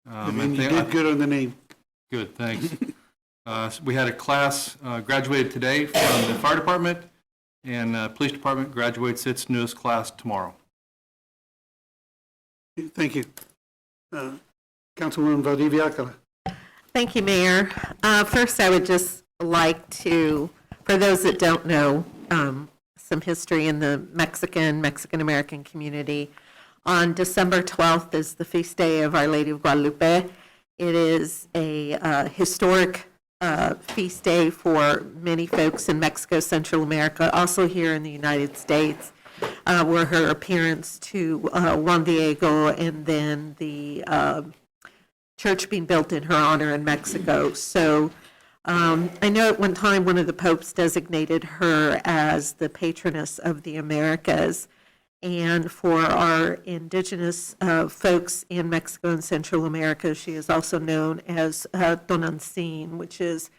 Speaker 1: And you did good on the name.
Speaker 6: Good, thanks. We had a class graduated today from the fire department, and police department graduates its newest class tomorrow.
Speaker 1: Thank you. Councilwoman Valdivia.
Speaker 2: Thank you, Mayor. First, I would just like to, for those that don't know, some history in the Mexican-American community. On December 12th is the feast day of Our Lady of Guadalupe. It is a historic feast day for many folks in Mexico, Central America, also here in the United States, where her appearance to Juan Diego and then the church being built in her honor in Mexico. So I know at one time one of the popes designated her as the patroness of the Americas. And for our indigenous folks in Mexico and Central America, she is also known as Tonantzin, which is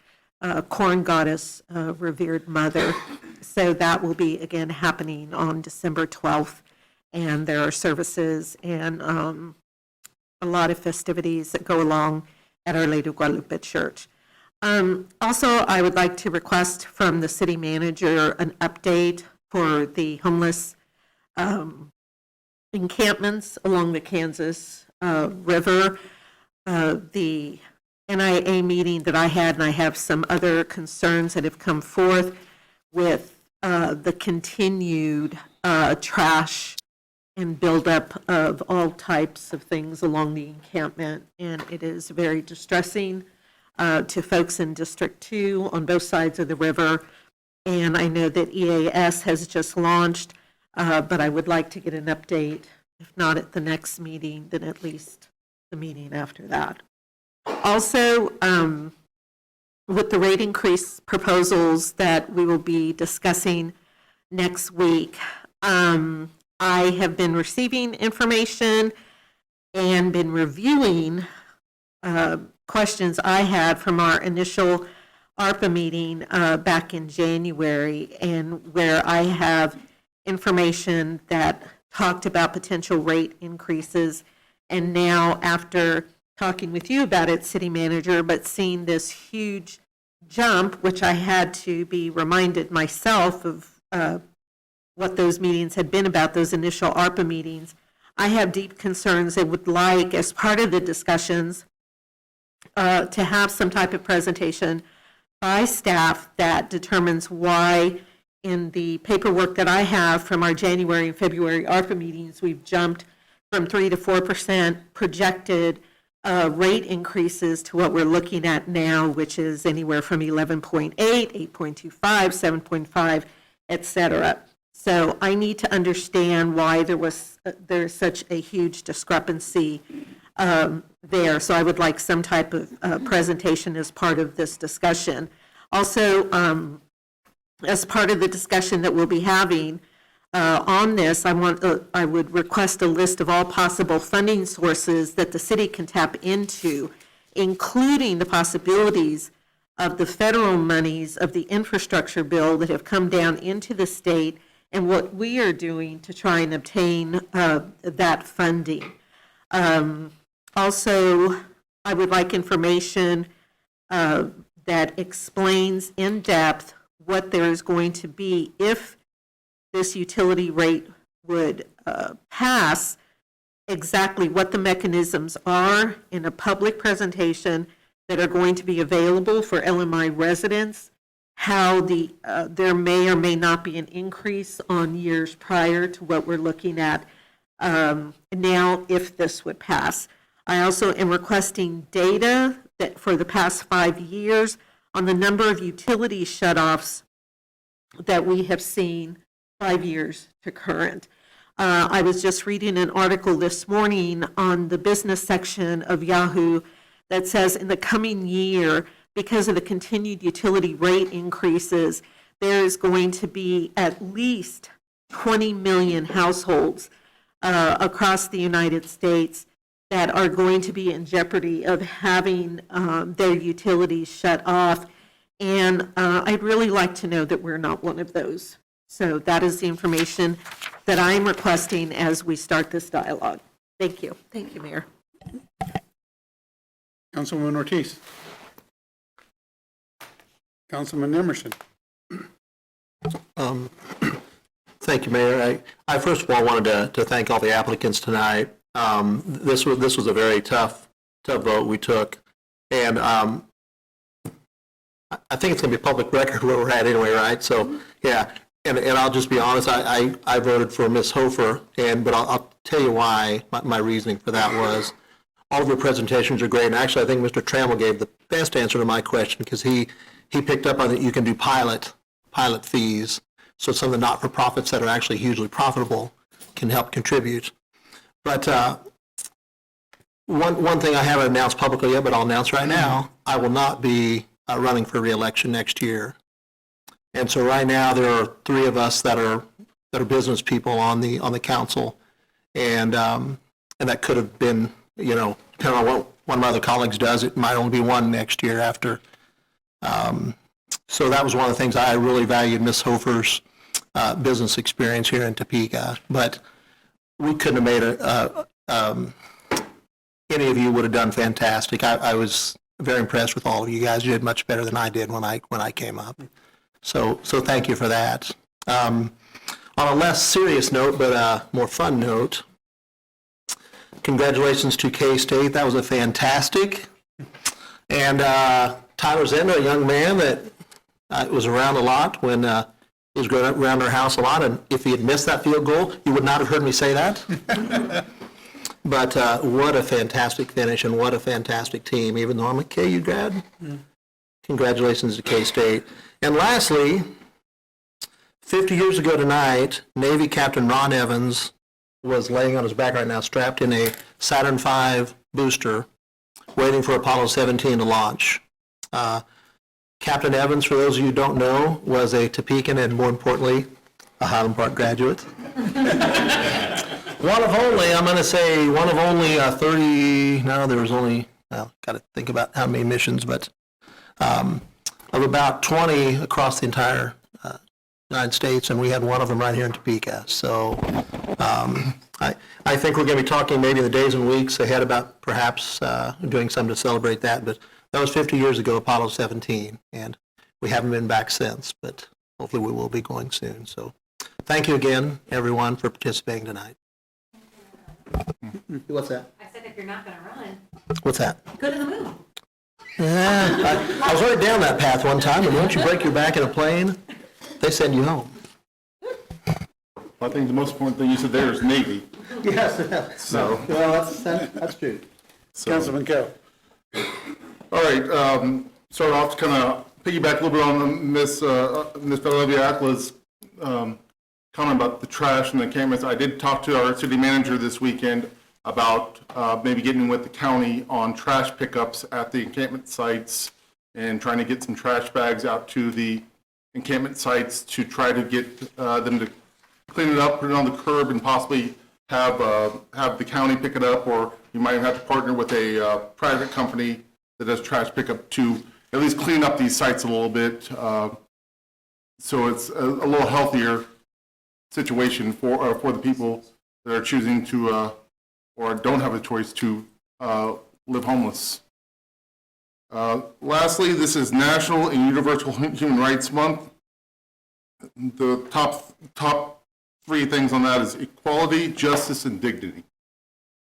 Speaker 2: corn goddess, revered mother. So that will be, again, happening on December 12th. And there are services and a lot of festivities that go along at Our Lady of Guadalupe Church. Also, I would like to request from the city manager an update for the homeless encampments along the Kansas River. The NIA meeting that I had, and I have some other concerns that have come forth with the continued trash and buildup of all types of things along the encampment, and it is very distressing to folks in District 2 on both sides of the river. And I know that EAS has just launched, but I would like to get an update, if not at the next meeting, then at least the meeting after that. Also, with the rate increase proposals that we will be discussing next week, I have been receiving information and been reviewing questions I had from our initial ARPA meeting back in January, and where I have information that talked about potential rate increases. And now, after talking with you about it, City Manager, but seeing this huge jump, which I had to be reminded myself of what those meetings had been about, those initial ARPA meetings, I have deep concerns and would like, as part of the discussions, to have some type of presentation by staff that determines why, in the paperwork that I have from our January and February ARPA meetings, we've jumped from 3 to 4% projected rate increases to what we're looking at now, which is anywhere from 11.8, 8.25, 7.5, et cetera. So I need to understand why there's such a huge discrepancy there. So I would like some type of presentation as part of this discussion. Also, as part of the discussion that we'll be having on this, I would request a list of all possible funding sources that the city can tap into, including the possibilities of the federal monies of the infrastructure bill that have come down into the state, and what we are doing to try and obtain that funding. Also, I would like information that explains in depth what there is going to be if this utility rate would pass, exactly what the mechanisms are in a public presentation that are going to be available for LMI residents, how there may or may not be an increase on years prior to what we're looking at now if this would pass. I also am requesting data that for the past 5 years on the number of utility shutoffs that we have seen 5 years to current. I was just reading an article this morning on the business section of Yahoo that says in the coming year, because of the continued utility rate increases, there is going to be at least 20 million households across the United States that are going to be in jeopardy of having their utilities shut off. And I'd really like to know that we're not one of those. So that is the information that I'm requesting as we start this dialogue. Thank you. Thank you, Mayor.
Speaker 1: Councilwoman Ortiz. Councilman Emerson.
Speaker 13: Thank you, Mayor. I first of all wanted to thank all the applicants tonight. This was a very tough vote we took, and I think it's going to be a public record where we're at anyway, right? So, yeah, and I'll just be honest, I voted for Ms. Hofer, but I'll tell you why. My reasoning for that was all of your presentations are great, and actually I think Mr. Trammell gave the best answer to my question, because he picked up on that you can do pilot fees, so some of the not-for-profits that are actually hugely profitable can help contribute. But one thing I haven't announced publicly yet, but I'll announce right now, I will not be running for re-election next year. And so right now there are 3 of us that are business people on the council, and that could have been, depending on what one of my other colleagues does, it might only be 1 next year after. So that was one of the things I really valued Ms. Hofer's business experience here in Topeka. But we couldn't have made any of you would have done fantastic. I was very impressed with all of you guys. You did much better than I did when I came up. So thank you for that. On a less serious note, but a more fun note, congratulations to K-State. That was a fantastic. And Tyler Zender, a young man that was around a lot when he was growing up around our house a lot, and if he had missed that field goal, you would not have heard me say that. But what a fantastic finish, and what a fantastic team, even though I'm a KU grad. Congratulations to K-State. And lastly, 50 years ago tonight, Navy Captain Ron Evans was laying on his back right now, strapped in a Saturn V booster, waiting for Apollo 17 to launch. Captain Evans, for those of you who don't know, was a Topekan and, more importantly, a Highland Park graduate. One of only 30, no, there was only, got to think about how many missions, but of about 20 across the entire United States, and we had one of them right here in Topeka. So I think we're going to be talking maybe in the days and weeks ahead about perhaps doing something to celebrate that, but that was 50 years ago, Apollo 17, and we haven't been back since, but hopefully we will be going soon. So thank you again, everyone, for participating tonight. What's that?
Speaker 17: I said if you're not going to run,
Speaker 13: What's that?
Speaker 17: go to the moon.
Speaker 13: Yeah, I was already down that path one time, and once you break your back in a plane, they send you home.
Speaker 10: I think the most important thing you said there is Navy.
Speaker 13: Yes.
Speaker 10: So.
Speaker 13: Well, that's true.
Speaker 1: Councilman Kell.
Speaker 10: All right, start off to kind of piggyback a little bit on Ms. Bellaviacla's comment about the trash and the cameras. I did talk to our city manager this weekend about maybe getting with the county on trash pickups at the encampment sites and trying to get some trash bags out to the encampment sites to try to get them to clean it up, put it on the curb, and possibly have the county pick it up, or you might have to partner with a private company that does trash pickup to at least clean up these sites a little bit, so it's a little healthier situation for the people that are choosing to or don't have a choice to live homeless. Lastly, this is National and Universal Human Rights Month. The top 3 things on that is equality, justice, and dignity.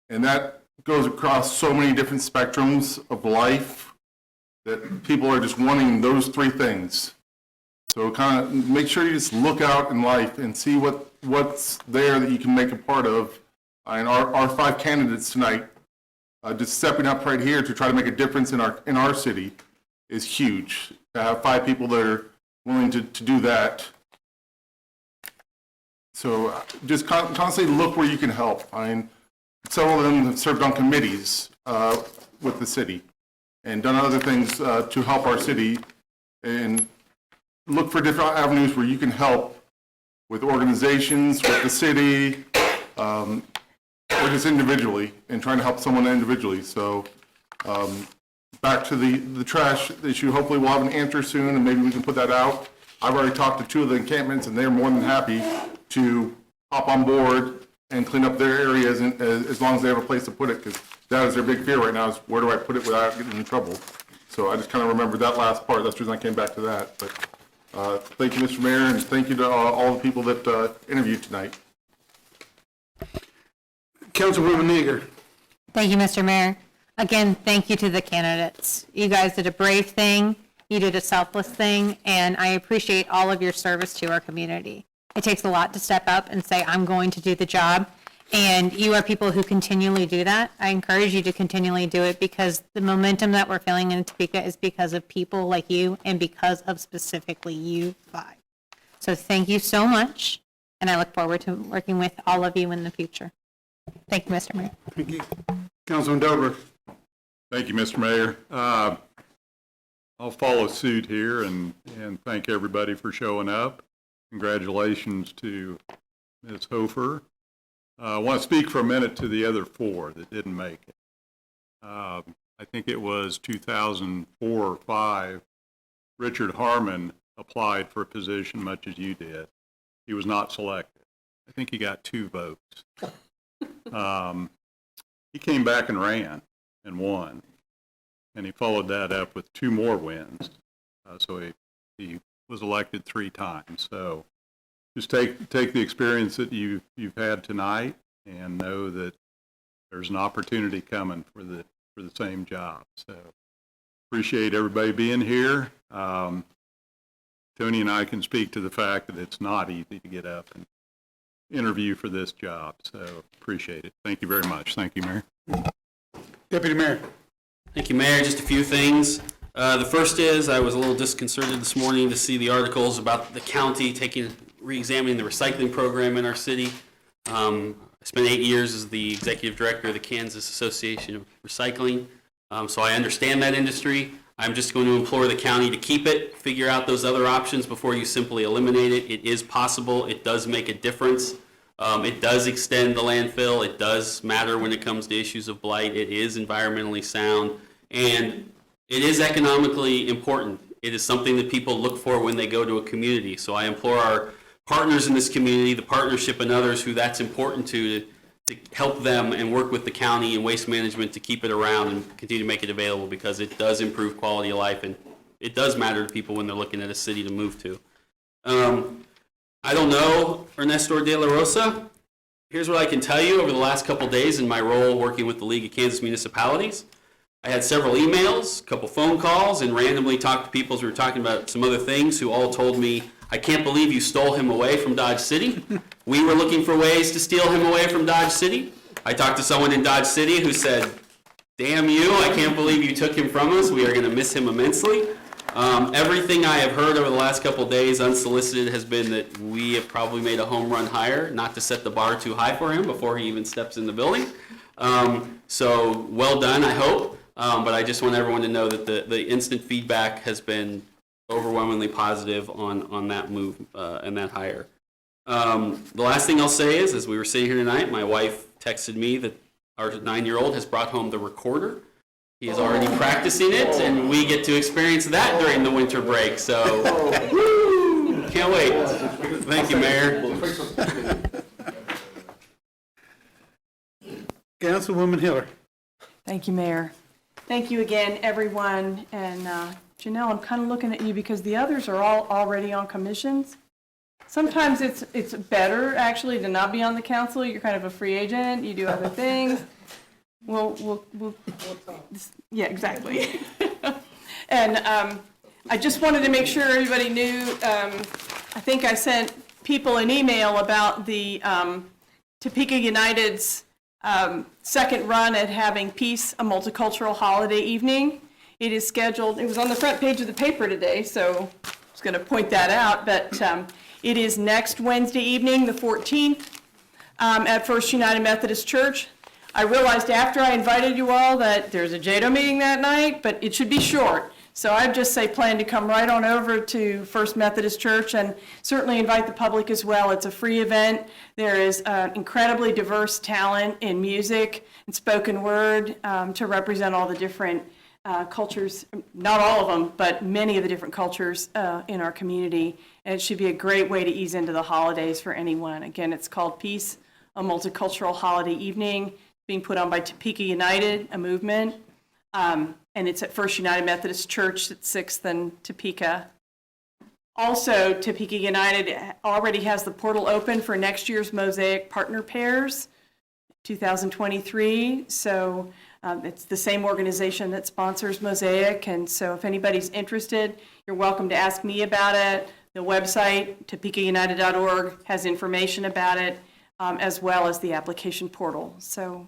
Speaker 10: And that goes across so many different spectrums of life that people are just wanting those 3 things. So kind of make sure you just look out in life and see what's there that you can make a part of. And our 5 candidates tonight just stepping up right here to try to make a difference in our city is huge. To have 5 people that are willing to do that. So just constantly look where you can help. I mean, several of them have served on committees with the city and done other things to help our city, and look for different avenues where you can help with organizations, with the city, or just individually, and trying to help someone individually. So back to the trash issue, hopefully we'll have an answer soon, and maybe we can put that out. I've already talked to 2 of the encampments, and they're more than happy to hop on board and clean up their areas as long as they have a place to put it, because that is their big fear right now, is where do I put it without getting in trouble? So I just kind of remembered that last part. That's the reason I came back to that. But thank you, Mr. Mayor, and thank you to all the people that interviewed tonight.
Speaker 1: Councilwoman Naeger.
Speaker 17: Thank you, Mr. Mayor. Again, thank you to the candidates. You guys did a brave thing, you did a selfless thing, and I appreciate all of your service to our community. It takes a lot to step up and say, I'm going to do the job, and you are people who continually do that. I encourage you to continually do it, because the momentum that we're feeling in Topeka is because of people like you and because of specifically you 5. So thank you so much, and I look forward to working with all of you in the future. Thank you, Mr. Mayor.
Speaker 1: Thank you. Councilman Dober.
Speaker 14: Thank you, Mr. Mayor. I'll follow suit here and thank everybody for showing up. Congratulations to Ms. Hofer. I want to speak for a minute to the other 4 that didn't make it. I think it was 2004 or 5, Richard Harmon applied for a position much as you did. He was not selected. I think he got 2 votes. He came back and ran and won, and he followed that up with 2 more wins. So he was elected 3 times. So just take the experience that you've had tonight and know that there's an opportunity coming for the same job. So appreciate everybody being here. Tony and I can speak to the fact that it's not easy to get up and interview for this job. So appreciate it. Thank you very much. Thank you, Mayor.
Speaker 1: Deputy Mayor.
Speaker 9: Thank you, Mayor. Just a few things. The first is I was a little disconcerted this morning to see the articles about the county re-examining the recycling program in our city. I spent 8 years as the executive director of the Kansas Association of Recycling, so I understand that industry. I'm just going to implore the county to keep it, figure out those other options before you simply eliminate it. It is possible. It does make a difference. It does extend the landfill. It does matter when it comes to issues of blight. It is environmentally sound, and it is economically important. It is something that people look for when they go to a community. So I implore our partners in this community, the partnership and others who that's important to help them and work with the county and waste management to keep it around and continue to make it available, because it does improve quality of life and it does matter to people when they're looking at a city to move to. I don't know Ernesto De La Rosa. Here's what I can tell you over the last couple days in my role working with the League of Kansas Municipalities. I had several emails, a couple phone calls, and randomly talked to people as we were talking about some other things, who all told me, I can't believe you stole him away from Dodge City. We were looking for ways to steal him away from Dodge City. I talked to someone in Dodge City who said, damn you, I can't believe you took him from us. We are going to miss him immensely. Everything I have heard over the last couple of days unsolicited has been that we have probably made a home run hire, not to set the bar too high for him before he even steps in the building. So well done, I hope. But I just want everyone to know that the instant feedback has been overwhelmingly positive on that move and that hire. The last thing I'll say is, as we were sitting here tonight, my wife texted me that our 9-year-old has brought home the recorder. He is already practicing it, and we get to experience that during the winter break. So, woo, can't wait. Thank you, Mayor.
Speaker 1: Councilwoman Hiller.
Speaker 5: Thank you, Mayor. Thank you again, everyone. And Janelle, I'm kind of looking at you because the others are all already on commissions. Sometimes it's better, actually, to not be on the council. You're kind of a free agent. You do other things. Yeah, exactly. And I just wanted to make sure everybody knew, I think I sent people an email about the Topeka United's
Speaker 8: second run at having Peace, a multicultural holiday evening. It is scheduled, it was on the front page of the paper today, so I was going to point that out, but it is next Wednesday evening, the 14th, at First United Methodist Church. I realized after I invited you all that there's a JADO meeting that night, but it should be short. So I'd just say plan to come right on over to First Methodist Church and certainly invite the public as well. It's a free event. There is incredibly diverse talent in music and spoken word to represent all the different cultures, not all of them, but many of the different cultures in our community. And it should be a great way to ease into the holidays for anyone. Again, it's called Peace, a multicultural holiday evening, being put on by Topeka United, a movement. And it's at First United Methodist Church at 6th and Topeka. Also, Topeka United already has the portal open for next year's Mosaic Partner Pairs, 2023. So it's the same organization that sponsors Mosaic. And so if anybody's interested, you're welcome to ask me about it. The website, topekaunited.org, has information about it, as well as the application portal. So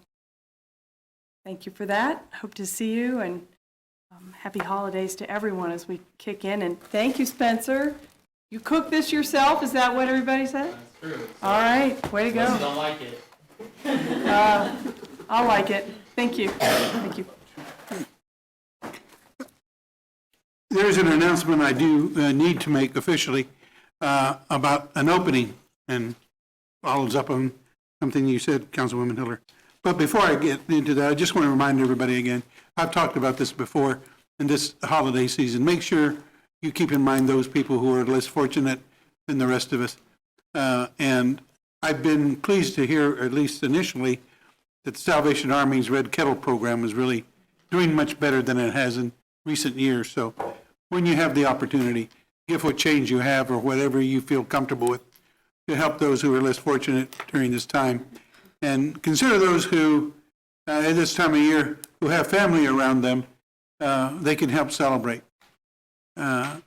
Speaker 8: thank you for that. Hope to see you, and happy holidays to everyone as we kick in. And thank you, Spencer. You cooked this yourself? Is that what everybody said?
Speaker 9: That's true.
Speaker 8: All right, way to go.
Speaker 9: Unless you don't like it.
Speaker 8: I'll like it. Thank you. Thank you.
Speaker 1: There's an announcement I do need to make officially about an opening, and follows up on something you said, Councilwoman Hiller. But before I get into that, I just want to remind everybody again, I've talked about this before in this holiday season. Make sure you keep in mind those people who are less fortunate than the rest of us. And I've been pleased to hear, at least initially, that the Salvation Army's Red Kettle program is really doing much better than it has in recent years. So when you have the opportunity, give what change you have or whatever you feel comfortable with to help those who are less fortunate during this time. And consider those who, at this time of year, who have family around them, they can help celebrate. I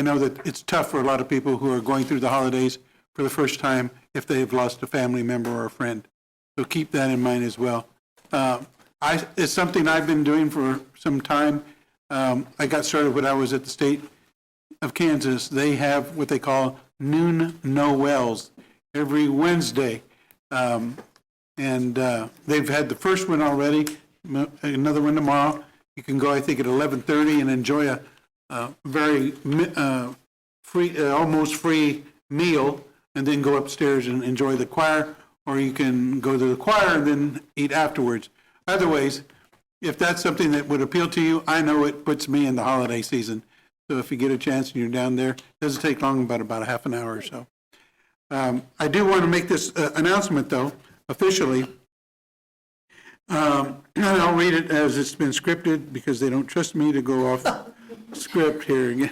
Speaker 1: know that it's tough for a lot of people who are going through the holidays for the first time if they have lost a family member or a friend. So keep that in mind as well. It's something I've been doing for some time. I got started when I was at the state of Kansas. They have what they call noon Noels every Wednesday. And they've had the first one already, another one tomorrow. You can go, I think, at 11:30 and enjoy a very free, almost free meal, and then go upstairs and enjoy the choir, or you can go to the choir and then eat afterwards. Either ways, if that's something that would appeal to you, I know it puts me in the holiday season. So if you get a chance and you're down there, it doesn't take long, about a half an hour or so. I do want to make this announcement, though, officially. And I'll read it as it's been scripted because they don't trust me to go off script here again.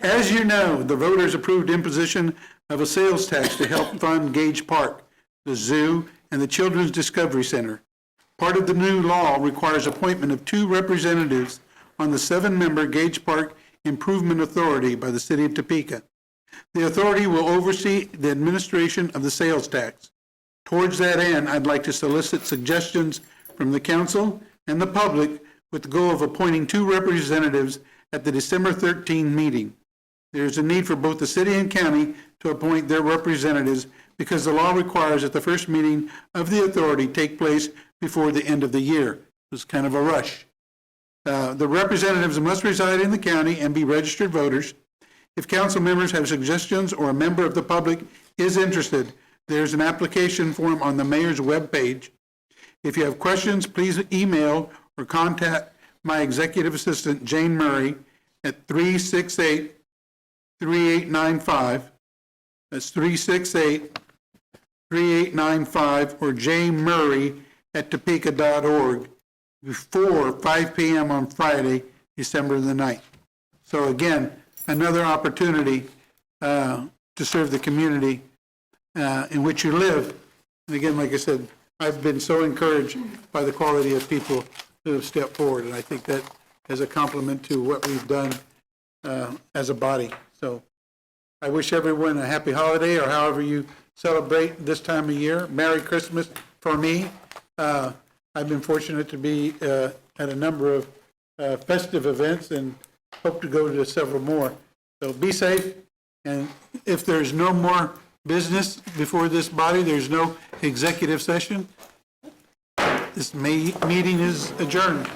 Speaker 1: As you know, the voters approved imposition of a sales tax to help fund Gage Park, the zoo, and the Children's Discovery Center. Part of the new law requires appointment of 2 representatives on the 7-member Gage Park Improvement Authority by the City of Topeka. The authority will oversee the administration of the sales tax. Towards that end, I'd like to solicit suggestions from the council and the public with the goal of appointing 2 representatives at the December 13 meeting. There is a need for both the city and county to appoint their representatives because the law requires that the first meeting of the authority take place before the end of the year. It's kind of a rush. The representatives must reside in the county and be registered voters. If council members have suggestions or a member of the public is interested, there's an application form on the mayor's webpage. If you have questions, please email or contact my executive assistant, Jane Murray, at 368-3895. That's 368-3895, or jmurray@topeka.org before 5 p.m. on Friday, December the 9th. So again, another opportunity to serve the community in which you live. And again, like I said, I've been so encouraged by the quality of people who have stepped forward, and I think that is a compliment to what we've done as a body. So I wish everyone a happy holiday, or however you celebrate this time of year. Merry Christmas for me, I've been fortunate to be at a number of festive events and hope to go to several more. So be safe, and if there's no more business before this body, there's no executive session, this meeting is adjourned.